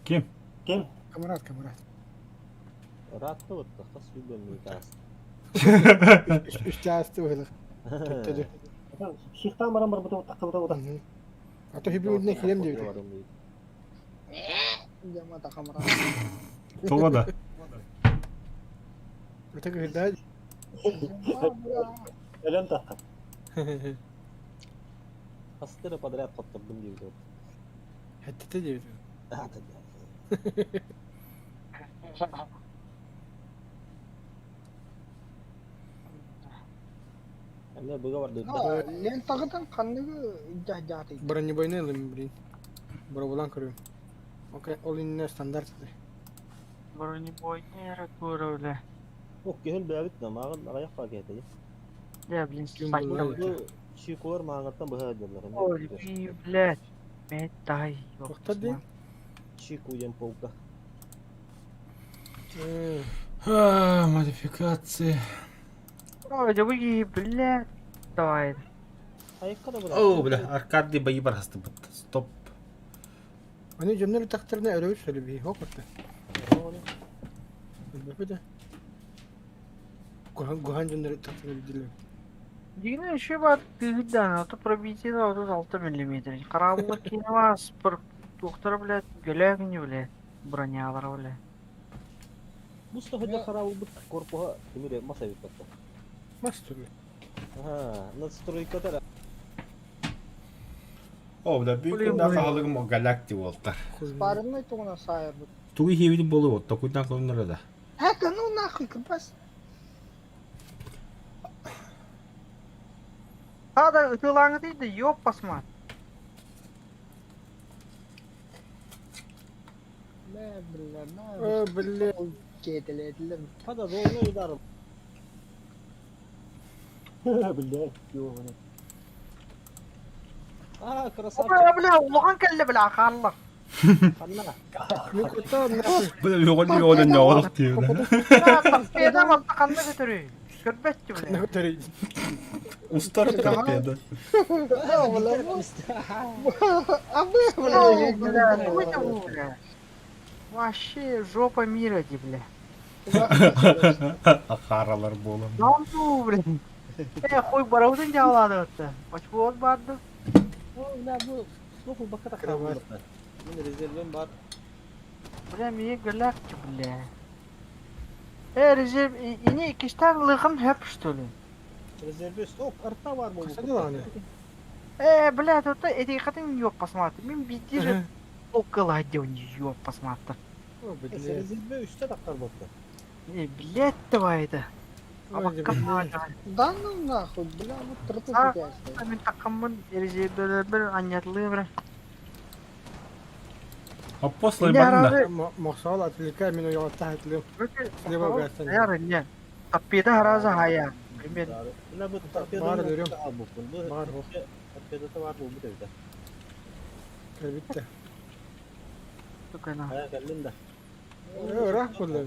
Kim? Kamerat. Rahatlı ottu. Қас үй бөлмей қас. Üç çağıstı böyle. Dedi. Шихтан баран бар бұта отта. Ata übümünden kelem diyor. Jama da kamera. Тоға да. Öteki hırda. Өлен таққа. Қастыры подряд қоттырдым дейді. Hatta diyor. Әмне бұға бар дейді. Len tağıdan kanlığı jahjahı. Бронебойный алым блин. Броволан кырıyor. Окей, ол инне стандарт. Бронебойный көрәүле. Оқ кехіл бәбіт маған ағаяқ бар кетеді. Я, блин, Ким спать. болар? Бұл шиқуар мағаттан бұға әдерлер. Ой, блядь. Мен тай. Тоқта дейін. Шику ем полка. Модификации. Ой, да вы, блядь. Давай. Аяққа да бұра. О, бля, аркадный бои бар хасты. Стоп. Они жемнер тақтырына өрөүс сөйлі бей. Хоқырты. Бөпеді. Гухан жемнер тақтырына бейділі. Дегенде еще бар күйден, аты пробитиді 36 миллиметр. Қарабылы кинемас, бір доқтыры, блядь, гөләгіне, блядь, бронялары, блядь. Мұста хөдді қарауыл бұт корпуға кемере маса бекатты. Мастер. Надстройкадар. О, бля, büyükünden kahalığım o galakti oldu. Спаренный тугна сайыр bu. Туги хевidi bolu oldu. Kuydan kolunları da. Ну нахуй, кыпас. Hada ıtılağını değil de yok basma. Ne billah, О, бля. Kedelediler. Hada doğru idarım. Billah. Yok. Красавчик. Бля, улаған кәлі, бля, ақарлық. Анна. Микрота нахуй. Bu da bir oğlu oğlun ne oğluk diyor da. Торпеда малтақанды көтеру. Көрбетті, бля. Ne kadar iyi. Ustar torpeda. О, бля, ну это, бля. Вообще жопа мира, бля. Akaralar bolum. Lan bu, bля. Қой бараудың жаулады өтті. Почему от барды? Bu bakata kravат. Мен резервім бар. Бля, мені гүләкті, бля. Резерв, ине икіштен лығын хөп, что ли? Резервіс. Оп, арта var bu. Касады ланы. Бля, тут этикатын yok посмотри. Мен бейте же около отделения yok посмотри. О, бля. Резерві üstte taktar bakta. Блядь, давай это. Ой, Да ну нахуй, бля, вот трату А. кудяшты. Мен таққанмын, резервді бір аниятлығы бір. Апослай Или bana. арады, Махсал отвлекай меня, я оттахет лем. Слева гастан. Аяр, таппеда аразы хая. Пример. Buna bu torpedo Var diyorum. bu. Bu Var o. torpedo var bu evde. Bitti. Tukana. Aya geldim de. Rah kullan.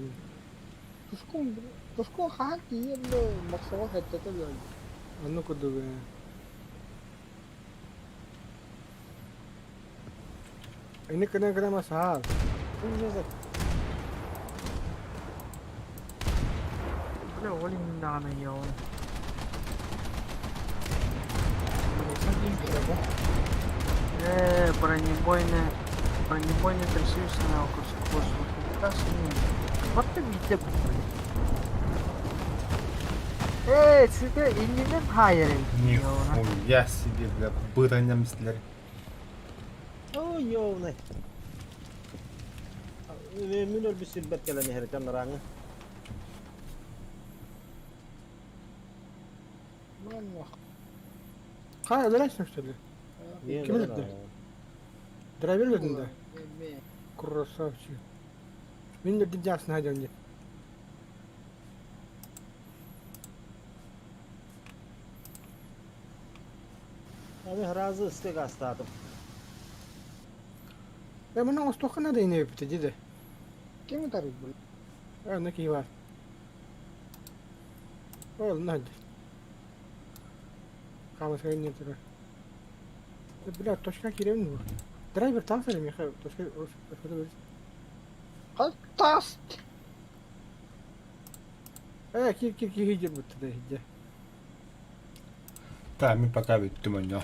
Тушкун хаан киен ле максава хэттете ле. Анну куду be. Ini kena masalah. Бля, олин даны яу. Бронебойный трясусь на окурску. Вот ты видите, сізді иннемен хайыр. Нихуя себе, бля, бырanya misler. Ой, ёвный. Minör bir silbet geleni heriten narangı. Allah. Ha öyle açtım işte. Niye Kim öyle öldü? narangı? Driver verdin de. Me. Красавчик. Benim de diyeceksin hadi önce. Abi razı istek astadım. Ben bunu Ostok'a da yine yaptı dedi. Kim tarik bu? Örnek iyi var. Oğlum hadi. Kalmış kayın yatırır. Bля, точка kirevin bu. Driver tam söyleyeyim ya. Точка orada böyle. Tas. Kir hijir bu da hijir. Tää, minä kävyttymän ja